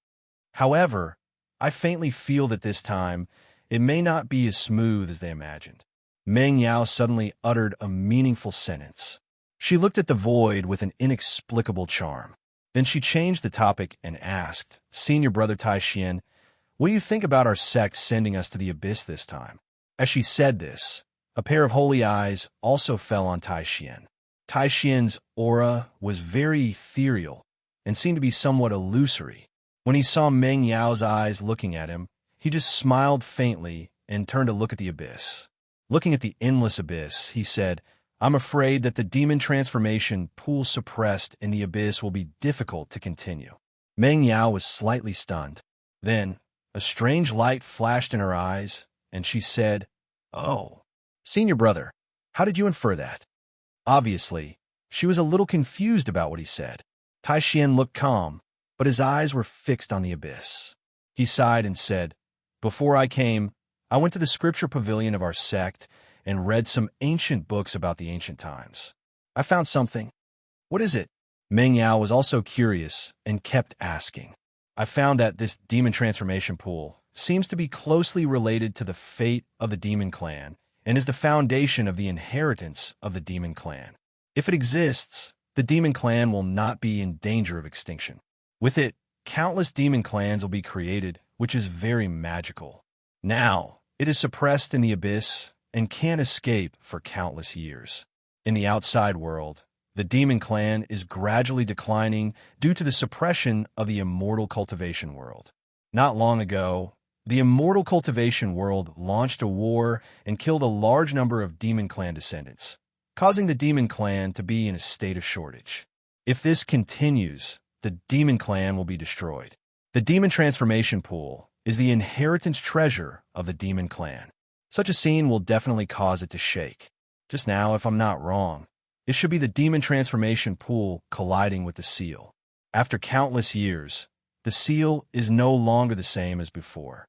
However, I faintly feel that this time, it may not be as smooth as they imagined. Meng Yao suddenly uttered a meaningful sentence. She looked at the void with an inexplicable charm. Then she changed the topic and asked, Senior brother Tai Xian, what do you think about our sect sending us to the abyss this time? As she said this, a pair of holy eyes also fell on Tai Xian. Tai Xian's aura was very ethereal and seemed to be somewhat illusory. When he saw Meng Yao's eyes looking at him, he just smiled faintly and turned to look at the abyss. Looking at the endless abyss, he said, I'm afraid that the demon transformation pool suppressed in the abyss will be difficult to continue. Meng Yao was slightly stunned. Then, a strange light flashed in her eyes, and she said, Oh, senior brother, how did you infer that? Obviously, she was a little confused about what he said. Tai Xian looked calm, but his eyes were fixed on the abyss. He sighed and said, Before I came, I went to the scripture pavilion of our sect and read some ancient books about the ancient times. I found something. What is it? Meng Yao was also curious and kept asking. I found that this demon transformation pool seems to be closely related to the fate of the demon clan and is the foundation of the inheritance of the demon clan. If it exists, the demon clan will not be in danger of extinction. With it, countless demon clans will be created, which is very magical. Now, it is suppressed in the abyss and can't escape for countless years. In the outside world, The demon clan is gradually declining due to the suppression of the immortal cultivation world. Not long ago, the immortal cultivation world launched a war and killed a large number of demon clan descendants, causing the demon clan to be in a state of shortage. If this continues, the demon clan will be destroyed. The demon transformation pool is the inheritance treasure of the demon clan. Such a scene will definitely cause it to shake. Just now, if I'm not wrong, it should be the demon transformation pool colliding with the seal. After countless years, the seal is no longer the same as before.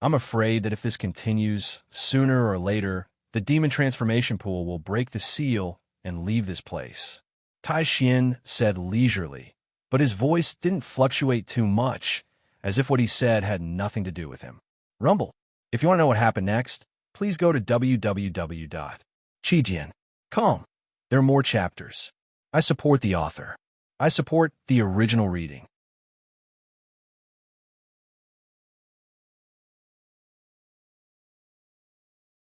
I'm afraid that if this continues, sooner or later, the demon transformation pool will break the seal and leave this place. Tai Xian said leisurely, but his voice didn't fluctuate too much, as if what he said had nothing to do with him. Rumble. If you want to know what happened next, please go to www.chijian.com. There are more chapters. I support the author. I support the original reading.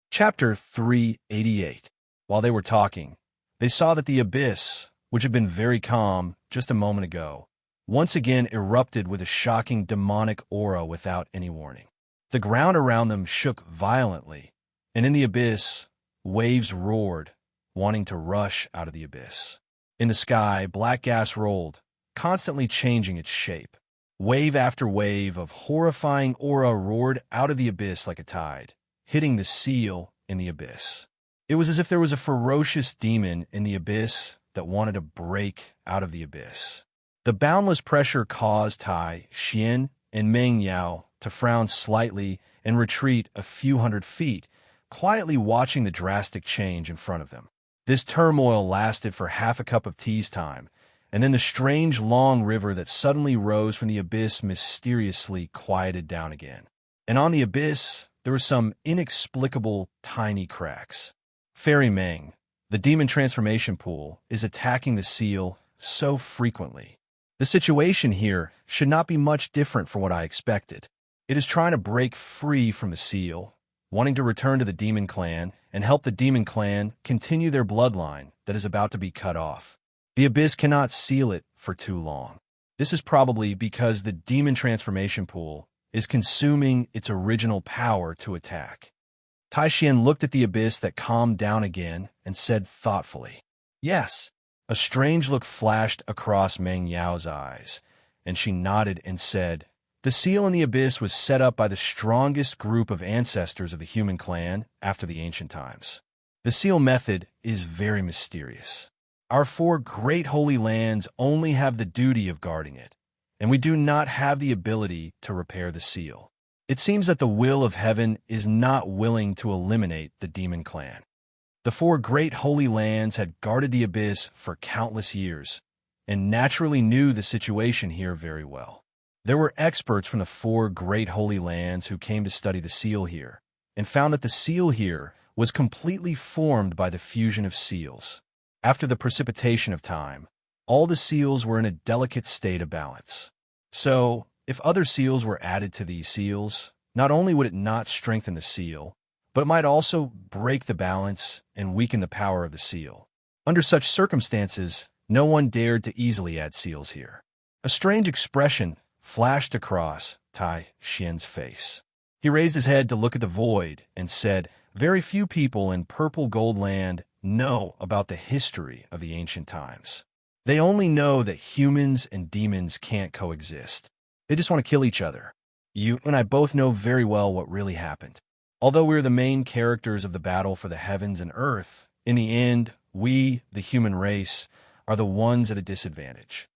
Chapter 388. While they were talking, they saw that the abyss, which had been very calm just a moment ago, once again erupted with a shocking demonic aura without any warning. The ground around them shook violently, and in the abyss, waves roared, wanting to rush out of the abyss. In the sky, black gas rolled, constantly changing its shape. Wave after wave of horrifying aura roared out of the abyss like a tide, hitting the seal in the abyss. It was as if there was a ferocious demon in the abyss that wanted to break out of the abyss. The boundless pressure caused Tai Xian and Meng Yao to frown slightly and retreat a few hundred feet, quietly watching the drastic change in front of them. This turmoil lasted for half a cup of tea's time, and then the strange long river that suddenly rose from the abyss mysteriously quieted down again. And on the abyss, there were some inexplicable tiny cracks. Fairy Meng, the demon transformation pool, is attacking the seal so frequently. The situation here should not be much different from what I expected. It is trying to break free from the seal, wanting to return to the demon clan and help the demon clan continue their bloodline that is about to be cut off. The abyss cannot seal it for too long. This is probably because the demon transformation pool is consuming its original power to attack. Tai Xian looked at the abyss that calmed down again and said thoughtfully, "Yes." A strange look flashed across Meng Yao's eyes, and she nodded and said, "The seal in the abyss was set up by the strongest group of ancestors of the human clan after the ancient times. The seal method is very mysterious. Our 4 great holy lands only have the duty of guarding it, and we do not have the ability to repair the seal. It seems that the will of heaven is not willing to eliminate the demon clan. The 4 great holy lands had guarded the abyss for countless years, and naturally knew the situation here very well. There were experts from the 4 great holy lands who came to study the seal here, and found that the seal here was completely formed by the fusion of seals. After the precipitation of time, all the seals were in a delicate state of balance. So, if other seals were added to these seals, not only would it not strengthen the seal, but it might also break the balance and weaken the power of the seal. Under such circumstances, no one dared to easily add seals here." A strange expression flashed across Tai Xian's face. He raised his head to look at the void and said, "Very few people in Purple Gold Land know about the history of the ancient times. They only know that humans and demons can't coexist. They just want to kill each other. You and I both know very well what really happened. Although we're the main characters of the battle for the heavens and earth, in the end, we, the human race, are the ones at a disadvantage.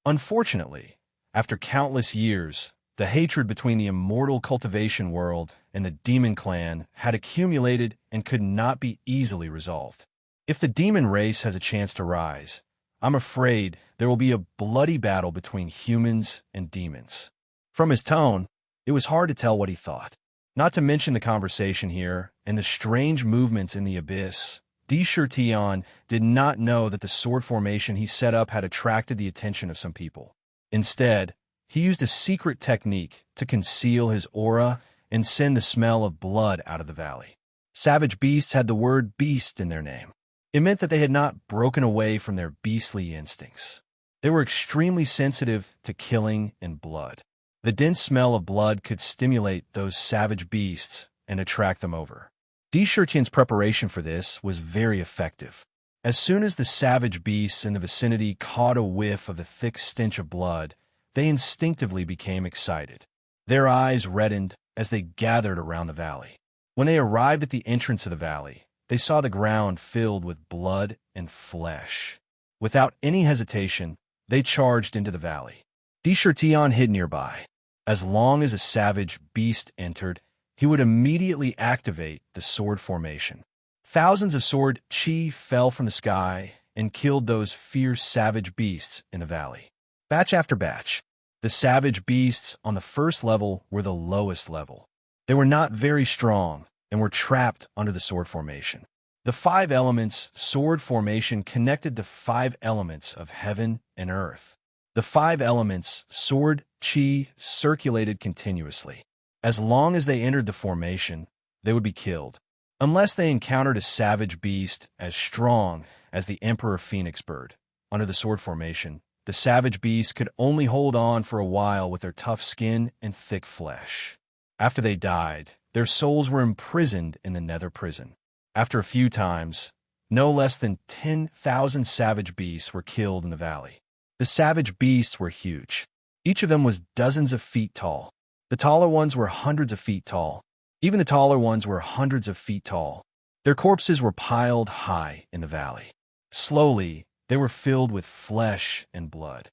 Unfortunately, after countless years, the hatred between the immortal cultivation world and the demon clan had accumulated and could not be easily resolved. If the demon race has a chance to rise, I'm afraid there will be a bloody battle between humans and demons." From his tone, it was hard to tell what he thought. Not to mention the conversation here and the strange movements in the abyss, Di Shirtian did not know that the sword formation he set up had attracted the attention of some people. Instead, he used a secret technique to conceal his aura and send the smell of blood out of the valley. Savage beasts had the word beast in their name. It meant that they had not broken away from their beastly instincts. They were extremely sensitive to killing and blood. The dense smell of blood could stimulate those savage beasts and attract them over. Deschertien's preparation for this was very effective. As soon as the savage beasts in the vicinity caught a whiff of the thick stench of blood, they instinctively became excited. Their eyes reddened as they gathered around the valley. When they arrived at the entrance of the valley, they saw the ground filled with blood and flesh. Without any hesitation, they charged into the valley. Deschertien hid nearby. As long as a savage beast entered, he would immediately activate the sword formation. Thousands of sword chi fell from the sky and killed those fierce savage beasts in the valley. Batch after batch, the savage beasts on the first level were the lowest level. They were not very strong and were trapped under the sword formation. The 5 elements sword formation connected the 5 elements of heaven and earth. The 5 elements sword chi circulated continuously. As long as they entered the formation, they would be killed. Unless they encountered a savage beast as strong as the Emperor Phoenix Bird. Under the sword formation, the savage beasts could only hold on for a while with their tough skin and thick flesh. After they died, their souls were imprisoned in the nether prison. After a few times, no less than 10,000 savage beasts were killed in the valley. The savage beasts were huge. Each of them was dozens of feet tall. The taller ones were hundreds of feet tall. Even the taller ones were hundreds of feet tall. Their corpses were piled high in the valley. Slowly, they were filled with flesh and blood.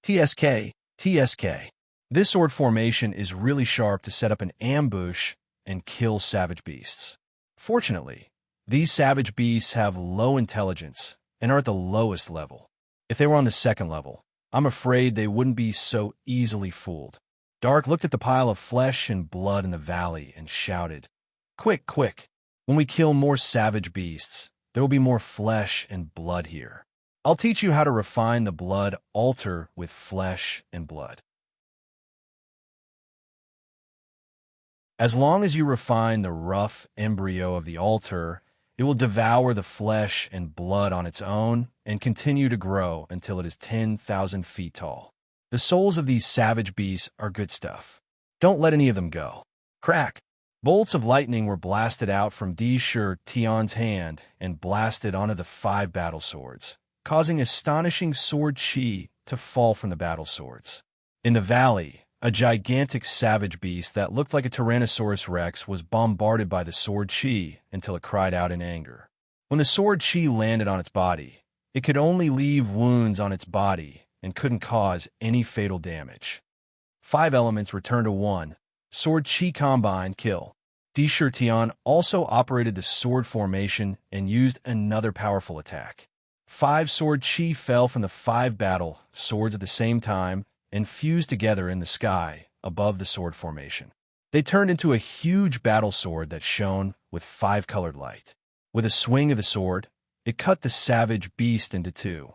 TSK. This sword formation is really sharp to set up an ambush and kill savage beasts. Fortunately, these savage beasts have low intelligence and are at the lowest level. If they were on the second level, I'm afraid they wouldn't be so easily fooled. Dark looked at the pile of flesh and blood in the valley and shouted, "Quick, quick! When we kill more savage beasts, there will be more flesh and blood here. I'll teach you how to refine the blood altar with flesh and blood." As long as you refine the rough embryo of the altar, it will devour the flesh and blood on its own and continue to grow until it is 10,000 feet tall. The souls of these savage beasts are good stuff. Don't let any of them go. Crack! Bolts of lightning were blasted out from Deschertien's hand and blasted onto the 5 battle swords, causing astonishing sword chi to fall from the battle swords. In the valley, a gigantic savage beast that looked like a Tyrannosaurus Rex was bombarded by the sword chi until it cried out in anger. When the sword chi landed on its body, it could only leave wounds on its body and couldn't cause any fatal damage. 5 elements returned to 1. Sword chi combine kill. Deschertien also operated the sword formation and used another powerful attack. 5 sword chi fell from the 5 battle swords at the same time and fused together in the sky above the sword formation. They turned into a huge battle sword that shone with 5-colored light. With a swing of the sword, it cut the savage beast into 2.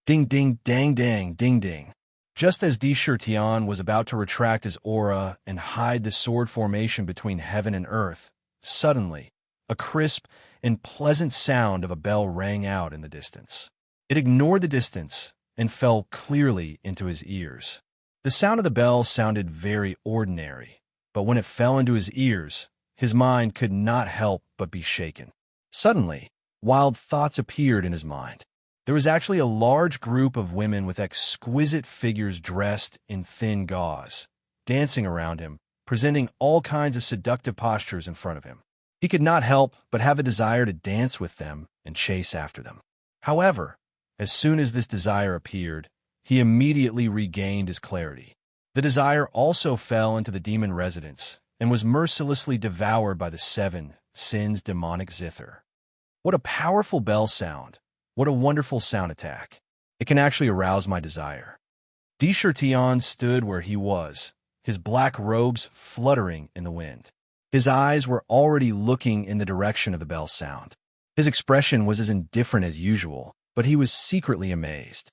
Ding ding dang dang ding ding. Just as Deschertien was about to retract his aura and hide the sword formation between heaven and earth, suddenly, a crisp and pleasant sound of a bell rang out in the distance. It ignored the distance and fell clearly into his ears. The sound of the bell sounded very ordinary, but when it fell into his ears, his mind could not help but be shaken. Suddenly, wild thoughts appeared in his mind. There was actually a large group of women with exquisite figures dressed in thin gauze, dancing around him, presenting all kinds of seductive postures in front of him. He could not help but have a desire to dance with them and chase after them. However, as soon as this desire appeared, he immediately regained his clarity. The desire also fell into the demon residence and was mercilessly devoured by the 7 sins demonic zither. What a powerful bell sound! What a wonderful sound attack. It can actually arouse my desire. Deschertien stood where he was, his black robes fluttering in the wind. His eyes were already looking in the direction of the bell sound. His expression was as indifferent as usual, but he was secretly amazed.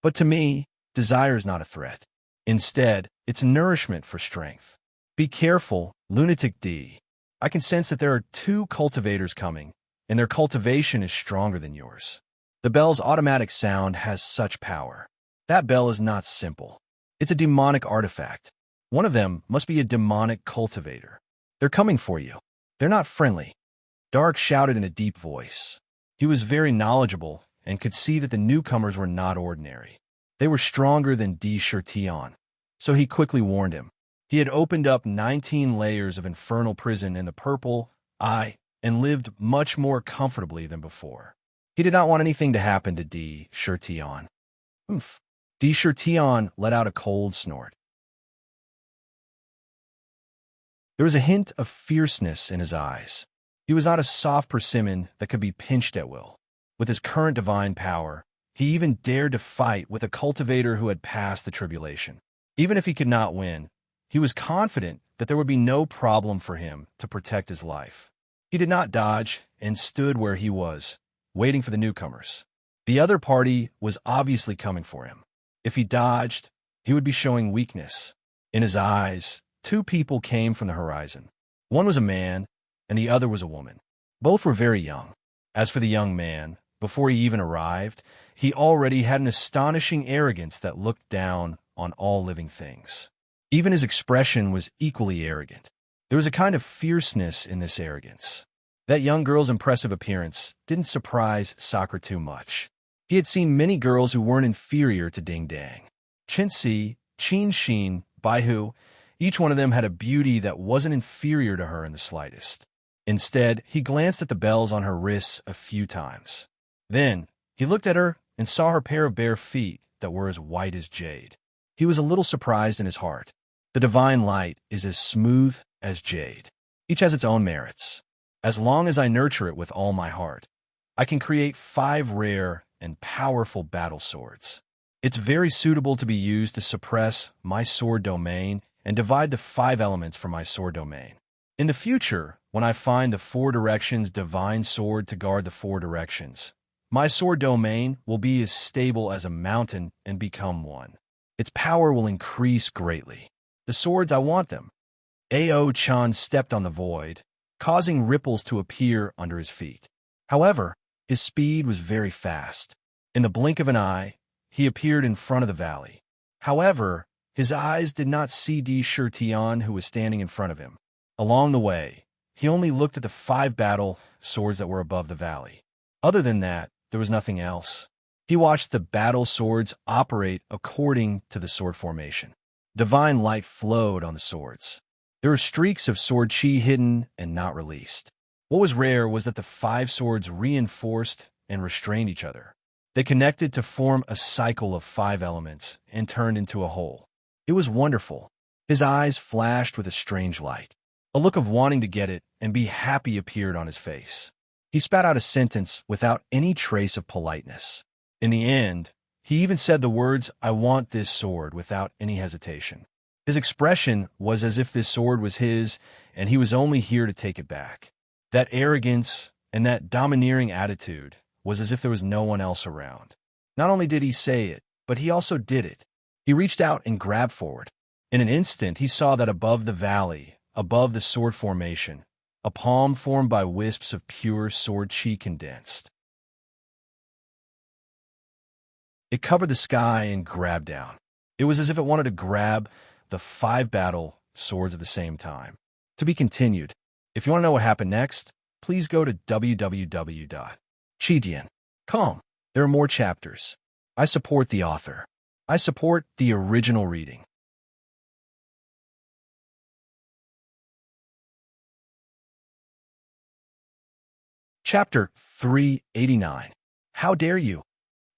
But to me, desire is not a threat. Instead, it's nourishment for strength. Be careful, lunatic D. I can sense that there are two cultivators coming, and their cultivation is stronger than yours. The bell's automatic sound has such power. That bell is not simple. It's a demonic artifact. One of them must be a demonic cultivator. They're coming for you. They're not friendly. Dark shouted in a deep voice. He was very knowledgeable and could see that the newcomers were not ordinary. They were stronger than D. Shirtion, so he quickly warned him. He had opened up 19 layers of infernal prison in the purple eye and lived much more comfortably than before. He did not want anything to happen to D. Shirtion. Oomph. D. Shirtion let out a cold snort. There was a hint of fierceness in his eyes. He was not a soft persimmon that could be pinched at will. With his current divine power, he even dared to fight with a cultivator who had passed the tribulation. Even if he could not win, he was confident that there would be no problem for him to protect his life. He did not dodge and stood where he was, waiting for the newcomers. The other party was obviously coming for him. If he dodged, he would be showing weakness. In his eyes, two people came from the horizon. One was a man, and the other was a woman. Both were very young. As for the young man, before he even arrived, he already had an astonishing arrogance that looked down on all living things. Even his expression was equally arrogant. There was a kind of fierceness in this arrogance. That young girl's impressive appearance didn't surprise Sakura too much. He had seen many girls who weren't inferior to Ding Dang. Chinsi, Qin Xin, Baihu, each one of them had a beauty that wasn't inferior to her in the slightest. Instead, he glanced at the bells on her wrists a few times. Then, he looked at her and saw her pair of bare feet that were as white as jade. He was a little surprised in his heart. The divine light is as smooth as jade. Each has its own merits. As long as I nurture it with all my heart, I can create 5 rare and powerful battle swords. It's very suitable to be used to suppress my sword domain and divide the 5 elements from my sword domain. In the future, when I find the 4 directions divine sword to guard the 4 directions, my sword domain will be as stable as a mountain and become one. Its power will increase greatly. The swords, I want them. Ao-chan stepped on the void, causing ripples to appear under his feet. However, his speed was very fast. In the blink of an eye, he appeared in front of the valley. However, his eyes did not see D. Shirtion, who was standing in front of him. Along the way, he only looked at the 5 battle swords that were above the valley. Other than that, there was nothing else. He watched the battle swords operate according to the sword formation. Divine light flowed on the swords. There were streaks of sword chi hidden and not released. What was rare was that the 5 swords reinforced and restrained each other. They connected to form a cycle of 5 elements and turned into a whole. It was wonderful. His eyes flashed with a strange light. A look of wanting to get it and be happy appeared on his face. He spat out a sentence without any trace of politeness. In the end, he even said the words, "I want this sword," without any hesitation. His expression was as if this sword was his and he was only here to take it back. That arrogance and that domineering attitude was as if there was no one else around. Not only did he say it, but he also did it. He reached out and grabbed forward. In an instant, he saw that above the valley, above the sword formation, a palm formed by wisps of pure sword chi condensed. It covered the sky and grabbed down. It was as if it wanted to grab the 5 battle swords at the same time. To be continued. If you want to know what happened next, please go to www.chidian.com. There are more chapters. I support the author. I support the original reading. Chapter 389. How dare you?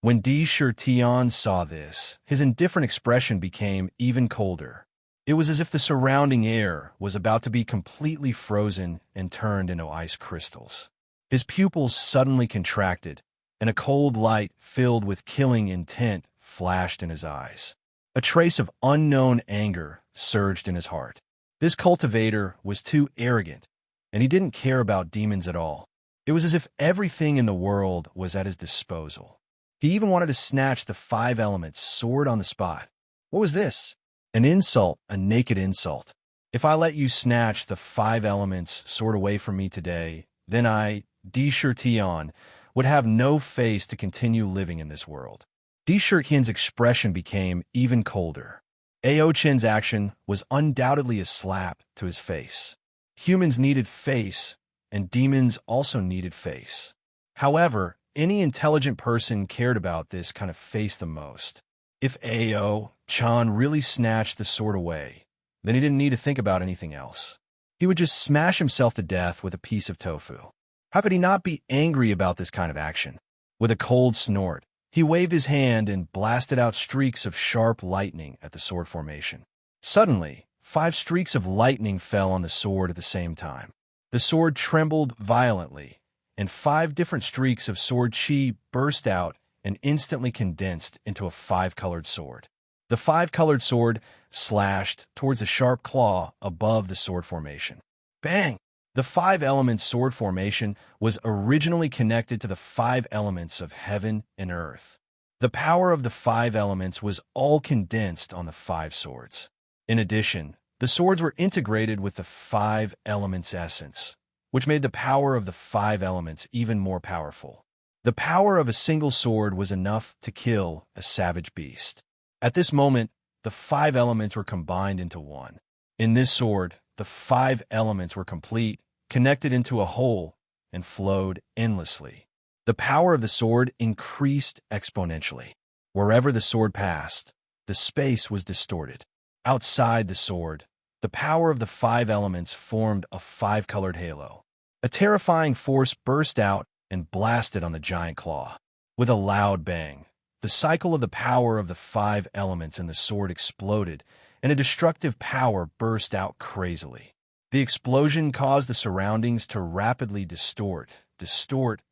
When D. Shirtion saw this, his indifferent expression became even colder. It was as if the surrounding air was about to be completely frozen and turned into ice crystals. His pupils suddenly contracted, and a cold light filled with killing intent flashed in his eyes. A trace of unknown anger surged in his heart. This cultivator was too arrogant, and he didn't care about demons at all. It was as if everything in the world was at his disposal. He even wanted to snatch the 5 elements sword on the spot. What was this? An insult, a naked insult. If I let you snatch the 5 elements sword away from me today, then I, Di Shirtion, would have no face to continue living in this world. Di Shirtion's expression became even colder. Ao Chen's action was undoubtedly a slap to his face. Humans needed face, and demons also needed face. However, any intelligent person cared about this kind of face the most. If Ao Chan really snatched the sword away, then he didn't need to think about anything else. He would just smash himself to death with a piece of tofu. How could he not be angry about this kind of action? With a cold snort, he waved his hand and blasted out streaks of sharp lightning at the sword formation. Suddenly, 5 streaks of lightning fell on the sword at the same time. The sword trembled violently, and 5 different streaks of sword chi burst out and instantly condensed into a 5-colored sword. The 5-colored sword slashed towards a sharp claw above the sword formation. Bang! The 5-element sword formation was originally connected to the 5 elements of heaven and earth. The power of the 5 elements was all condensed on the 5 swords. In addition, the swords were integrated with the 5 elements essence, which made the power of the 5 elements even more powerful. The power of a single sword was enough to kill a savage beast. At this moment, the 5 elements were combined into one. In this sword, the 5 elements were complete, connected into a whole, and flowed endlessly. The power of the sword increased exponentially. Wherever the sword passed, the space was distorted. Outside the sword, the power of the 5 elements formed a 5-colored halo. A terrifying force burst out and blasted on the giant claw. With a loud bang, the cycle of the power of the 5 elements in the sword exploded, and a destructive power burst out crazily. The explosion caused the surroundings to rapidly distort,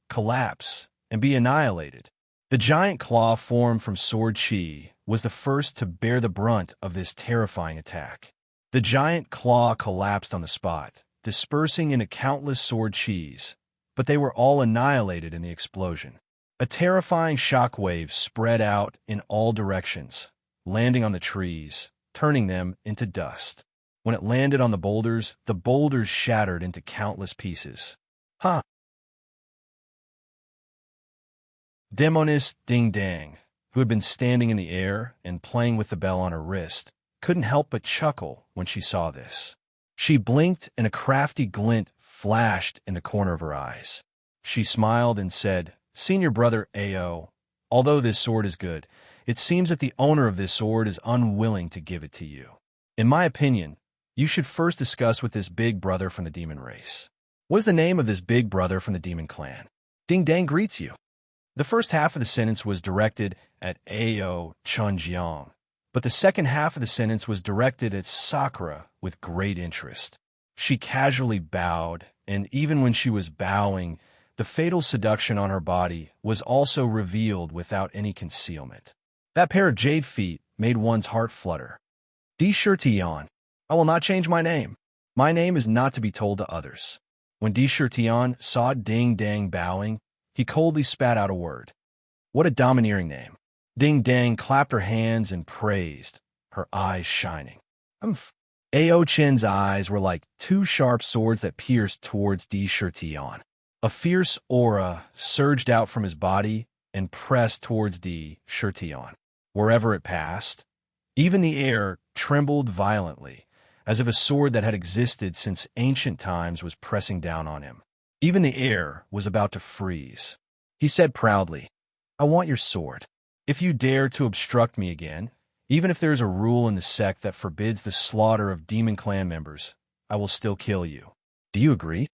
collapse, and be annihilated. The giant claw formed from sword chi was the first to bear the brunt of this terrifying attack. The giant claw collapsed on the spot, dispersing into countless sword chis, but they were all annihilated in the explosion. A terrifying shockwave spread out in all directions, landing on the trees, turning them into dust. When it landed on the boulders shattered into countless pieces. Demoness Ding Dang, who had been standing in the air and playing with the bell on her wrist, couldn't help but chuckle when she saw this. She blinked and a crafty glint flashed in the corner of her eyes. She smiled and said, "Senior brother Ao, although this sword is good, it seems that the owner of this sword is unwilling to give it to you. In my opinion, you should first discuss with this big brother from the demon race. What is the name of this big brother from the demon clan? Ding Dang greets you." The first half of the sentence was directed at Ao Chunjiang, but the second half of the sentence was directed at Sakura with great interest. She casually bowed, and even when she was bowing, the fatal seduction on her body was also revealed without any concealment. That pair of jade feet made one's heart flutter. Di Shirtion, I will not change my name. My name is not to be told to others. When Di Shirtion saw Ding Dang bowing, he coldly spat out a word. What a domineering name. Ding Dang clapped her hands and praised, her eyes shining. Ao Chen's eyes were like 2 sharp swords that pierced towards Di Shirtion. A fierce aura surged out from his body and pressed towards Di Shirtion. Wherever it passed, even the air trembled violently, as if a sword that had existed since ancient times was pressing down on him. Even the air was about to freeze. He said proudly, "I want your sword. If you dare to obstruct me again, even if there is a rule in the sect that forbids the slaughter of demon clan members, I will still kill you. Do you agree?"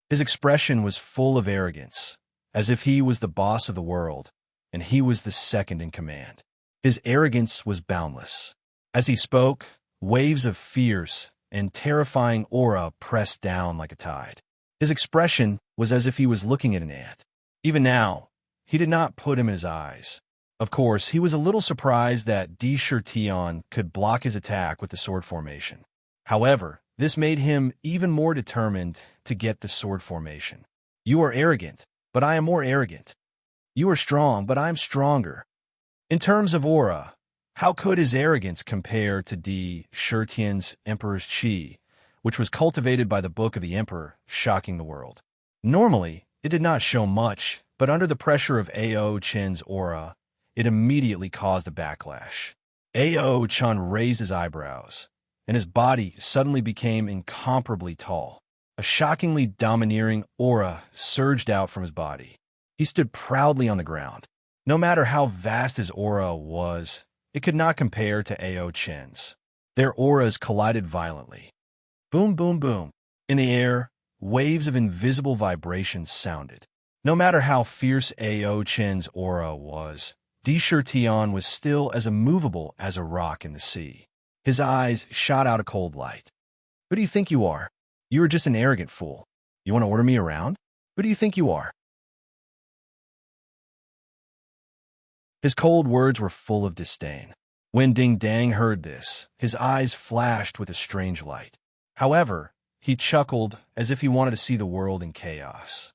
His expression was full of arrogance, as if he was the boss of the world, and he was the second in command. His arrogance was boundless. As he spoke, waves of fierce and terrifying aura pressed down like a tide. His expression was as if he was looking at an ant. Even now, he did not put him in his eyes. Of course, he was a little surprised that Di Shirtion could block his attack with the sword formation. However, this made him even more determined to get the sword formation. You are arrogant, but I am more arrogant. You are strong, but I am stronger. In terms of aura, how could his arrogance compare to Di Shirtion's Emperor's Qi, which was cultivated by the Book of the Emperor, shocking the world. Normally, it did not show much, but under the pressure of Ao Chen's aura, it immediately caused a backlash. Ao Chen raised his eyebrows, and his body suddenly became incomparably tall. A shockingly domineering aura surged out from his body. He stood proudly on the ground. No matter how vast his aura was, it could not compare to Ao Chen's. Their auras collided violently. Boom, boom, boom. In the air, waves of invisible vibrations sounded. No matter how fierce Ao Chen's aura was, Tian was still as immovable as a rock in the sea. His eyes shot out a cold light. Who do you think you are? You are just an arrogant fool. You want to order me around? Who do you think you are? His cold words were full of disdain. When Ding Dang heard this, his eyes flashed with a strange light. However, he chuckled as if he wanted to see the world in chaos.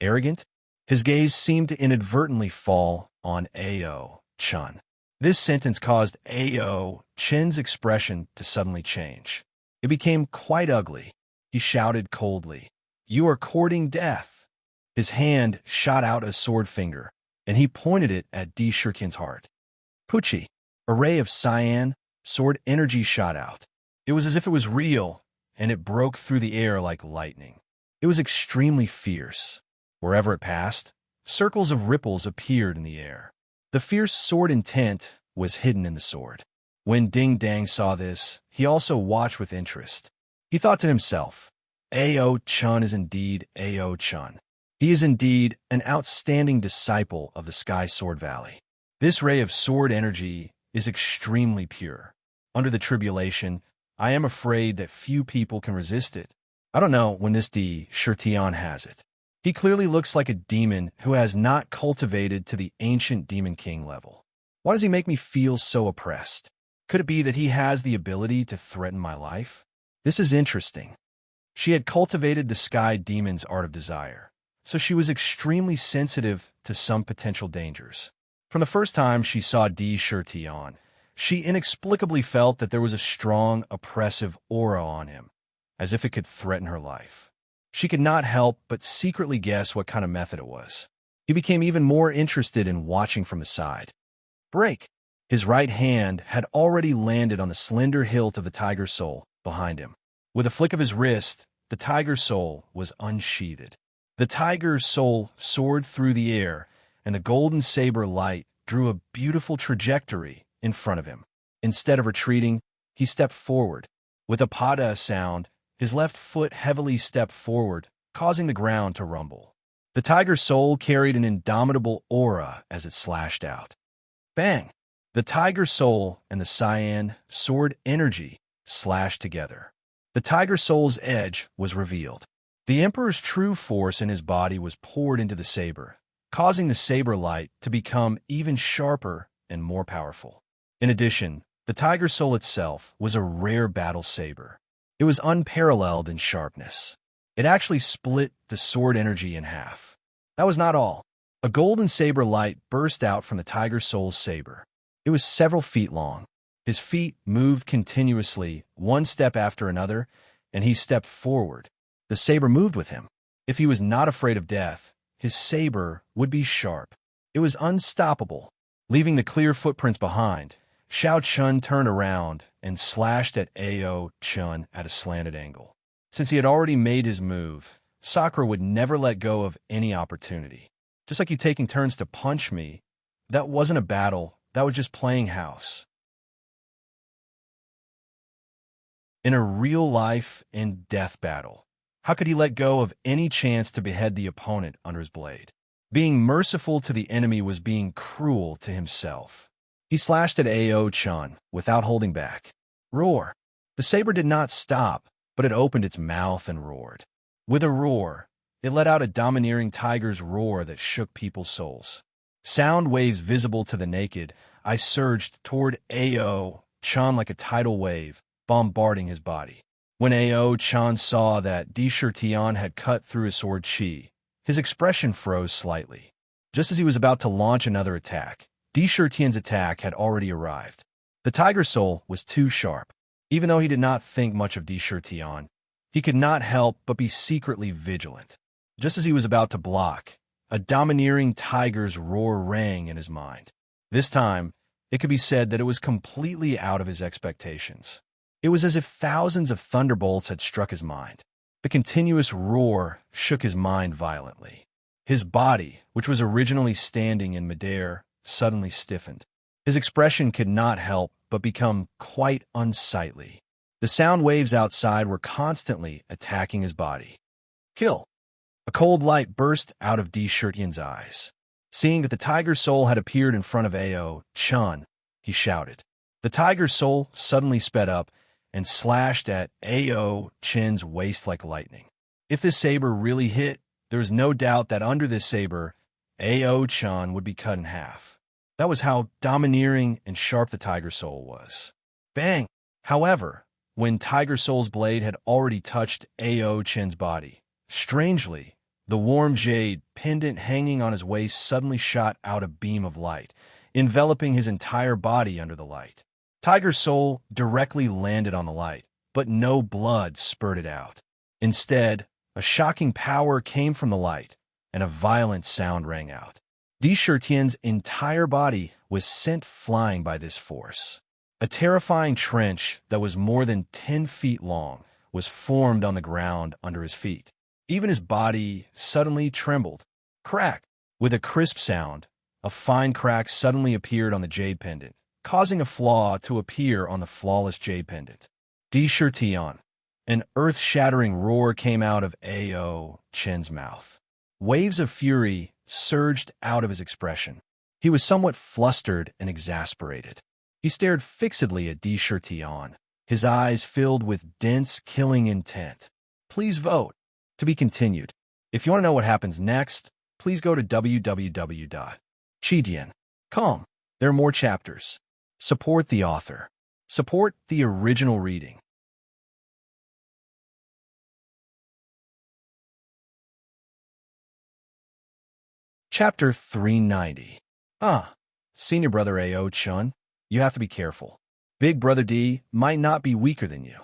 Arrogant? His gaze seemed to inadvertently fall on Ao Chen. This sentence caused Ao Chen's expression to suddenly change. It became quite ugly. He shouted coldly, "You are courting death." His hand shot out a sword finger, and he pointed it at Tian's heart. Pucci, a ray of cyan, sword energy shot out. It was as if it was real, and it broke through the air like lightning. It was extremely fierce. Wherever it passed, circles of ripples appeared in the air. The fierce sword intent was hidden in the sword. When Ding Dang saw this, he also watched with interest. He thought to himself, Ao Chen is indeed Ao Chen. He is indeed an outstanding disciple of the Sky Sword Valley. This ray of sword energy is extremely pure. Under the tribulation, I am afraid that few people can resist it. I don't know when this Tian has it. He clearly looks like a demon who has not cultivated to the ancient Demon King level. Why does he make me feel so oppressed? Could it be that he has the ability to threaten my life? This is interesting. She had cultivated the Sky Demon's art of desire, so she was extremely sensitive to some potential dangers. From the first time she saw Tian, she inexplicably felt that there was a strong, oppressive aura on him, as if it could threaten her life. She could not help but secretly guess what kind of method it was. He became even more interested in watching from the side. Break! His right hand had already landed on the slender hilt of the tiger soul behind him. With a flick of his wrist, the tiger soul was unsheathed. The tiger soul soared through the air, and the golden saber light drew a beautiful trajectory in front of him. Instead of retreating, he stepped forward. With a pada sound, his left foot heavily stepped forward, causing the ground to rumble. The tiger soul carried an indomitable aura as it slashed out. Bang! The tiger soul and the cyan sword energy slashed together. The tiger soul's edge was revealed. The Emperor's true force in his body was poured into the saber, causing the saber light to become even sharper and more powerful. In addition, the tiger soul itself was a rare battle saber. It was unparalleled in sharpness. It actually split the sword energy in half. That was not all. A golden saber light burst out from the tiger soul's saber. It was several feet long. His feet moved continuously, one step after another, and he stepped forward. The saber moved with him. If he was not afraid of death, his saber would be sharp. It was unstoppable. Leaving the clear footprints behind, Xiao Chun turned around and slashed at Ao Chen at a slanted angle. Since he had already made his move, Sakura would never let go of any opportunity. Just like you taking turns to punch me, that wasn't a battle, that was just playing house. In a real life and death battle, how could he let go of any chance to behead the opponent under his blade? Being merciful to the enemy was being cruel to himself. He slashed at Ao Chen without holding back. Roar! The saber did not stop, but it opened its mouth and roared. With a roar, it let out a domineering tiger's roar that shook people's souls. Sound waves visible to the naked eye surged toward Ao Chen like a tidal wave, bombarding his body. When Ao Chen saw that Tian had cut through his sword chi, his expression froze slightly. Just as he was about to launch another attack, Tian's attack had already arrived. The tiger soul was too sharp. Even though he did not think much of Tian, He could not help but be secretly vigilant. Just as he was about to block, a domineering tiger's roar rang in his mind. This time, it could be said that it was completely out of his expectations. It was as if thousands of thunderbolts had struck his mind. The continuous roar shook his mind violently. His body, which was originally standing in midair, suddenly stiffened. His expression could not help but become quite unsightly. The sound waves outside were constantly attacking his body. Kill! A cold light burst out of D. Shirtian's eyes. Seeing that the tiger's soul had appeared in front of Ao Chun, he shouted. The tiger's soul suddenly sped up and slashed at Ao Chun's waist like lightning. If this saber really hit, there was no doubt that under this saber, Ao Chun would be cut in half. That was how domineering and sharp the tiger's soul was. Bang! However, when Tiger Soul's blade had already touched Ao Chun's body, strangely, the warm jade pendant hanging on his waist suddenly shot out a beam of light, enveloping his entire body under the light. Tiger's soul directly landed on the light, but no blood spurted out. Instead, a shocking power came from the light, and a violent sound rang out. D. Shirtian's entire body was sent flying by this force. A terrifying trench that was more than 10 feet long was formed on the ground under his feet. Even his body suddenly trembled. Crack! With a crisp sound, a fine crack suddenly appeared on the jade pendant, causing a flaw to appear on the flawless jade pendant. D. Shirtian. An earth-shattering roar came out of Ao Chun's mouth. Waves of fury surged out of his expression. He was somewhat flustered and exasperated. He stared fixedly at D. Shirtian, his eyes filled with dense, killing intent. Please vote. To be continued. If you want to know what happens next, please go to www.chidian.com. There are more chapters. Support the author. Support the original reading. Chapter 390. Senior brother Ao Chun, you have to be careful. Big brother D might not be weaker than you.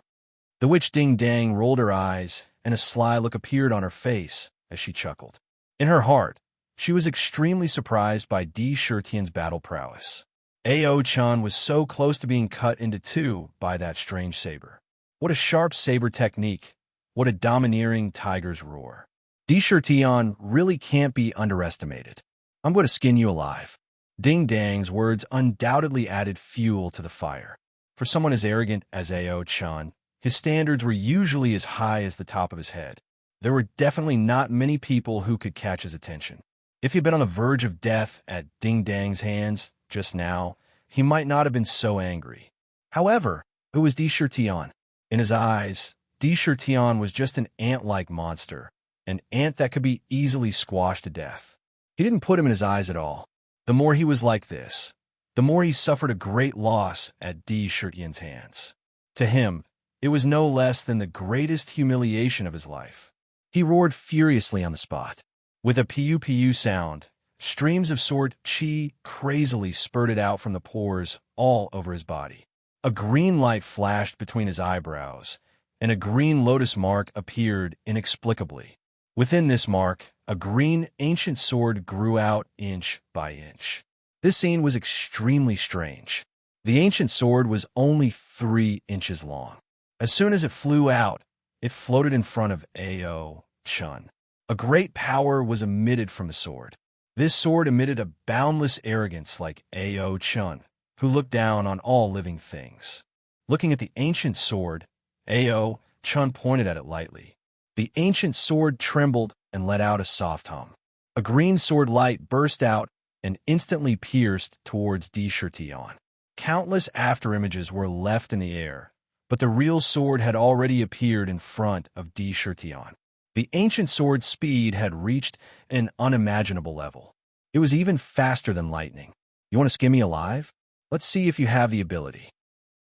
The witch Ding Dang rolled her eyes, and a sly look appeared on her face as she chuckled. In her heart, she was extremely surprised by D. Shirtian's battle prowess. Ao Chun was so close to being cut into two by that strange saber. What a sharp saber technique. What a domineering tiger's roar. D. Shirtian really can't be underestimated. I'm going to skin you alive. Ding Dang's words undoubtedly added fuel to the fire. For someone as arrogant as Ao Chun, his standards were usually as high as the top of his head. There were definitely not many people who could catch his attention. If he'd been on the verge of death at Ding Dang's hands just now, he might not have been so angry. However, who was D. Shirtian? In his eyes, D. Shirtian was just an ant-like monster, an ant that could be easily squashed to death. He didn't put him in his eyes at all. The more he was like this, the more he suffered a great loss at D. Shirtian's hands. To him, it was no less than the greatest humiliation of his life. He roared furiously on the spot. With a piu-piu sound, streams of sword chi crazily spurted out from the pores all over his body. A green light flashed between his eyebrows, and a green lotus mark appeared inexplicably. Within this mark, a green ancient sword grew out inch by inch. This scene was extremely strange. The ancient sword was only 3 inches long. As soon as it flew out, it floated in front of Ao Chun. A great power was emitted from the sword. This sword emitted a boundless arrogance like Ao Chun, who looked down on all living things. Looking at the ancient sword, Ao Chun pointed at it lightly. The ancient sword trembled and let out a soft hum. A green sword light burst out and instantly pierced towards D. Shirtian. Countless afterimages were left in the air, but the real sword had already appeared in front of D. Shirtian. The ancient sword's speed had reached an unimaginable level. It was even faster than lightning. You want to skin me alive? Let's see if you have the ability.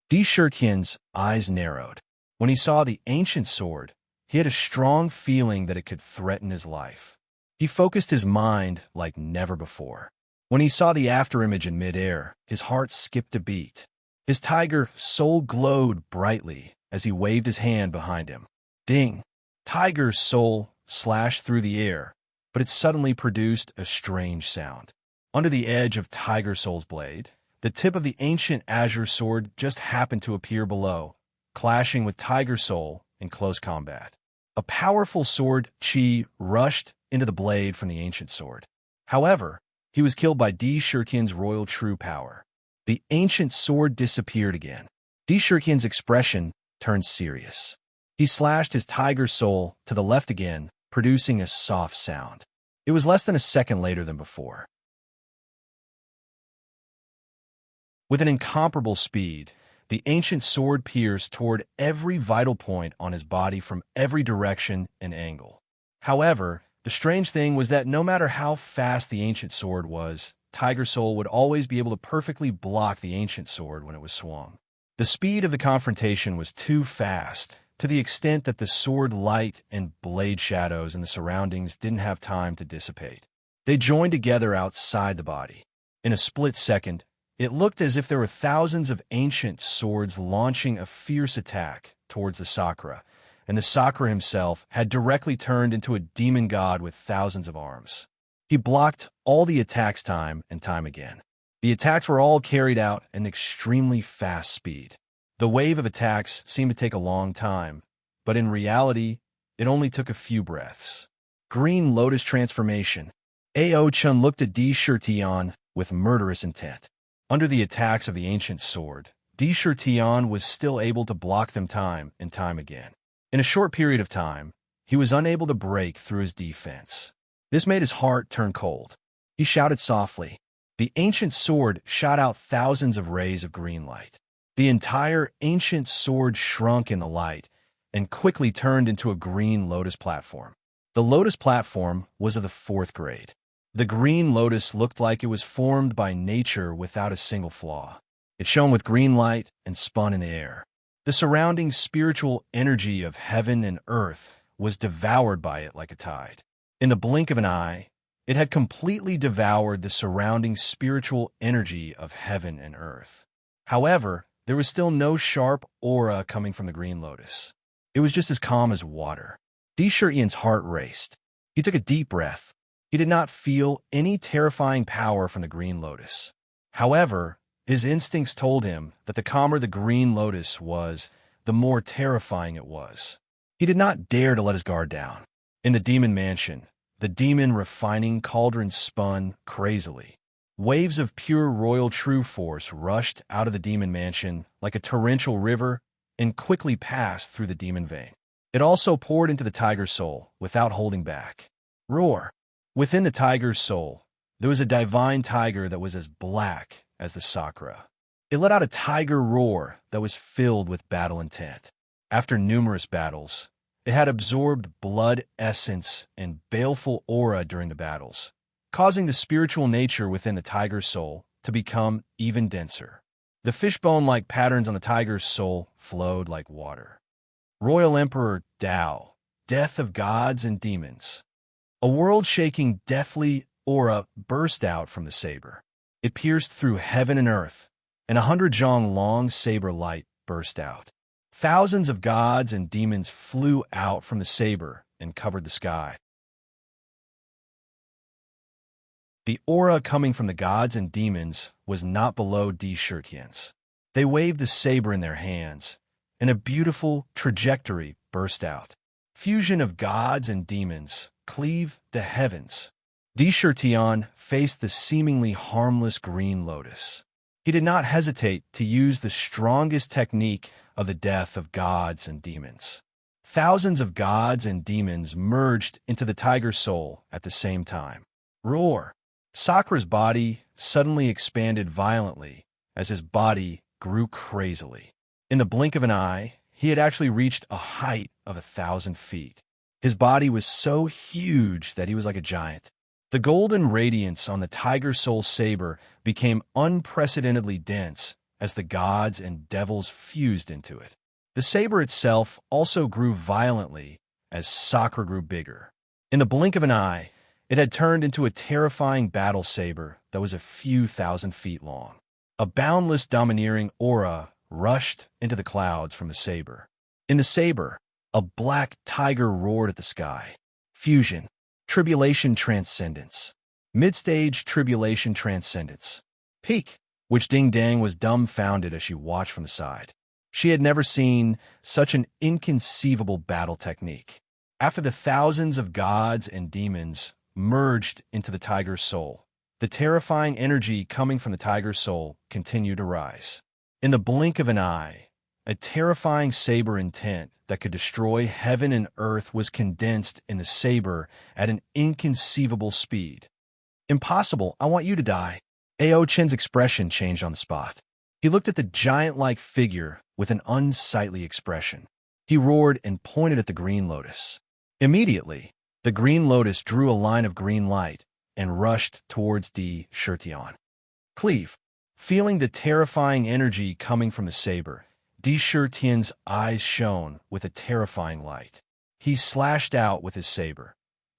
D. Shirtian's eyes narrowed. When he saw the ancient sword, he had a strong feeling that it could threaten his life. He focused his mind like never before. When he saw the afterimage in midair, his heart skipped a beat. His tiger soul glowed brightly as he waved his hand behind him. Ding! Tiger's soul slashed through the air, but it suddenly produced a strange sound. Under the edge of Tiger Soul's blade, the tip of the ancient azure sword just happened to appear below, clashing with Tiger Soul in close combat. A powerful sword chi rushed into the blade from the ancient sword. However, he was killed by Di Shurkin's royal true power. The ancient sword disappeared again. Di Shurkin's expression turned serious. He slashed his tiger soul to the left again, producing a soft sound. It was less than a second later than before. With an incomparable speed, the ancient sword pierced toward every vital point on his body from every direction and angle. However, the strange thing was that no matter how fast the ancient sword was, Tiger Soul would always be able to perfectly block the ancient sword when it was swung. The speed of the confrontation was too fast, to the extent that the sword light and blade shadows in the surroundings didn't have time to dissipate. They joined together outside the body. In a split second, it looked as if there were thousands of ancient swords launching a fierce attack towards the Sakura, and the Sakura himself had directly turned into a demon god with thousands of arms. He blocked all the attacks time and time again. The attacks were all carried out at an extremely fast speed. The wave of attacks seemed to take a long time, but in reality, it only took a few breaths. Green Lotus Transformation. Ao-chun looked at Di Shurtian with murderous intent. Under the attacks of the ancient sword, Di Shurtian was still able to block them time and time again. In a short period of time, he was unable to break through his defense. This made his heart turn cold. He shouted softly. The ancient sword shot out thousands of rays of green light. The entire ancient sword shrunk in the light and quickly turned into a green lotus platform. The lotus platform was of the 4th grade. The green lotus looked like it was formed by nature without a single flaw. It shone with green light and spun in the air. The surrounding spiritual energy of heaven and earth was devoured by it like a tide. In the blink of an eye, it had completely devoured the surrounding spiritual energy of heaven and earth. However, there was still no sharp aura coming from the green lotus. It was just as calm as water. Di Shurtian's heart raced. He took a deep breath. He did not feel any terrifying power from the green lotus. However, his instincts told him that the calmer the green lotus was, the more terrifying it was. He did not dare to let his guard down. In the demon mansion, the demon refining cauldron spun crazily. Waves of pure royal true force rushed out of the demon mansion like a torrential river and quickly passed through the demon vein. It also poured into the tiger's soul without holding back. Roar! Within the tiger's soul, there was a divine tiger that was as black as the Sakura. It let out a tiger roar that was filled with battle intent. After numerous battles, it had absorbed blood essence and baleful aura during the battles, causing the spiritual nature within the tiger's soul to become even denser. The fishbone-like patterns on the tiger's soul flowed like water. Royal Emperor Dao, Death of Gods and Demons. A world-shaking deathly aura burst out from the saber. It pierced through heaven and earth, and 100 long saber light burst out. Thousands of gods and demons flew out from the saber and covered the sky. The aura coming from the gods and demons was not below Di Shurtian's. They waved the saber in their hands, and a beautiful trajectory burst out. Fusion of gods and demons cleave the heavens. Di Shurtian faced the seemingly harmless green lotus. He did not hesitate to use the strongest technique of the death of gods and demons. Thousands of gods and demons merged into the tiger's soul at the same time. Roar! Sakura's body suddenly expanded violently as his body grew crazily. In the blink of an eye, he had actually reached a height of 1,000 feet. His body was so huge that he was like a giant. The golden radiance on the tiger soul saber became unprecedentedly dense as the gods and devils fused into it. The saber itself also grew violently as Sakura grew bigger. In the blink of an eye, it had turned into a terrifying battle saber that was a few thousand feet long. A boundless domineering aura rushed into the clouds from the saber. In the saber, A black tiger roared at the sky. Fusion. Tribulation transcendence. Mid-stage tribulation transcendence. Peak. Which Ding Dang was dumbfounded as she watched from the side. She had never seen such an inconceivable battle technique. After the thousands of gods and demons merged into the tiger's soul, the terrifying energy coming from the tiger's soul continued to rise. In the blink of an eye, a terrifying saber intent that could destroy heaven and earth was condensed in the saber at an inconceivable speed. Impossible, I want you to die. Ao Chen's expression changed on the spot. He looked at the giant-like figure with an unsightly expression. He roared and pointed at the green lotus. Immediately, the green lotus drew a line of green light and rushed towards Di Shirtian. Cleave. Feeling the terrifying energy coming from the saber, Di Shirtian's eyes shone with a terrifying light. He slashed out with his saber.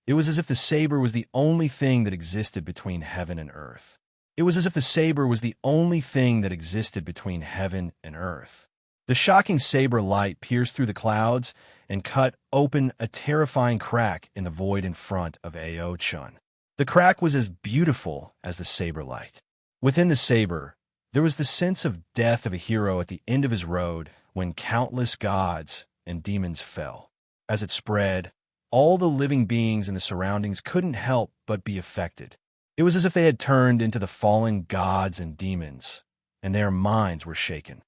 It was as if the saber was the only thing that existed between heaven and earth. It was as if the saber was the only thing that existed between heaven and earth. The shocking saber light pierced through the clouds and cut open a terrifying crack in the void in front of Ao Chen. The crack was as beautiful as the saber light. Within the saber, there was the sense of death of a hero at the end of his road when countless gods and demons fell. As it spread, all the living beings in the surroundings couldn't help but be affected. It was as if they had turned into the fallen gods and demons, and their minds were shaken.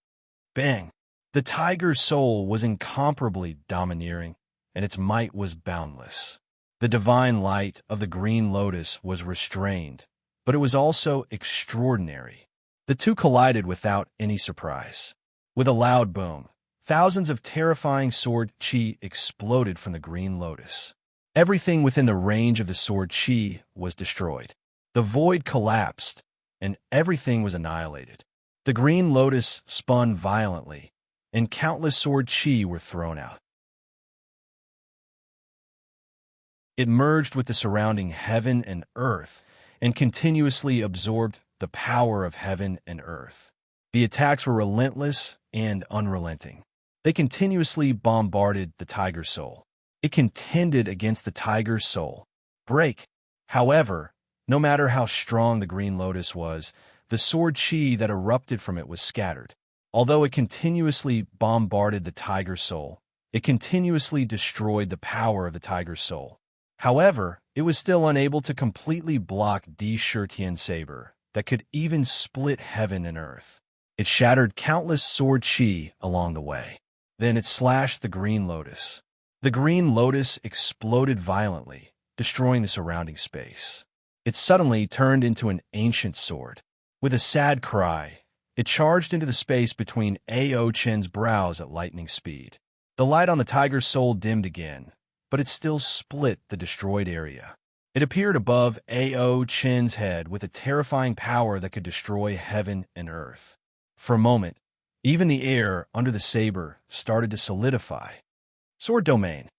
Bang! The tiger's soul was incomparably domineering, and its might was boundless. The divine light of the green lotus was restrained, but it was also extraordinary. The two collided without any surprise. With a loud boom, thousands of terrifying sword chi exploded from the green lotus. Everything within the range of the sword chi was destroyed. The void collapsed, and everything was annihilated. The green lotus spun violently, and countless sword chi were thrown out. It merged with the surrounding heaven and earth, and continuously absorbed the power of heaven and earth. The attacks were relentless and unrelenting. They continuously bombarded the tiger's soul. It contended against the tiger's soul. Break. However, no matter how strong the green lotus was, the sword chi that erupted from it was scattered. Although it continuously bombarded the tiger's soul, it continuously destroyed the power of the tiger's soul. However, it was still unable to completely block Di Shirtian's saber that could even split heaven and earth. It shattered countless sword chi along the way. Then it slashed the green lotus. The green lotus exploded violently, destroying the surrounding space. It suddenly turned into an ancient sword. With a sad cry, it charged into the space between Ao Chen's brows at lightning speed. The light on the tiger's soul dimmed again, but it still split the destroyed area. It appeared above Ao Chen's head with a terrifying power that could destroy heaven and earth. For a moment, even the air under the saber started to solidify. Sword domain.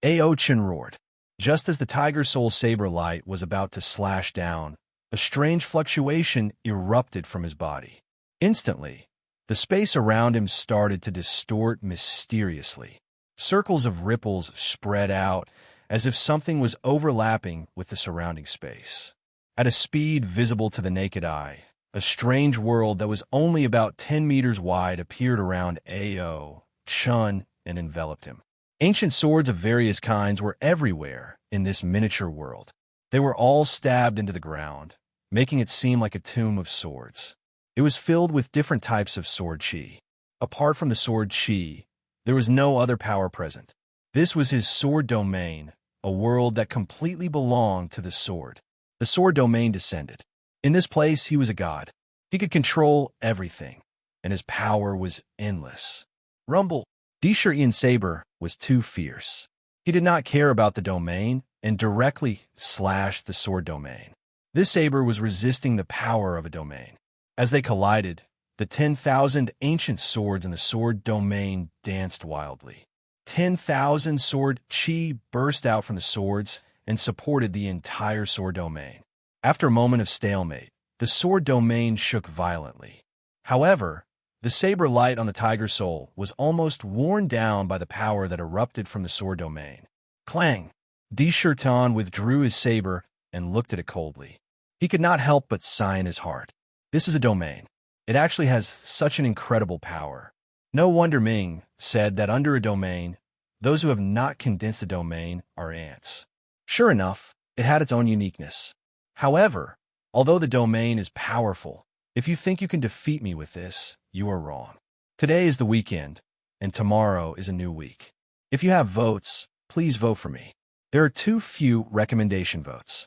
Ao Chen roared. Just as the tiger soul saber light was about to slash down, a strange fluctuation erupted from his body. Instantly, the space around him started to distort mysteriously. Circles of ripples spread out as if something was overlapping with the surrounding space. At a speed visible to the naked eye, a strange world that was only about 10 meters wide appeared around Ao Chen and enveloped him. Ancient swords of various kinds were everywhere in this miniature world. They were all stabbed into the ground, making it seem like a tomb of swords. It was filled with different types of sword chi. Apart from the sword chi, there was no other power present. This was his sword domain, a world that completely belonged to the sword. The sword domain descended. In this place, he was a god. He could control everything, and his power was endless. Rumble. Di Shirtian's saber was too fierce. He did not care about the domain and directly slashed the sword domain. This saber was resisting the power of a domain. As they collided, the 10,000 ancient swords in the sword domain danced wildly. 10,000 sword chi burst out from the swords and supported the entire sword domain. After a moment of stalemate, the sword domain shook violently. However, The saber light on the tiger soul was almost worn down by the power that erupted from the sword domain. Clang! Shirtan withdrew his saber and looked at it coldly. He could not help but sigh in his heart. This is a domain. It actually has such an incredible power. No wonder Ming said that under a domain, those who have not condensed the domain are ants. Sure enough, it had its own uniqueness. However, although the domain is powerful, if you think you can defeat me with this, you are wrong. Today is the weekend, and tomorrow is a new week. If you have votes, please vote for me. There are too few recommendation votes.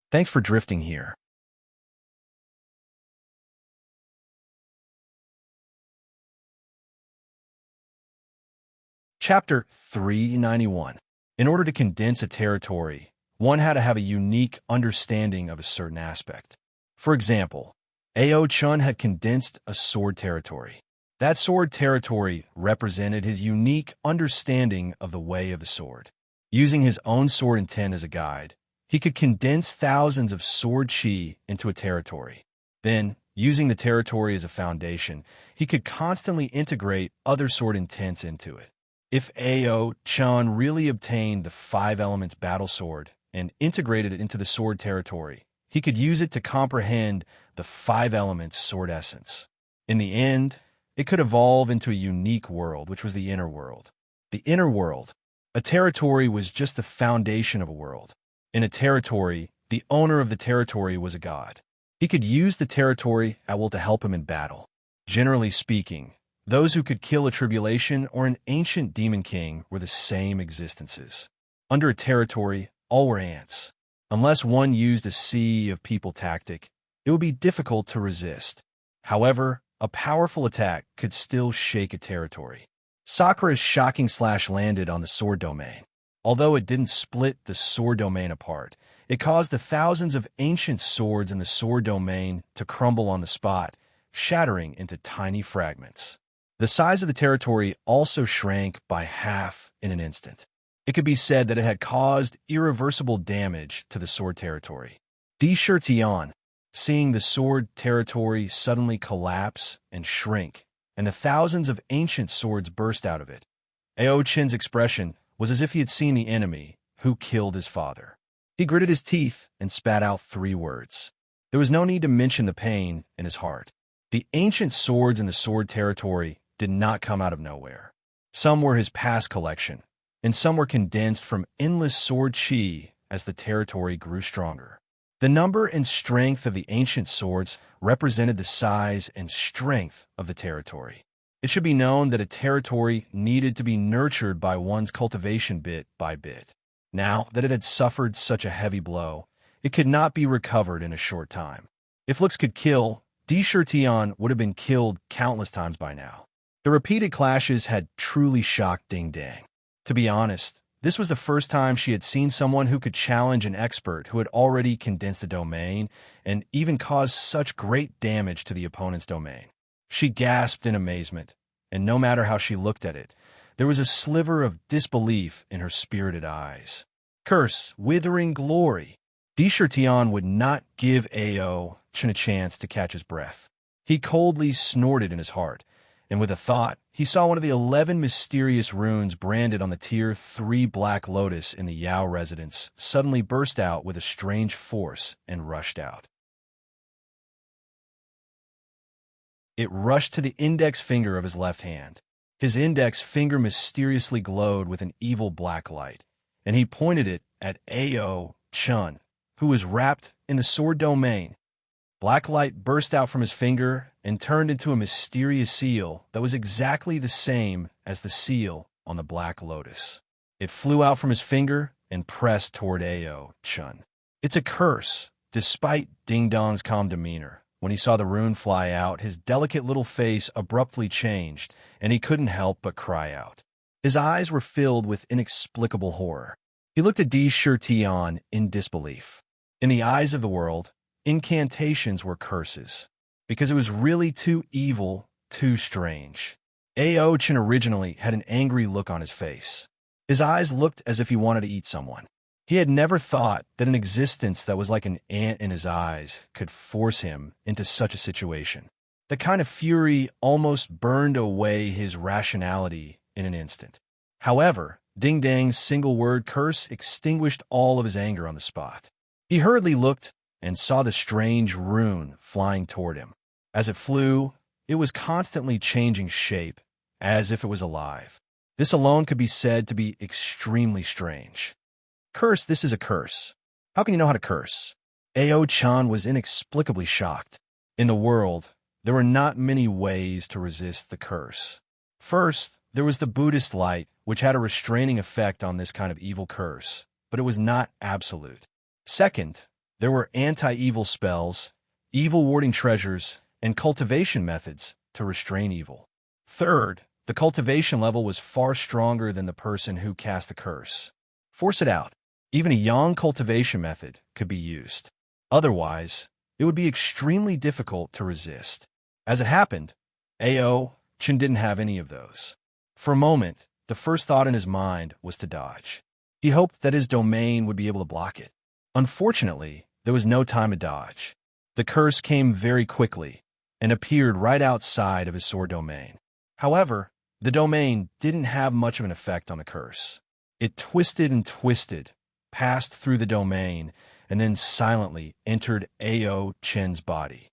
Thanks for drifting here. Chapter 391. In order to condense a territory, one had to have a unique understanding of a certain aspect. For example, Ao Chun had condensed a sword territory. That sword territory represented his unique understanding of the way of the sword. Using his own sword intent as a guide, he could condense thousands of sword chi into a territory. Then, using the territory as a foundation, he could constantly integrate other sword intents into it. If Ao Chun really obtained the 5 elements battle sword and integrated it into the sword territory, he could use it to comprehend the 5 elements sword essence. In the end, it could evolve into a unique world, which was the inner world. The inner world. A territory was just the foundation of a world. In a territory, the owner of the territory was a god. He could use the territory at will to help him in battle. Generally speaking, those who could kill a tribulation or an ancient demon king were the same existences. Under a territory, all were ants. Unless one used a sea of people tactic, it would be difficult to resist. However, a powerful attack could still shake a territory. Sakura's shocking slash landed on the sword domain. Although it didn't split the sword domain apart, it caused the thousands of ancient swords in the sword domain to crumble on the spot, shattering into tiny fragments. The size of the territory also shrank by half in an instant. It could be said that it had caused irreversible damage to the sword territory. Tian, seeing the sword territory suddenly collapse and shrink, and the thousands of ancient swords burst out of it, Ao Chin's expression was as if he had seen the enemy who killed his father. He gritted his teeth and spat out 3 words. There was no need to mention the pain in his heart. The ancient swords in the sword territory did not come out of nowhere. Some were his past collection, and some were condensed from endless sword chi as the territory grew stronger. The number and strength of the ancient swords represented the size and strength of the territory. It should be known that a territory needed to be nurtured by one's cultivation bit by bit. Now that it had suffered such a heavy blow, it could not be recovered in a short time. If looks could kill, Tian would have been killed countless times by now. The repeated clashes had truly shocked Ding Dang. To be honest, this was the first time she had seen someone who could challenge an expert who had already condensed the domain and even caused such great damage to the opponent's domain. She gasped in amazement, and no matter how she looked at it, there was a sliver of disbelief in her spirited eyes. Curse, withering glory! Tian would not give Ao Chun a chance to catch his breath. He coldly snorted in his heart, and with a thought, he saw one of the 11 mysterious runes branded on the Tier 3 Black Lotus in the Yao residence suddenly burst out with a strange force and rushed out. It rushed to the index finger of his left hand. His index finger mysteriously glowed with an evil black light, and he pointed it at Ao Chun, who was wrapped in the sword domain. Black light burst out from his finger and turned into a mysterious seal that was exactly the same as the seal on the Black Lotus. It flew out from his finger and pressed toward Ao Chun. It's a curse. Despite Ding Dong's calm demeanor, when he saw the rune fly out, his delicate little face abruptly changed, and he couldn't help but cry out. His eyes were filled with inexplicable horror. He looked at Tian in disbelief. In the eyes of the world, incantations were curses, because it was really too evil, too strange. Ao Chun originally had an angry look on his face. His eyes looked as if he wanted to eat someone. He had never thought that an existence that was like an ant in his eyes could force him into such a situation. The kind of fury almost burned away his rationality in an instant. However, Ding Dang's single-word curse extinguished all of his anger on the spot. He hurriedly looked and saw the strange rune flying toward him. As it flew, it was constantly changing shape, as if it was alive. This alone could be said to be extremely strange. Curse, this is a curse. How can you know how to curse? Ao-chan was inexplicably shocked. In the world, there were not many ways to resist the curse. First, there was the Buddhist light, which had a restraining effect on this kind of evil curse, but it was not absolute. Second, there were anti-evil spells, evil-warding treasures, and cultivation methods to restrain evil. Third, the cultivation level was far stronger than the person who cast the curse. Force it out. Even a yang cultivation method could be used. Otherwise, it would be extremely difficult to resist. As it happened, Ao-chan didn't have any of those. For a moment, the first thought in his mind was to dodge. He hoped that his domain would be able to block it. Unfortunately, there was no time to dodge. The curse came very quickly and appeared right outside of his sword domain. However, the domain didn't have much of an effect on the curse. It twisted and twisted, passed through the domain, and then silently entered Ao-chan's body.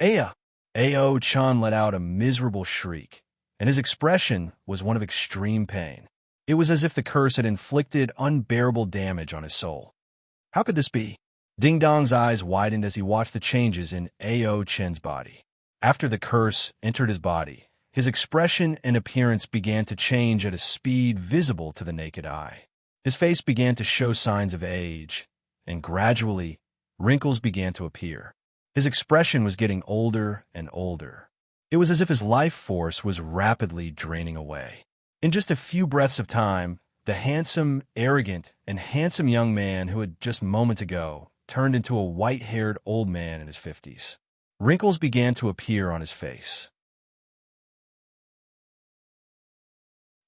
Ao-chan let out a miserable shriek, and his expression was one of extreme pain. It was as if the curse had inflicted unbearable damage on his soul. How could this be? Ding Dong's eyes widened as he watched the changes in Ao-chan's body. After the curse entered his body, his expression and appearance began to change at a speed visible to the naked eye. His face began to show signs of age, and gradually, wrinkles began to appear. His expression was getting older and older. It was as if his life force was rapidly draining away. In just a few breaths of time, the handsome, arrogant, and handsome young man who had just moments ago turned into a white-haired old man in his 50s. Wrinkles began to appear on his face.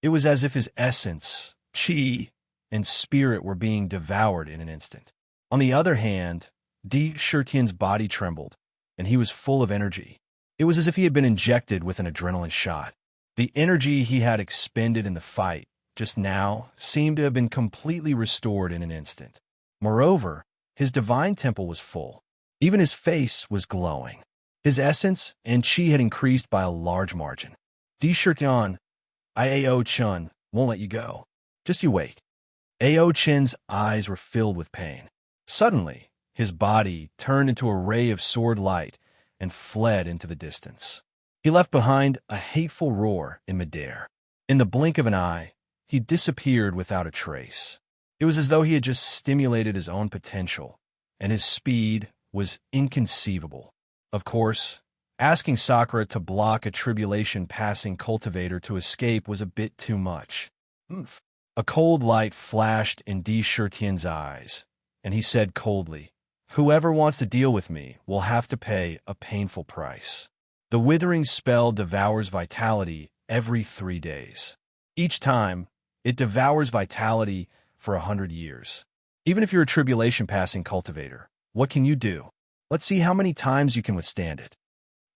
It was as if his essence, qi, and spirit were being devoured in an instant. On the other hand, Di Shirtian's body trembled, and he was full of energy. It was as if he had been injected with an adrenaline shot. The energy he had expended in the fight just now seemed to have been completely restored in an instant. Moreover, his divine temple was full. Even his face was glowing. His essence and qi had increased by a large margin. Di Shirtian, Ao-chan won't let you go. Just you wait. Ao-chan's eyes were filled with pain. Suddenly, his body turned into a ray of sword light and fled into the distance. He left behind a hateful roar in midair. In the blink of an eye, he disappeared without a trace. It was as though he had just stimulated his own potential, and his speed was inconceivable. Of course, asking Sakura to block a tribulation-passing cultivator to escape was a bit too much. A cold light flashed in Di Shirtian's eyes, and he said coldly, "Whoever wants to deal with me will have to pay a painful price." The withering spell devours vitality every 3 days. Each time, it devours vitality for 100 years. Even if you're a tribulation-passing cultivator, what can you do? Let's see how many times you can withstand it.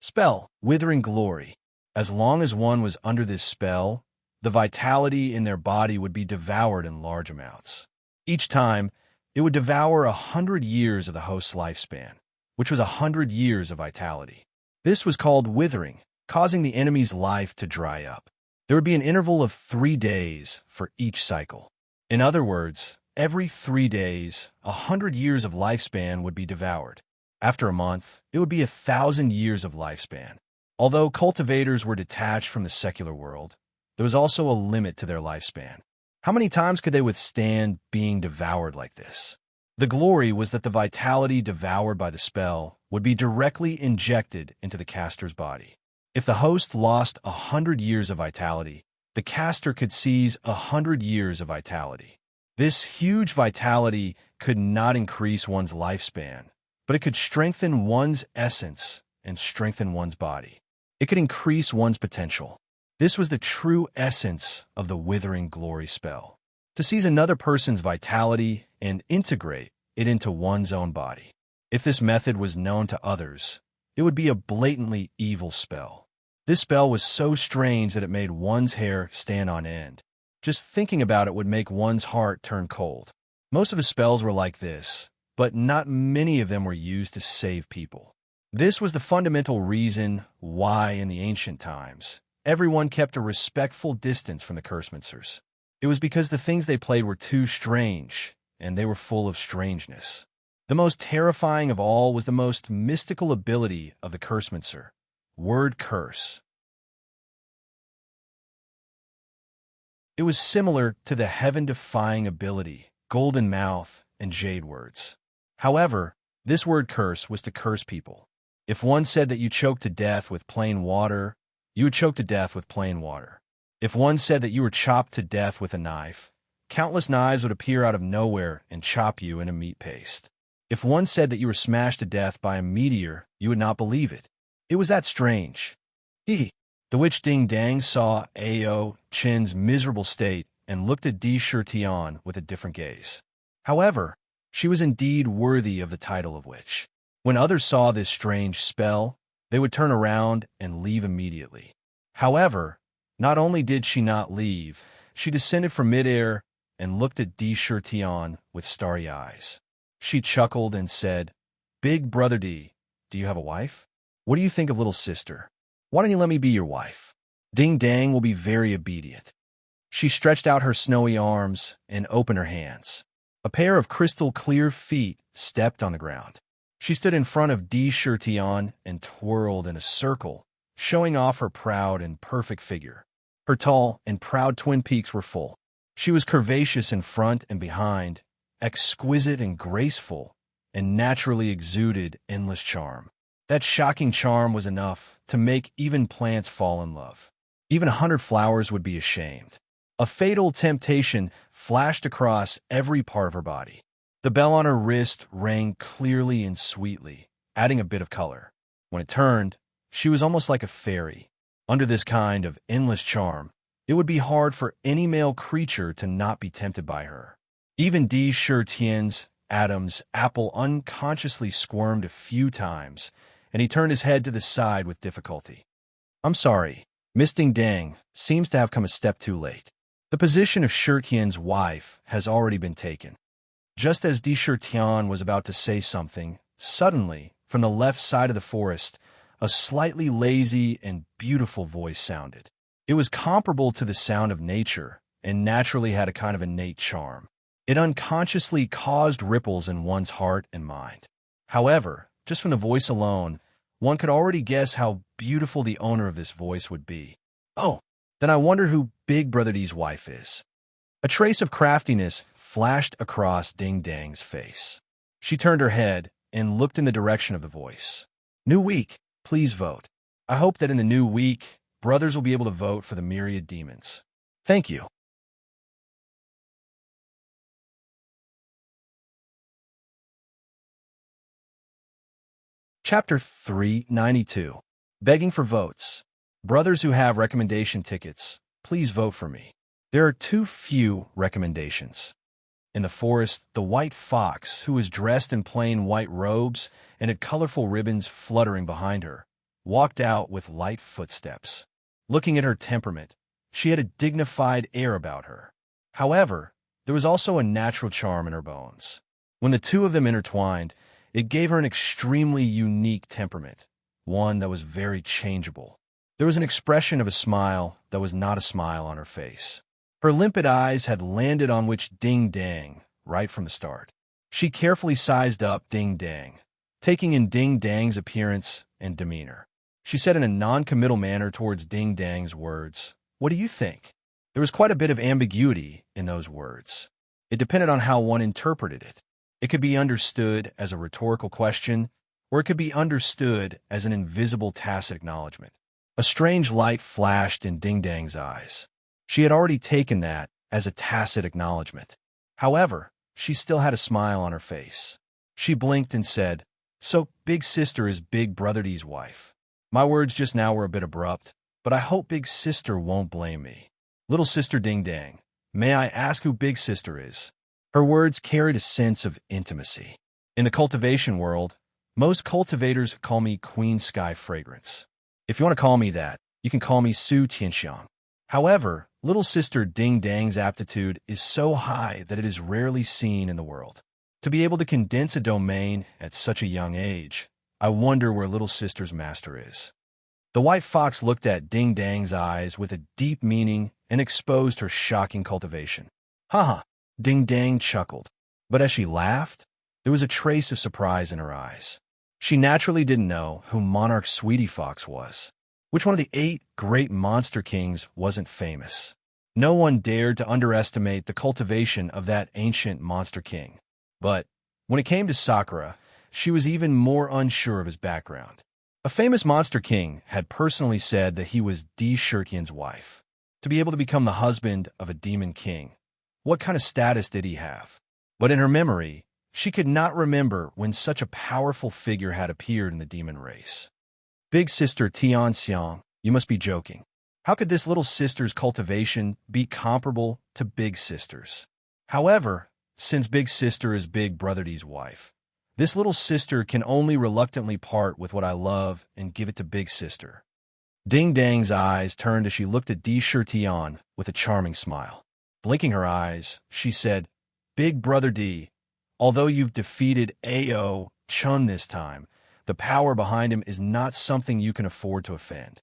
Spell, Withering Glory. As long as one was under this spell, the vitality in their body would be devoured in large amounts. Each time, it would devour 100 years of the host's lifespan, which was 100 years of vitality. This was called withering, causing the enemy's life to dry up. There would be an interval of 3 days for each cycle. In other words, every 3 days, 100 years of lifespan would be devoured. After a month, it would be 1,000 years of lifespan. Although cultivators were detached from the secular world, there was also a limit to their lifespan. How many times could they withstand being devoured like this? The glory was that the vitality devoured by the spell would be directly injected into the caster's body. If the host lost 100 years of vitality, the caster could seize 100 years of vitality. This huge vitality could not increase one's lifespan, but it could strengthen one's essence and strengthen one's body. It could increase one's potential. This was the true essence of the Withering Glory spell. To seize another person's vitality and integrate it into one's own body. If this method was known to others, it would be a blatantly evil spell. This spell was so strange that it made one's hair stand on end. Just thinking about it would make one's heart turn cold. Most of the spells were like this, but not many of them were used to save people. This was the fundamental reason why, in the ancient times, everyone kept a respectful distance from the cursemasters. It was because the things they played were too strange, and they were full of strangeness. The most terrifying of all was the most mystical ability of the cursemaster, word curse. It was similar to the heaven-defying ability, golden mouth, and jade words. However, this word curse was to curse people. If one said that you choked to death with plain water, you would choke to death with plain water. If one said that you were chopped to death with a knife, countless knives would appear out of nowhere and chop you in a meat paste. If one said that you were smashed to death by a meteor, you would not believe it. It was that strange. The witch Ding Dang saw Ao Chin's miserable state and looked at Di Shirtian with a different gaze. However, she was indeed worthy of the title of witch. When others saw this strange spell, they would turn around and leave immediately. However, not only did she not leave, she descended from midair and looked at Di Shirtian with starry eyes. She chuckled and said, "Big brother D, do you have a wife? What do you think of little sister? Why don't you let me be your wife? Ding Dang will be very obedient." She stretched out her snowy arms and opened her hands. A pair of crystal-clear feet stepped on the ground. She stood in front of Di Shirtian and twirled in a circle, showing off her proud and perfect figure. Her tall and proud twin peaks were full. She was curvaceous in front and behind, exquisite and graceful, and naturally exuded endless charm. That shocking charm was enough to make even plants fall in love. Even 100 flowers would be ashamed. A fatal temptation flashed across every part of her body. The bell on her wrist rang clearly and sweetly, adding a bit of color. When it turned, she was almost like a fairy. Under this kind of endless charm, it would be hard for any male creature to not be tempted by her. Even Di Shirtian's Adam's apple unconsciously squirmed a few times, and he turned his head to the side with difficulty. "I'm sorry, Miss Ding Dang seems to have come a step too late. The position of Shirtian's wife has already been taken." Just as Di Shirtian was about to say something, suddenly, from the left side of the forest, a slightly lazy and beautiful voice sounded. It was comparable to the sound of nature, and naturally had a kind of innate charm. It unconsciously caused ripples in one's heart and mind. However, just from the voice alone, one could already guess how beautiful the owner of this voice would be. "Oh, then I wonder who Big Brother D's wife is." A trace of craftiness flashed across Ding Dang's face. She turned her head and looked in the direction of the voice. "New week, please vote. I hope that in the new week, brothers will be able to vote for the myriad demons. Thank you." Chapter 392. Begging for votes. Brothers who have recommendation tickets, please vote for me. There are too few recommendations. In the forest, the white fox, who was dressed in plain white robes and had colorful ribbons fluttering behind her, walked out with light footsteps. Looking at her temperament, she had a dignified air about her. However, there was also a natural charm in her bones. When the two of them intertwined, it gave her an extremely unique temperament, one that was very changeable. There was an expression of a smile that was not a smile on her face. Her limpid eyes had landed on which Ding Dang right from the start. She carefully sized up Ding Dang, taking in Ding Dang's appearance and demeanor. She said in a non-committal manner towards Ding Dang's words, "What do you think?" There was quite a bit of ambiguity in those words. It depended on how one interpreted it. It could be understood as a rhetorical question, or it could be understood as an invisible tacit acknowledgement. A strange light flashed in Ding Dang's eyes. She had already taken that as a tacit acknowledgement. However, she still had a smile on her face. She blinked and said, "So Big Sister is Big Brother D's wife." My words just now were a bit abrupt, but I hope Big Sister won't blame me. "Little Sister Ding Dang, may I ask who Big Sister is?" Her words carried a sense of intimacy. In the cultivation world, most cultivators call me Queen Sky Fragrance. If you want to call me that, you can call me Su Tianxiang. However, little sister Ding Dang's aptitude is so high that it is rarely seen in the world. To be able to condense a domain at such a young age, I wonder where little sister's master is. The white fox looked at Ding Dang's eyes with a deep meaning and exposed her shocking cultivation. Haha, Ding Dang chuckled. But as she laughed, there was a trace of surprise in her eyes. She naturally didn't know who Monarch Sweetie Fox was. Which one of the 8 great monster kings wasn't famous? No one dared to underestimate the cultivation of that ancient monster king. But when it came to Sakura, she was even more unsure of his background. A famous monster king had personally said that he was Di Shurkian's wife. To be able to become the husband of a demon king, what kind of status did he have? But in her memory, she could not remember when such a powerful figure had appeared in the demon race. Big sister Tianxiang, you must be joking. How could this little sister's cultivation be comparable to big sister's? However, since big sister is big brother D's wife, this little sister can only reluctantly part with what I love and give it to big sister. Ding Dang's eyes turned as she looked at Di Shurtian with a charming smile. Blinking her eyes, she said, Big brother D, although you've defeated A.O. Chun this time, the power behind him is not something you can afford to offend.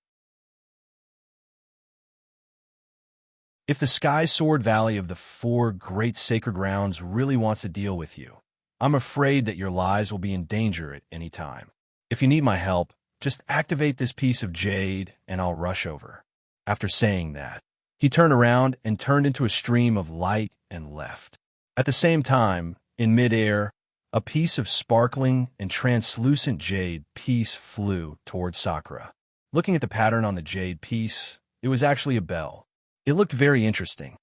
If the Sky Sword Valley of the 4 great sacred rounds really wants to deal with you, I'm afraid that your lives will be in danger at any time. If you need my help, just activate this piece of jade and I'll rush over. After saying that, he turned around and turned into a stream of light and left. At the same time, in midair, a piece of sparkling and translucent jade piece flew towards Sakura. Looking at the pattern on the jade piece, it was actually a bell. It looked very interesting.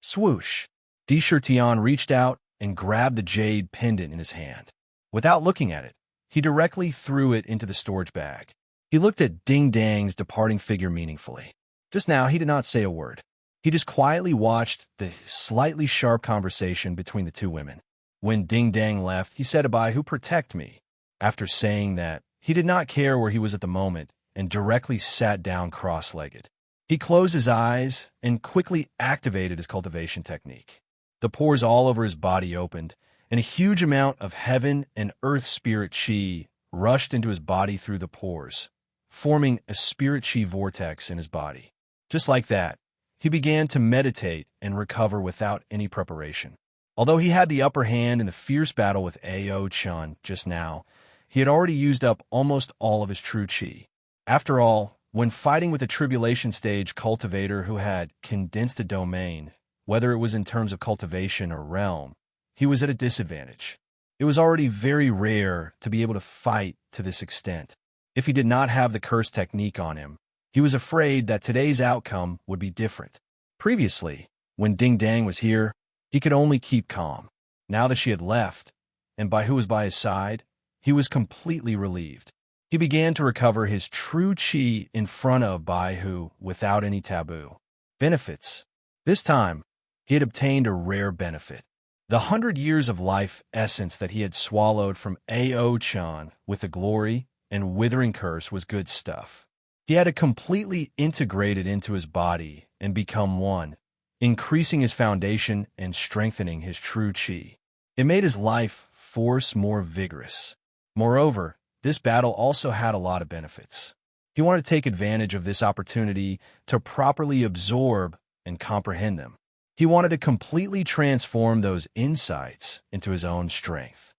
Swoosh! Di Shurtian reached out and grabbed the jade pendant in his hand. Without looking at it, he directly threw it into the storage bag. He looked at Ding Dang's departing figure meaningfully. Just now, he did not say a word. He just quietly watched the slightly sharp conversation between the 2 women. When Ding Dang left, he said, "Abai, who protect me?" After saying that, he did not care where he was at the moment and directly sat down cross-legged. He closed his eyes and quickly activated his cultivation technique. The pores all over his body opened, and a huge amount of heaven and earth spirit chi rushed into his body through the pores, forming a spirit chi vortex in his body. Just like that, he began to meditate and recover without any preparation. Although he had the upper hand in the fierce battle with A.O. Chun just now, he had already used up almost all of his true chi. After all, when fighting with a tribulation stage cultivator who had condensed a domain, whether it was in terms of cultivation or realm, he was at a disadvantage. It was already very rare to be able to fight to this extent. If he did not have the curse technique on him, he was afraid that today's outcome would be different. Previously, when Ding Dang was here, he could only keep calm. Now that she had left, and by who was by his side, he was completely relieved. He began to recover his true chi in front of Baihu without any taboo. Benefits. This time, he had obtained a rare benefit. The 100 years of life essence that he had swallowed from A.O. Chan with the glory and withering curse was good stuff. He had it completely integrated into his body and become one, increasing his foundation and strengthening his true chi. It made his life force more vigorous. Moreover, this battle also had a lot of benefits. He wanted to take advantage of this opportunity to properly absorb and comprehend them. He wanted to completely transform those insights into his own strength.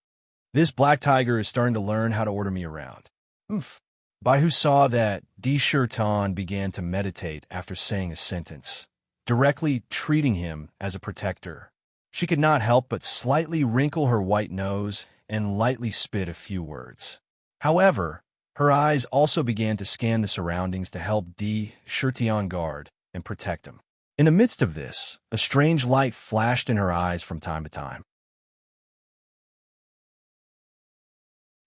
This black tiger is starting to learn how to order me around. Baihu saw that Di Shurtan began to meditate after saying a sentence, directly treating him as a protector. She could not help but slightly wrinkle her white nose and lightly spit a few words. However, her eyes also began to scan the surroundings to help Di Shurtian guard and protect him. In the midst of this, a strange light flashed in her eyes from time to time.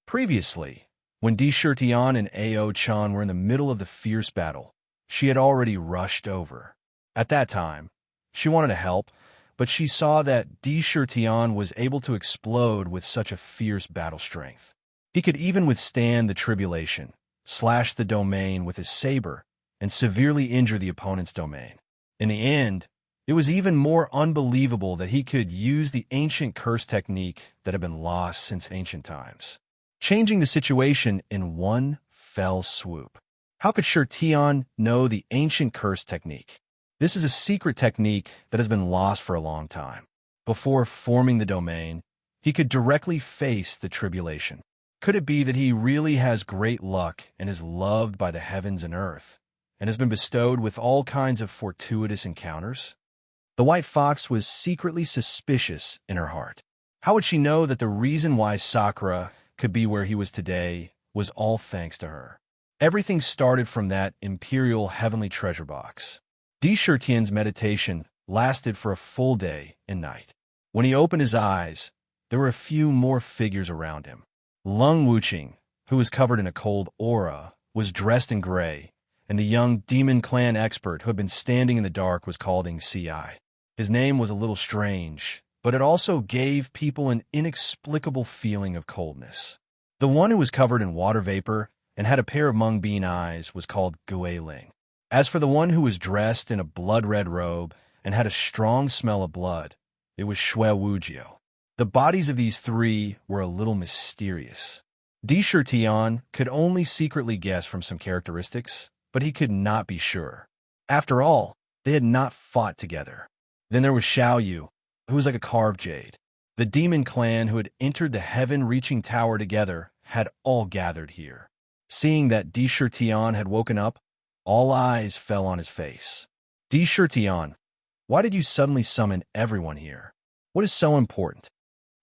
Previously, when Di Shurtian and A.O. Chan were in the middle of the fierce battle, she had already rushed over. At that time, she wanted to help, but she saw that Di Tian was able to explode with such a fierce battle strength. He could even withstand the tribulation, slash the domain with his saber, and severely injure the opponent's domain. In the end, it was even more unbelievable that he could use the ancient curse technique that had been lost since ancient times, changing the situation in one fell swoop. How could Tian know the ancient curse technique? This is a secret technique that has been lost for a long time. Before forming the domain, he could directly face the tribulation. Could it be that he really has great luck and is loved by the heavens and earth, and has been bestowed with all kinds of fortuitous encounters? The white fox was secretly suspicious in her heart. How would she know that the reason why Sakura could be where he was today was all thanks to her? Everything started from that imperial heavenly treasure box. Di Tian's meditation lasted for a full day and night. When he opened his eyes, there were a few more figures around him. Lung Wuqing, who was covered in a cold aura, was dressed in gray, and the young demon clan expert who had been standing in the dark was called Ci. His name was a little strange, but it also gave people an inexplicable feeling of coldness. The one who was covered in water vapor and had a pair of mung bean eyes was called Guiling. As for the one who was dressed in a blood-red robe and had a strong smell of blood, it was Shui Wujiu. The bodies of these three were a little mysterious. Di Tian could only secretly guess from some characteristics, but he could not be sure. After all, they had not fought together. Then there was Xiao Yu, who was like a carved jade. The demon clan who had entered the heaven-reaching tower together had all gathered here. Seeing that Di Tian had woken up, all eyes fell on his face. Di Tian, why did you suddenly summon everyone here? What is so important?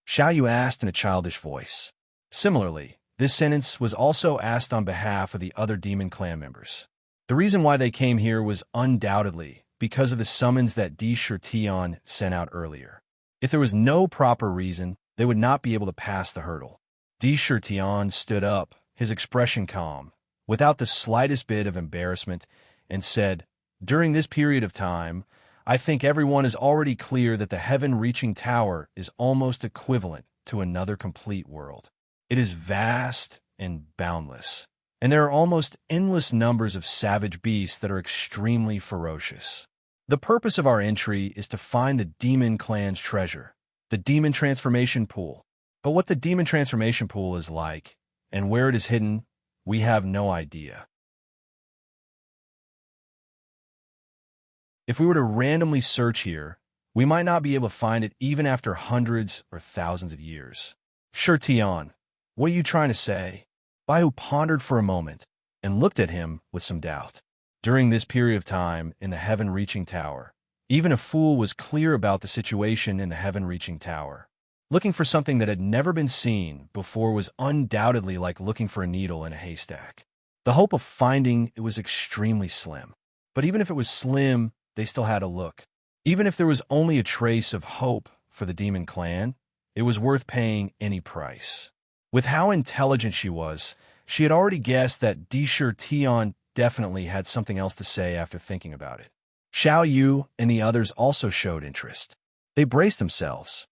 Xiao Yu asked in a childish voice. Similarly, this sentence was also asked on behalf of the other demon clan members. The reason why they came here was undoubtedly because of the summons that Di Tian sent out earlier. If there was no proper reason, they would not be able to pass the hurdle. Di Tian stood up, his expression calm, without the slightest bit of embarrassment, and said, "During this period of time, I think everyone is already clear that the heaven-reaching tower is almost equivalent to another complete world. It is vast and boundless, and there are almost endless numbers of savage beasts that are extremely ferocious. The purpose of our entry is to find the demon clan's treasure, the demon transformation pool. But what the demon transformation pool is like, and where it is hidden, we have no idea. If we were to randomly search here, we might not be able to find it even after hundreds or thousands of years." Tian, what are you trying to say? Baihu pondered for a moment and looked at him with some doubt. During this period of time in the heaven-reaching tower, even a fool was clear about the situation in the heaven-reaching tower. Looking for something that had never been seen before was undoubtedly like looking for a needle in a haystack. The hope of finding it was extremely slim. But even if it was slim, they still had to look. Even if there was only a trace of hope for the demon clan, it was worth paying any price. With how intelligent she was, she had already guessed that Di Tian definitely had something else to say after thinking about it. Xiao Yu and the others also showed interest. They braced themselves.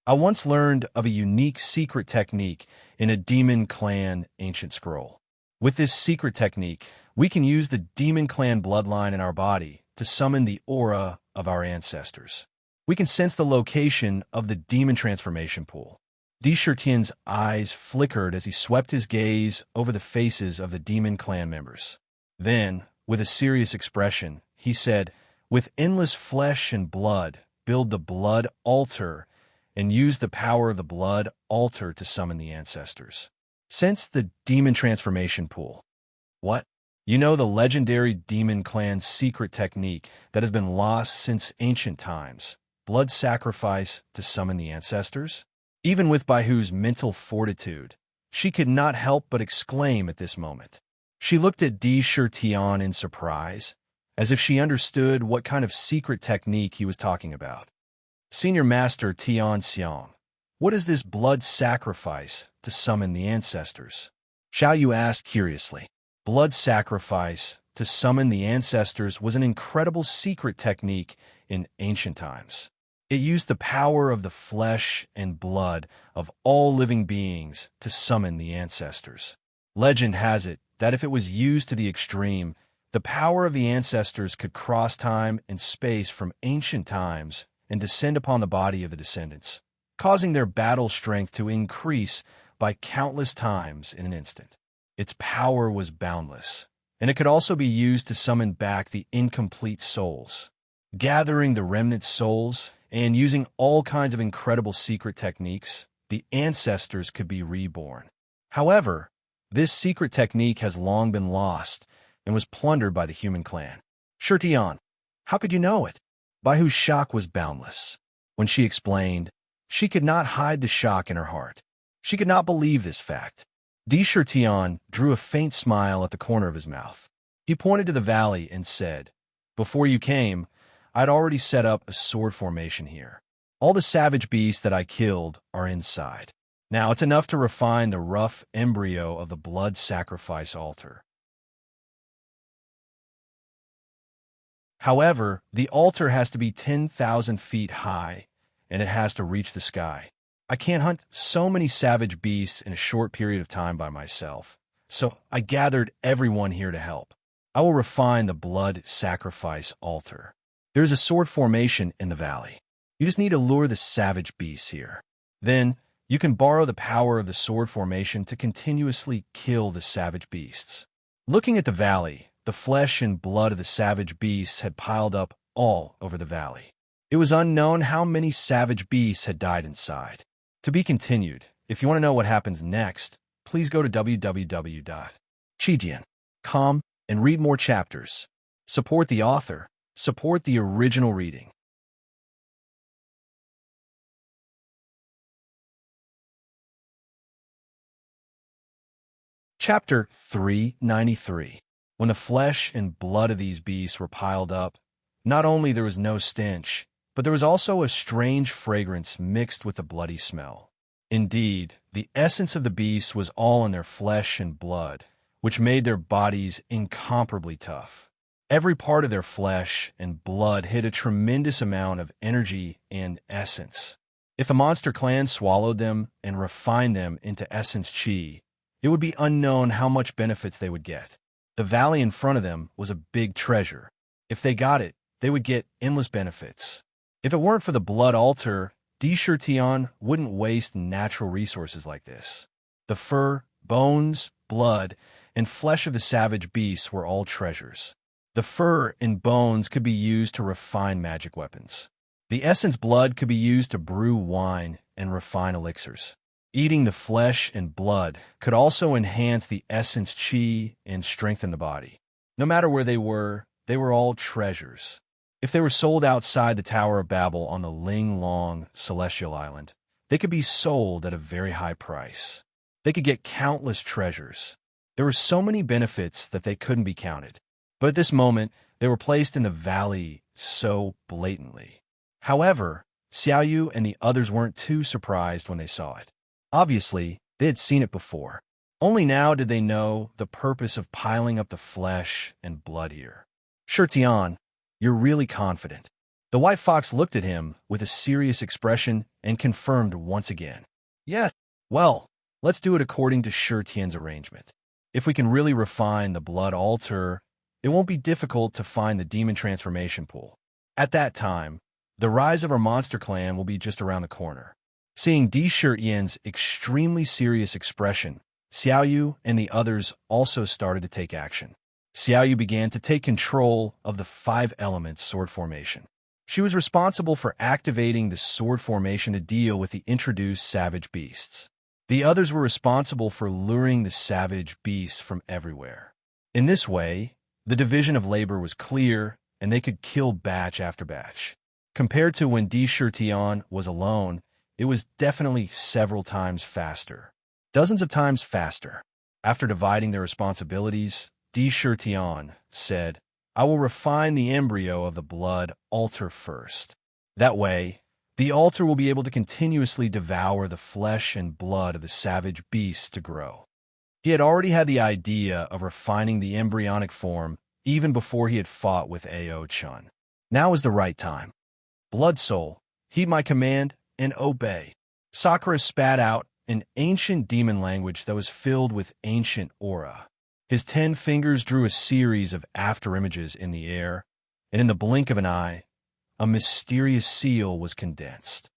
"I once learned of a unique secret technique in a demon clan ancient scroll. With this secret technique, we can use the demon clan bloodline in our body to summon the aura of our ancestors. We can sense the location of the demon transformation pool." Di Tian's eyes flickered as he swept his gaze over the faces of the demon clan members. Then, with a serious expression, he said, "With endless flesh and blood, build the blood altar and use the power of the blood altar to summon the ancestors. Sense the demon transformation pool." What? You know the legendary demon clan's secret technique that has been lost since ancient times, blood sacrifice to summon the ancestors? Even with Baihu's mental fortitude, she could not help but exclaim at this moment. She looked at Di Tian in surprise, as if she understood what kind of secret technique he was talking about. "Senior Master Tian Xiang, what is this blood sacrifice to summon the ancestors?" Xiao Yu asked curiously. Blood sacrifice to summon the ancestors was an incredible secret technique in ancient times. It used the power of the flesh and blood of all living beings to summon the ancestors. Legend has it that if it was used to the extreme, the power of the ancestors could cross time and space from ancient times and descend upon the body of the descendants, causing their battle strength to increase by countless times in an instant. Its power was boundless, and it could also be used to summon back the incomplete souls. Gathering the remnant souls and using all kinds of incredible secret techniques, the ancestors could be reborn. However, this secret technique has long been lost and was plundered by the human clan. Shirtion, how could you know it? By whose shock was boundless. When she explained, she could not hide the shock in her heart. She could not believe this fact. Shirtion drew a faint smile at the corner of his mouth. He pointed to the valley and said, "Before you came, I'd already set up a sword formation here. All the savage beasts that I killed are inside. Now it's enough to refine the rough embryo of the blood sacrifice altar." However, the altar has to be 10,000 feet high, and it has to reach the sky. I can't hunt so many savage beasts in a short period of time by myself, so I gathered everyone here to help. I will refine the blood sacrifice altar. There is a sword formation in the valley. You just need to lure the savage beasts here. Then, you can borrow the power of the sword formation to continuously kill the savage beasts. Looking at the valley, the flesh and blood of the savage beasts had piled up all over the valley. It was unknown how many savage beasts had died inside. To be continued. If you want to know what happens next, please go to www.chidian.com and read more chapters. Support the author. Support the original reading. Chapter 393. When the flesh and blood of these beasts were piled up, not only there was no stench, but there was also a strange fragrance mixed with a bloody smell. Indeed, the essence of the beasts was all in their flesh and blood, which made their bodies incomparably tough. Every part of their flesh and blood hid a tremendous amount of energy and essence. If the monster clan swallowed them and refined them into essence chi, it would be unknown how much benefits they would get. The valley in front of them was a big treasure. If they got it, they would get endless benefits. If it weren't for the blood altar, Shirtion wouldn't waste natural resources like this. The fur, bones, blood, and flesh of the savage beasts were all treasures. The fur and bones could be used to refine magic weapons. The essence blood could be used to brew wine and refine elixirs. Eating the flesh and blood could also enhance the essence chi and strengthen the body. No matter where they were all treasures. If they were sold outside the Tower of Babel on the Ling Long Celestial Island, they could be sold at a very high price. They could get countless treasures. There were so many benefits that they couldn't be counted. But at this moment, they were placed in the valley so blatantly. However, Xiaoyu and the others weren't too surprised when they saw it. Obviously, they had seen it before. Only now did they know the purpose of piling up the flesh and blood here. Shirtion, you're really confident. The white fox looked at him with a serious expression and confirmed once again. Yes, well, let's do it according to Shirtion's arrangement. If we can really refine the blood altar, it won't be difficult to find the demon transformation pool. At that time, the rise of our monster clan will be just around the corner. Seeing Shirtion's extremely serious expression, Xiaoyu and the others also started to take action. Xiaoyu began to take control of the 5-element sword formation. She was responsible for activating the sword formation to deal with the introduced savage beasts. The others were responsible for luring the savage beasts from everywhere. In this way, the division of labor was clear, and they could kill batch after batch. Compared to when Shirtion was alone, it was definitely several times faster. Dozens of times faster. After dividing their responsibilities, Shirtion said, "I will refine the embryo of the blood altar first. That way, the altar will be able to continuously devour the flesh and blood of the savage beasts to grow." He had already had the idea of refining the embryonic form even before he had fought with Ao Chun. Now was the right time. Blood Soul, heed my command, and obey." Sakura spat out an ancient demon language that was filled with ancient aura. His 10 fingers drew a series of afterimages in the air, and in the blink of an eye, a mysterious seal was condensed.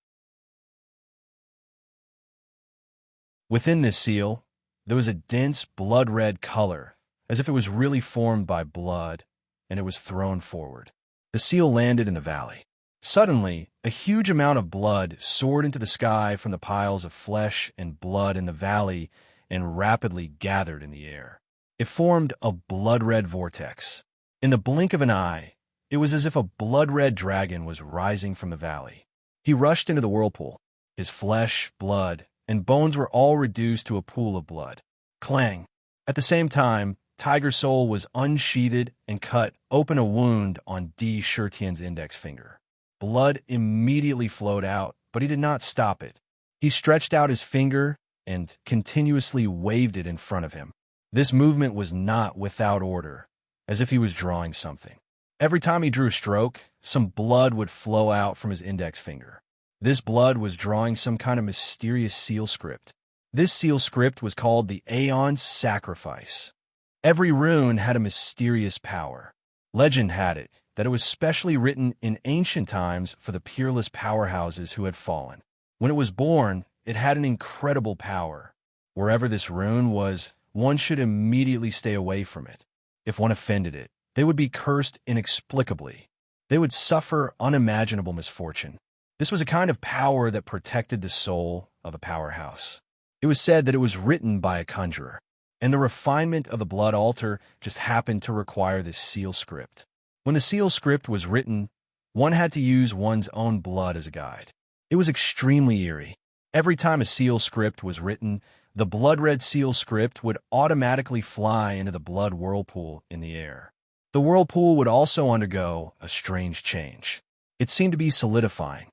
Within this seal, there was a dense blood-red color, as if it was really formed by blood, and it was thrown forward. The seal landed in the valley. Suddenly, a huge amount of blood soared into the sky from the piles of flesh and blood in the valley and rapidly gathered in the air. It formed a blood-red vortex. In the blink of an eye, it was as if a blood-red dragon was rising from the valley. He rushed into the whirlpool. His flesh, blood, and bones were all reduced to a pool of blood. Clang! At the same time, Tiger Soul was unsheathed and cut open a wound on Di Shirtian's index finger. Blood immediately flowed out, but he did not stop it. He stretched out his finger and continuously waved it in front of him. This movement was not without order, as if he was drawing something. Every time he drew a stroke, some blood would flow out from his index finger. This blood was drawing some kind of mysterious seal script. This seal script was called the Aeon Sacrifice. Every rune had a mysterious power. Legend had it that it was specially written in ancient times for the peerless powerhouses who had fallen. When it was born, it had an incredible power. Wherever this rune was, one should immediately stay away from it. If one offended it, they would be cursed inexplicably. They would suffer unimaginable misfortune. This was a kind of power that protected the soul of a powerhouse. It was said that it was written by a conjurer, and the refinement of the blood altar just happened to require this seal script. When the seal script was written, one had to use one's own blood as a guide. It was extremely eerie. Every time a seal script was written, the blood-red seal script would automatically fly into the blood whirlpool in the air. The whirlpool would also undergo a strange change. It seemed to be solidifying.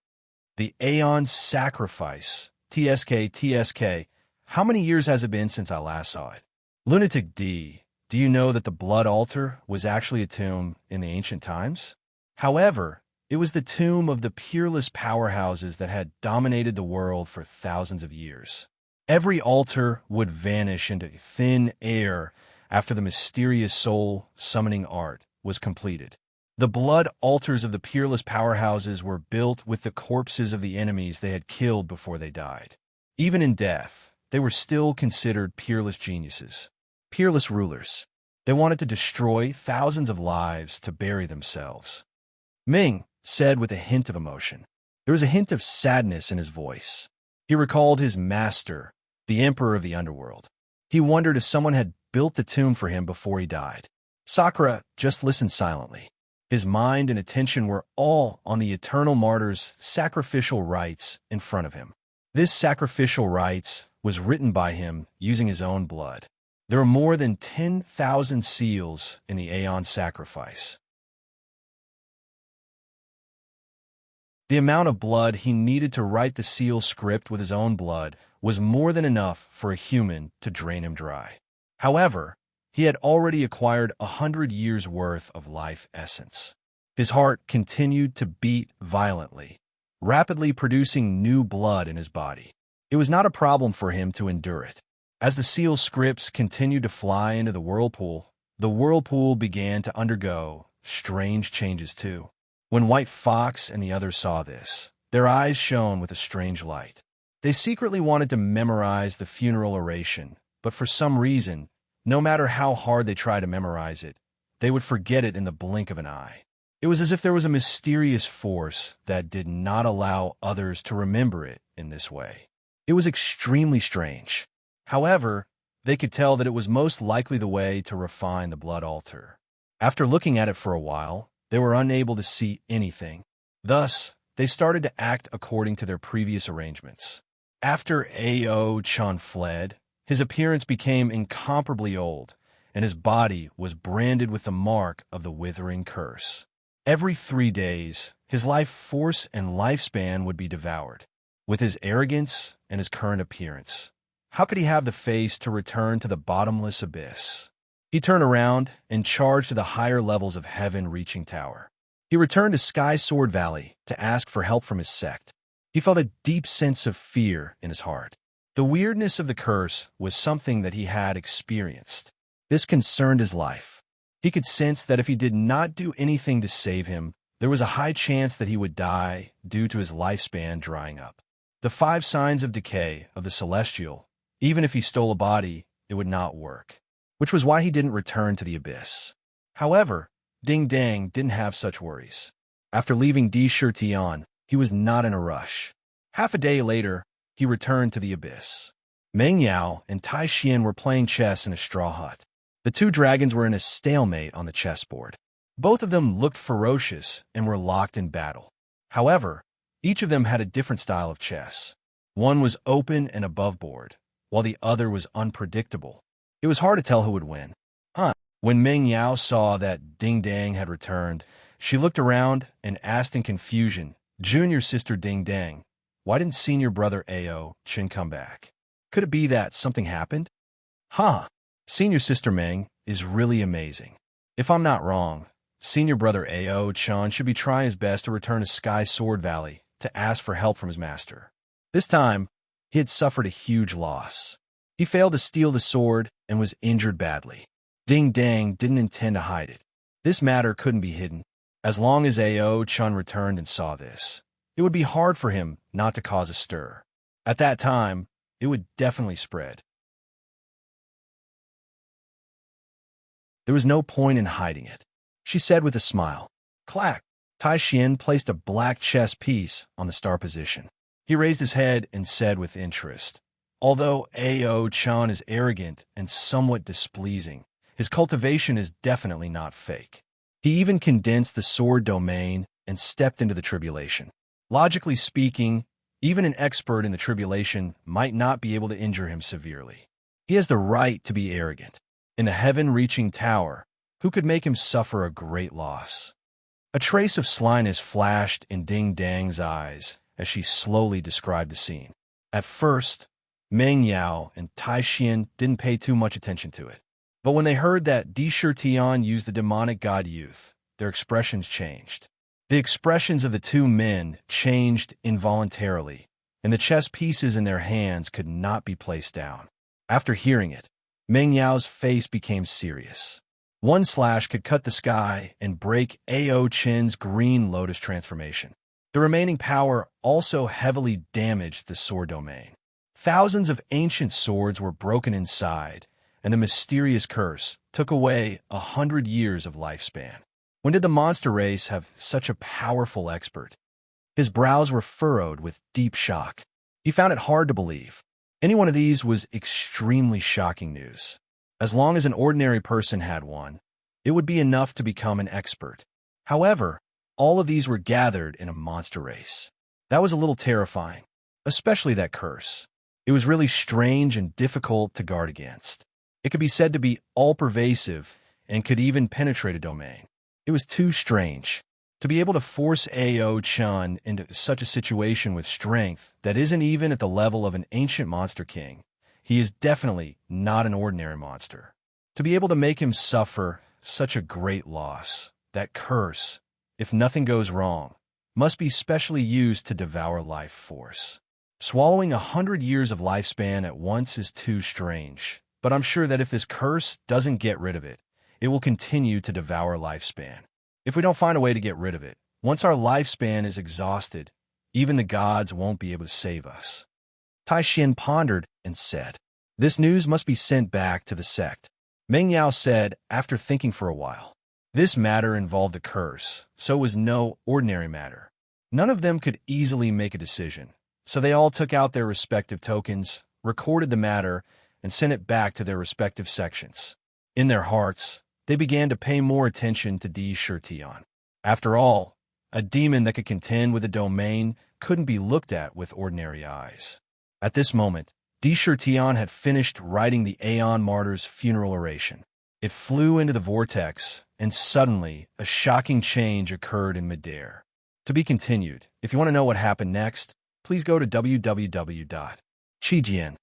The Aeon Sacrifice, TSK. How many years has it been since I last saw it? Lunatic D, do you know that the blood altar was actually a tomb in the ancient times? However, it was the tomb of the peerless powerhouses that had dominated the world for thousands of years. Every altar would vanish into thin air after the mysterious soul-summoning art was completed. The blood altars of the peerless powerhouses were built with the corpses of the enemies they had killed before they died. Even in death, they were still considered peerless geniuses, peerless rulers. They wanted to destroy thousands of lives to bury themselves. Ming said with a hint of emotion. There was a hint of sadness in his voice. He recalled his master, the emperor of the underworld. He wondered if someone had built the tomb for him before he died. Sakura just listened silently. His mind and attention were all on the eternal martyr's sacrificial rites in front of him. This sacrificial rites was written by him using his own blood. There are more than 10,000 seals in the Aeon Sacrifice. The amount of blood he needed to write the seal script with his own blood was more than enough for a human to drain him dry. However, he had already acquired 100 years' worth of life essence. His heart continued to beat violently, rapidly producing new blood in his body. It was not a problem for him to endure it. As the seal scripts continued to fly into the whirlpool began to undergo strange changes too. When White Fox and the others saw this, their eyes shone with a strange light. They secretly wanted to memorize the funeral oration, but for some reason, no matter how hard they tried to memorize it, they would forget it in the blink of an eye. It was as if there was a mysterious force that did not allow others to remember it in this way. It was extremely strange. However, they could tell that it was most likely the way to refine the blood altar. After looking at it for a while, they were unable to see anything. Thus, they started to act according to their previous arrangements. After A.O. Chun fled, his appearance became incomparably old, and his body was branded with the mark of the withering curse. Every 3 days, his life force and lifespan would be devoured. With his arrogance and his current appearance, how could he have the face to return to the bottomless abyss? He turned around and charged to the higher levels of heaven-reaching tower. He returned to Sky Sword Valley to ask for help from his sect. He felt a deep sense of fear in his heart. The weirdness of the curse was something that he had experienced. This concerned his life. He could sense that if he did not do anything to save him, there was a high chance that he would die due to his lifespan drying up. The 5 signs of decay of the celestial, even if he stole a body, it would not work, which was why he didn't return to the abyss. However, Ding Dang didn't have such worries. After leaving Di Shirtian, he was not in a rush. Half a day later, he returned to the abyss. Meng Yao and Tai Xian were playing chess in a straw hut. The 2 dragons were in a stalemate on the chessboard. Both of them looked ferocious and were locked in battle. However, each of them had a different style of chess. One was open and above board, while the other was unpredictable. It was hard to tell who would win. When Meng Yao saw that Ding Dang had returned, she looked around and asked in confusion, "Junior sister Ding Dang, why didn't senior brother Ao Chin come back? Could it be that something happened?" Senior sister Meng is really amazing. If I'm not wrong, senior brother Ao Chan should be trying his best to return to Sky Sword Valley to ask for help from his master. This time, he had suffered a huge loss. He failed to steal the sword and was injured badly. Ding Dang didn't intend to hide it. This matter couldn't be hidden. As long as Ao Chun returned and saw this, it would be hard for him not to cause a stir. At that time, it would definitely spread. There was no point in hiding it, she said with a smile. Clack! Tai Xian placed a black chess piece on the star position. He raised his head and said with interest, "Although Ao Chan is arrogant and somewhat displeasing, his cultivation is definitely not fake. He even condensed the sword domain and stepped into the tribulation. Logically speaking, even an expert in the tribulation might not be able to injure him severely. He has the right to be arrogant. In a heaven-reaching tower, who could make him suffer a great loss?" A trace of slyness flashed in Ding Dang's eyes as she slowly described the scene. At first, Meng Yao and Tai Xian didn't pay too much attention to it. But when they heard that Di Shirtian used the demonic god Youth, their expressions changed. The expressions of the 2 men changed involuntarily, and the chess pieces in their hands could not be placed down. After hearing it, Meng Yao's face became serious. One slash could cut the sky and break Ao Chin's green lotus transformation. The remaining power also heavily damaged the sword domain. Thousands of ancient swords were broken inside, and the mysterious curse took away 100 years of lifespan. When did the monster race have such a powerful expert? His brows were furrowed with deep shock. He found it hard to believe. Any one of these was extremely shocking news. As long as an ordinary person had one, it would be enough to become an expert. However, all of these were gathered in a monster race. That was a little terrifying, especially that curse. It was really strange and difficult to guard against. It could be said to be all-pervasive and could even penetrate a domain. It was too strange. To be able to force Ao Chun into such a situation with strength that isn't even at the level of an ancient monster king, he is definitely not an ordinary monster. To be able to make him suffer such a great loss, that curse, if nothing goes wrong, must be specially used to devour life force. Swallowing 100 years of lifespan at once is too strange. But I'm sure that if this curse doesn't get rid of it, it will continue to devour lifespan. If we don't find a way to get rid of it, once our lifespan is exhausted, even the gods won't be able to save us. Tai Xian pondered and said, "This news must be sent back to the sect." Meng Yao said after thinking for a while. This matter involved a curse, so it was no ordinary matter. None of them could easily make a decision, so they all took out their respective tokens, recorded the matter, and sent it back to their respective sections. In their hearts, they began to pay more attention to Di Shirtian. After all, a demon that could contend with a domain couldn't be looked at with ordinary eyes. At this moment, Di Shirtian had finished writing the Aeon Martyr's funeral oration. It flew into the vortex, and suddenly, a shocking change occurred in midair. To be continued. If you want to know what happened next, please go to www.chijian.com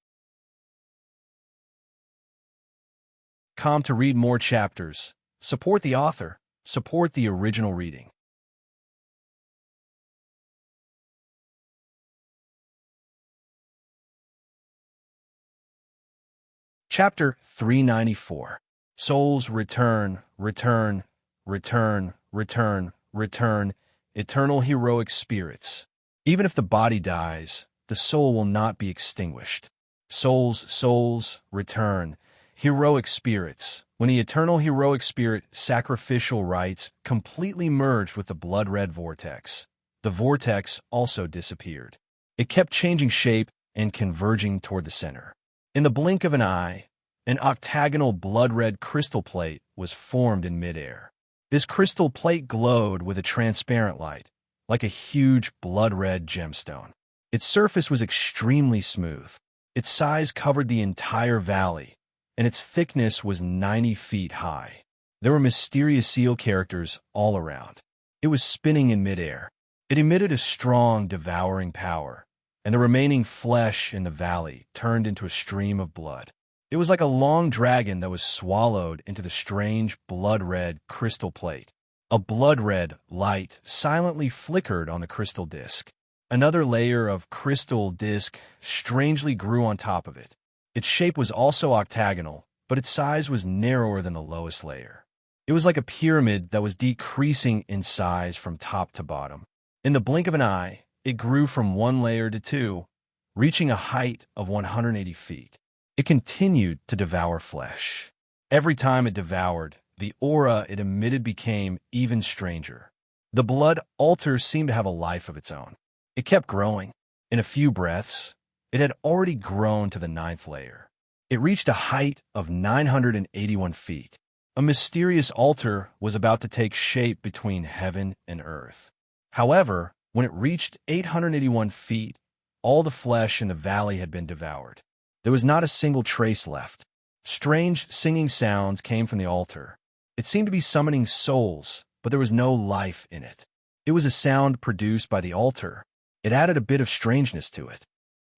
to read more chapters. Support the author. Support the original reading. Chapter 394. Souls return, return, return, return, return, eternal heroic spirits. Even if the body dies, the soul will not be extinguished. Souls, return, heroic spirits. When the eternal heroic spirit sacrificial rites completely merged with the blood-red vortex, the vortex also disappeared. It kept changing shape and converging toward the center. In the blink of an eye, an octagonal blood-red crystal plate was formed in midair. This crystal plate glowed with a transparent light, like a huge blood-red gemstone. Its surface was extremely smooth. Its size covered the entire valley, and its thickness was 90 feet high. There were mysterious seal characters all around. It was spinning in midair. It emitted a strong, devouring power, and the remaining flesh in the valley turned into a stream of blood. It was like a long dragon that was swallowed into the strange blood-red crystal plate. A blood-red light silently flickered on the crystal disk. Another layer of crystal disk strangely grew on top of it. Its shape was also octagonal, but its size was narrower than the lowest layer. It was like a pyramid that was decreasing in size from top to bottom. In the blink of an eye, it grew from one layer to two, reaching a height of 180 feet. It continued to devour flesh. Every time it devoured, the aura it emitted became even stranger. The blood altar seemed to have a life of its own. It kept growing. In a few breaths, it had already grown to the 9th layer. It reached a height of 981 feet. A mysterious altar was about to take shape between heaven and earth. However, when it reached 881 feet, all the flesh in the valley had been devoured. There was not a single trace left. Strange singing sounds came from the altar. It seemed to be summoning souls, but there was no life in it. It was a sound produced by the altar. It added a bit of strangeness to it.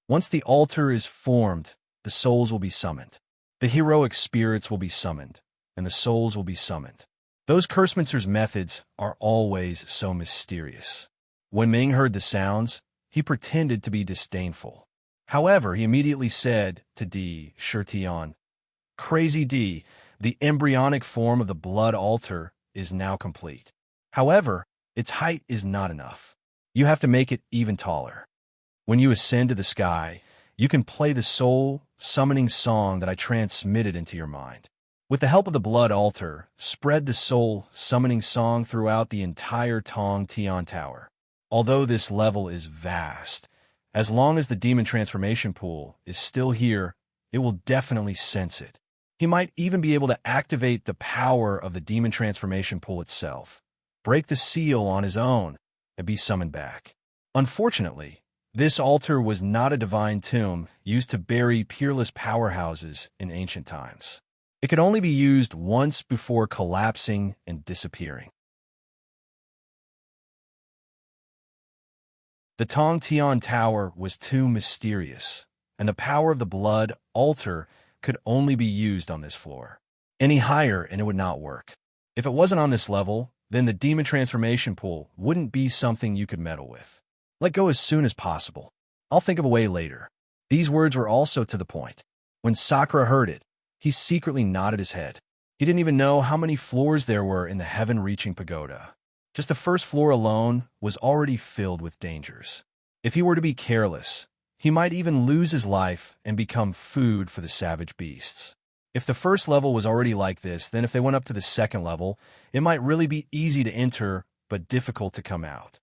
Once the altar is formed, the souls will be summoned. The heroic spirits will be summoned, and the souls will be summoned. Those Cursemancer's methods are always so mysterious. When Ming heard the sounds, he pretended to be disdainful. However, he immediately said to D. Shirtion, "Crazy D, the embryonic form of the blood altar is now complete. However, its height is not enough. You have to make it even taller. When you ascend to the sky, you can play the soul-summoning song that I transmitted into your mind. With the help of the blood altar, spread the soul-summoning song throughout the entire Tong Tian Tower. Although this level is vast, as long as the demon transformation pool is still here, it will definitely sense it. He might even be able to activate the power of the demon transformation pool itself, break the seal on his own, and be summoned back. Unfortunately, this altar was not a divine tomb used to bury peerless powerhouses in ancient times. It could only be used once before collapsing and disappearing. The Tong Tian Tower was too mysterious, and the power of the blood altar could only be used on this floor. Any higher and it would not work. If it wasn't on this level, then the demon transformation pool wouldn't be something you could meddle with. Let go as soon as possible. I'll think of a way later. These words were also to the point. When Sakura heard it, he secretly nodded his head. He didn't even know how many floors there were in the heaven-reaching pagoda. Just the first floor alone was already filled with dangers. If he were to be careless, he might even lose his life and become food for the savage beasts. If the first level was already like this, then if they went up to the second level, it might really be easy to enter, but difficult to come out.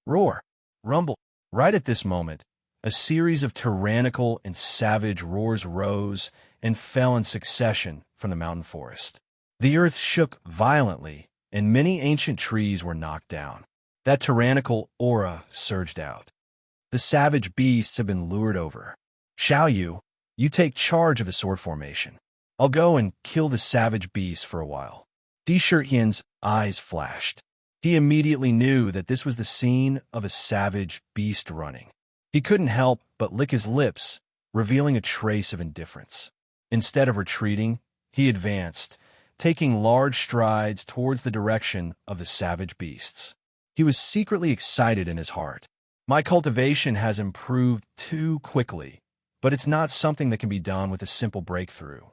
Roar, rumble. Right at this moment, a series of tyrannical and savage roars rose and fell in succession from the mountain forest. The earth shook violently, and many ancient trees were knocked down. That tyrannical aura surged out. The savage beasts have been lured over. Xiaoyu, you take charge of the sword formation. I'll go and kill the savage beasts for a while. Di Shiryan's eyes flashed. He immediately knew that this was the scene of a savage beast running. He couldn't help but lick his lips, revealing a trace of indifference. Instead of retreating, he advanced, taking large strides towards the direction of the savage beasts. He was secretly excited in his heart. My cultivation has improved too quickly, but it's not something that can be done with a simple breakthrough.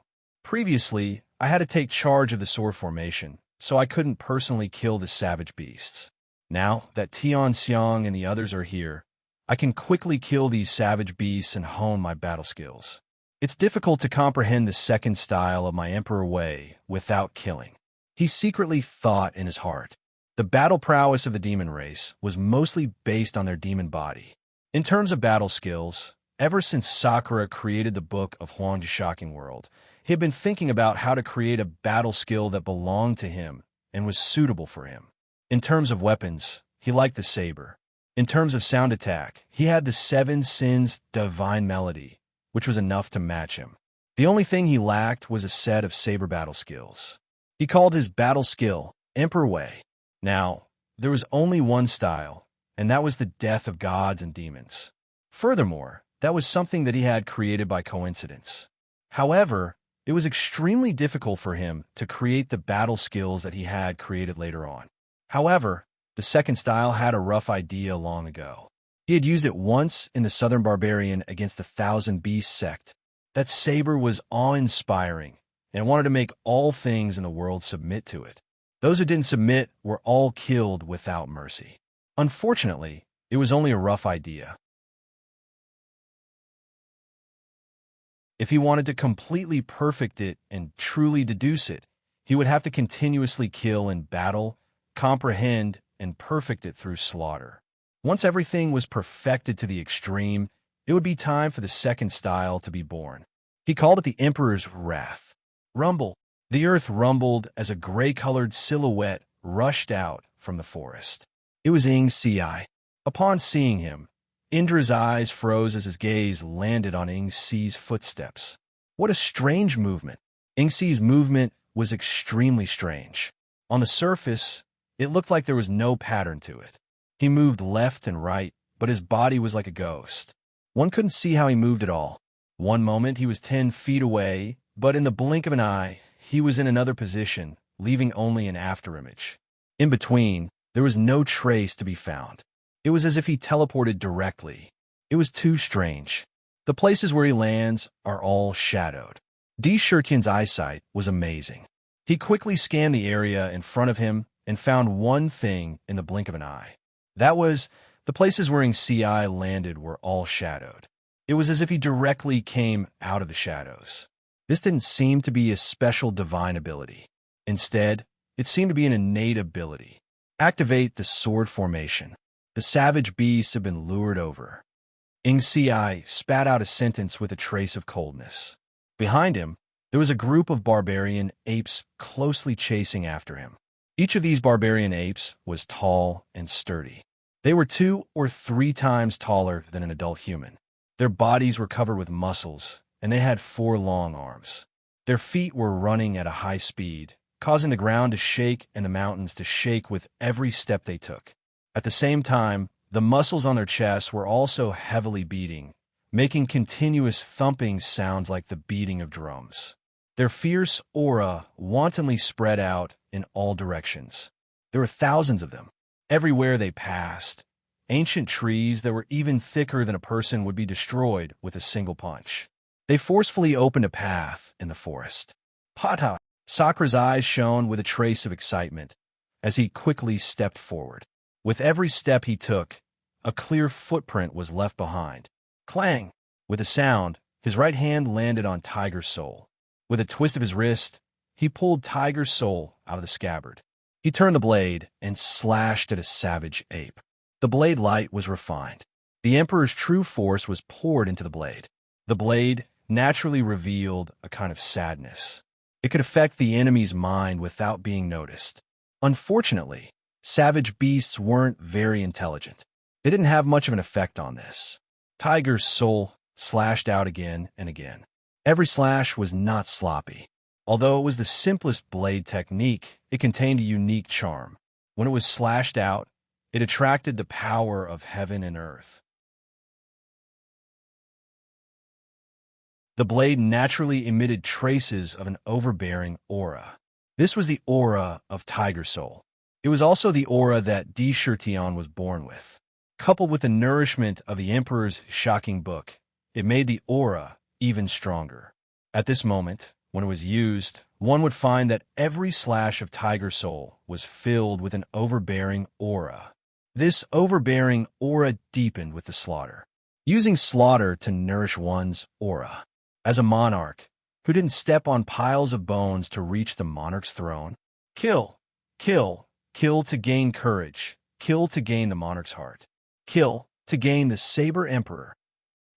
Previously, I had to take charge of the sword formation, so I couldn't personally kill the savage beasts. Now that Tian Xiang and the others are here, I can quickly kill these savage beasts and hone my battle skills. It's difficult to comprehend the second style of my Emperor Wei without killing. He secretly thought in his heart. The battle prowess of the demon race was mostly based on their demon body. In terms of battle skills, ever since Sakura created the book of Huang's Shocking World, he had been thinking about how to create a battle skill that belonged to him and was suitable for him. In terms of weapons, he liked the saber. In terms of sound attack, he had the Seven Sins Divine Melody, which was enough to match him. The only thing he lacked was a set of saber battle skills. He called his battle skill Emperor Wei. Now, there was only one style, and that was the death of gods and demons. Furthermore, that was something that he had created by coincidence. However, it was extremely difficult for him to create the battle skills that he had created later on. However, the second style had a rough idea long ago. He had used it once in the Southern Barbarian against the Thousand Beast sect. That saber was awe-inspiring, and wanted to make all things in the world submit to it. Those who didn't submit were all killed without mercy. Unfortunately, it was only a rough idea. If he wanted to completely perfect it and truly deduce it, he would have to continuously kill in battle, comprehend, and perfect it through slaughter. Once everything was perfected to the extreme, it would be time for the second style to be born. He called it the Emperor's Wrath. Rumble. The earth rumbled as a gray-colored silhouette rushed out from the forest. It was Ing Si. Upon seeing him, Indra's eyes froze as his gaze landed on Ing Si's footsteps. What a strange movement. Ing Si's movement was extremely strange. On the surface, it looked like there was no pattern to it. He moved left and right, but his body was like a ghost. One couldn't see how he moved at all. One moment he was 10 feet away, but in the blink of an eye, he was in another position, leaving only an afterimage. In between, there was no trace to be found. It was as if he teleported directly. It was too strange. The places where he lands are all shadowed. Di Shurtian's eyesight was amazing. He quickly scanned the area in front of him and found one thing in the blink of an eye. That was, the places where Ing Si landed were all shadowed. It was as if he directly came out of the shadows. This didn't seem to be a special divine ability. Instead, it seemed to be an innate ability. Activate the sword formation. The savage beasts have been lured over. Ing Si spat out a sentence with a trace of coldness. Behind him, there was a group of barbarian apes closely chasing after him. Each of these barbarian apes was tall and sturdy. They were 2 or 3 times taller than an adult human. Their bodies were covered with muscles, and they had 4 long arms. Their feet were running at a high speed, causing the ground to shake and the mountains to shake with every step they took. At the same time, the muscles on their chests were also heavily beating, making continuous thumping sounds like the beating of drums. Their fierce aura wantonly spread out in all directions. There were thousands of them. Everywhere they passed, ancient trees that were even thicker than a person would be destroyed with a single punch. They forcefully opened a path in the forest. Pata! Sakura's eyes shone with a trace of excitement as he quickly stepped forward. With every step he took, a clear footprint was left behind. Clang! With a sound, his right hand landed on Tiger's soul. With a twist of his wrist, he pulled Tiger's soul out of the scabbard. He turned the blade and slashed at a savage ape. The blade light was refined. The Emperor's true force was poured into the blade. The blade naturally revealed a kind of sadness. It could affect the enemy's mind without being noticed. Unfortunately, savage beasts weren't very intelligent. They didn't have much of an effect on this. Tiger's soul slashed out again and again. Every slash was not sloppy. Although it was the simplest blade technique, it contained a unique charm. When it was slashed out, it attracted the power of heaven and earth. The blade naturally emitted traces of an overbearing aura. This was the aura of Tiger Soul. It was also the aura that Di Shurtian was born with. Coupled with the nourishment of the Emperor's shocking book, it made the aura even stronger. At this moment, When it was used, one would find that every slash of tiger soul was filled with an overbearing aura. This overbearing aura deepened with the slaughter, using slaughter to nourish one's aura. As a monarch, who didn't step on piles of bones to reach the monarch's throne, kill, kill, kill to gain courage, kill to gain the monarch's heart, kill to gain the saber emperor.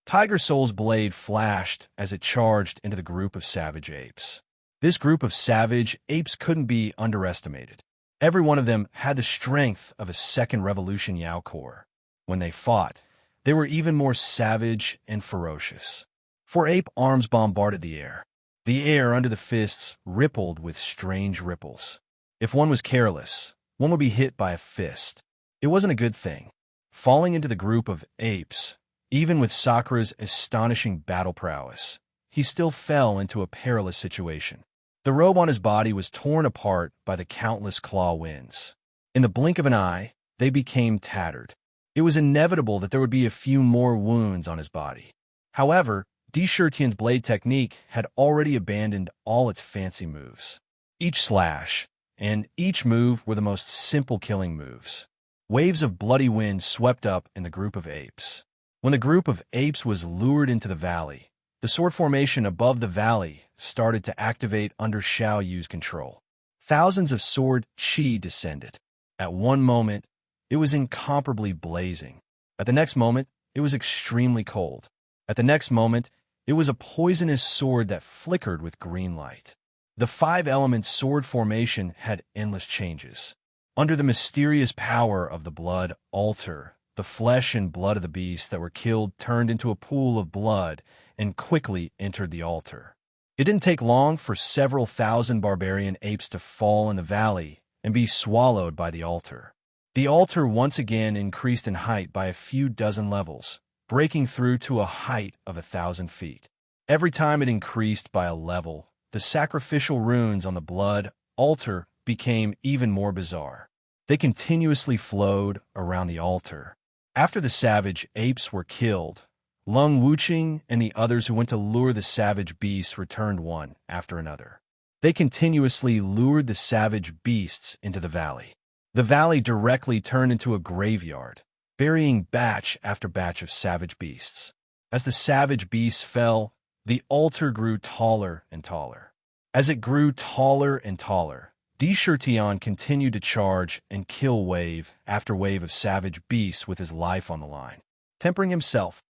Tiger Soul's blade flashed as it charged into the group of savage apes. This group of savage apes couldn't be underestimated. Every one of them had the strength of a second revolution Yao Corps. When they fought, they were even more savage and ferocious. 4 ape arms bombarded the air. The air under the fists rippled with strange ripples. If one was careless, one would be hit by a fist. It wasn't a good thing. Falling into the group of apes, even with Sakura's astonishing battle prowess, he still fell into a perilous situation. The robe on his body was torn apart by the countless claw winds. In the blink of an eye, they became tattered. It was inevitable that there would be a few more wounds on his body. However, Shurtian's blade technique had already abandoned all its fancy moves. Each slash and each move were the most simple killing moves. Waves of bloody wind swept up in the group of apes. When the group of apes was lured into the valley, the sword formation above the valley started to activate under Xiao Yu's control. Thousands of sword chi descended. At one moment, it was incomparably blazing. At the next moment, it was extremely cold. At the next moment, it was a poisonous sword that flickered with green light. The 5-element sword formation had endless changes. Under the mysterious power of the blood altar, the flesh and blood of the beasts that were killed turned into a pool of blood and quickly entered the altar. It didn't take long for several thousand barbarian apes to fall in the valley and be swallowed by the altar. The altar once again increased in height by a few dozen levels, breaking through to a height of 1,000 feet. Every time it increased by a level, the sacrificial runes on the blood altar became even more bizarre. They continuously flowed around the altar. After the savage apes were killed, Lung Wuqing and the others who went to lure the savage beasts returned one after another. They continuously lured the savage beasts into the valley. The valley directly turned into a graveyard, burying batch after batch of savage beasts. As the savage beasts fell, the altar grew taller and taller. As it grew taller and taller, Shurtian continued to charge and kill wave after wave of savage beasts with his life on the line, tempering himself.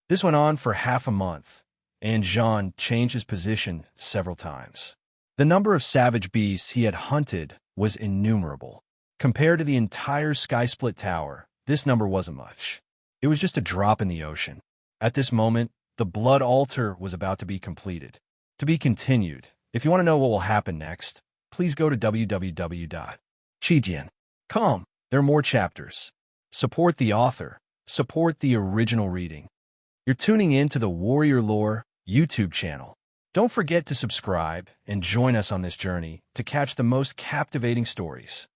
This went on for half a month, and Jean changed his position several times. The number of savage beasts he had hunted was innumerable. Compared to the entire Sky-Split Tower, this number wasn't much. It was just a drop in the ocean. At this moment, the blood altar was about to be completed. To be continued. If you want to know what will happen next, please go to www.chidian.com. There are more chapters. Support the author. Support the original reading. You're tuning in to the Warrior Lore YouTube channel. Don't forget to subscribe and join us on this journey to catch the most captivating stories.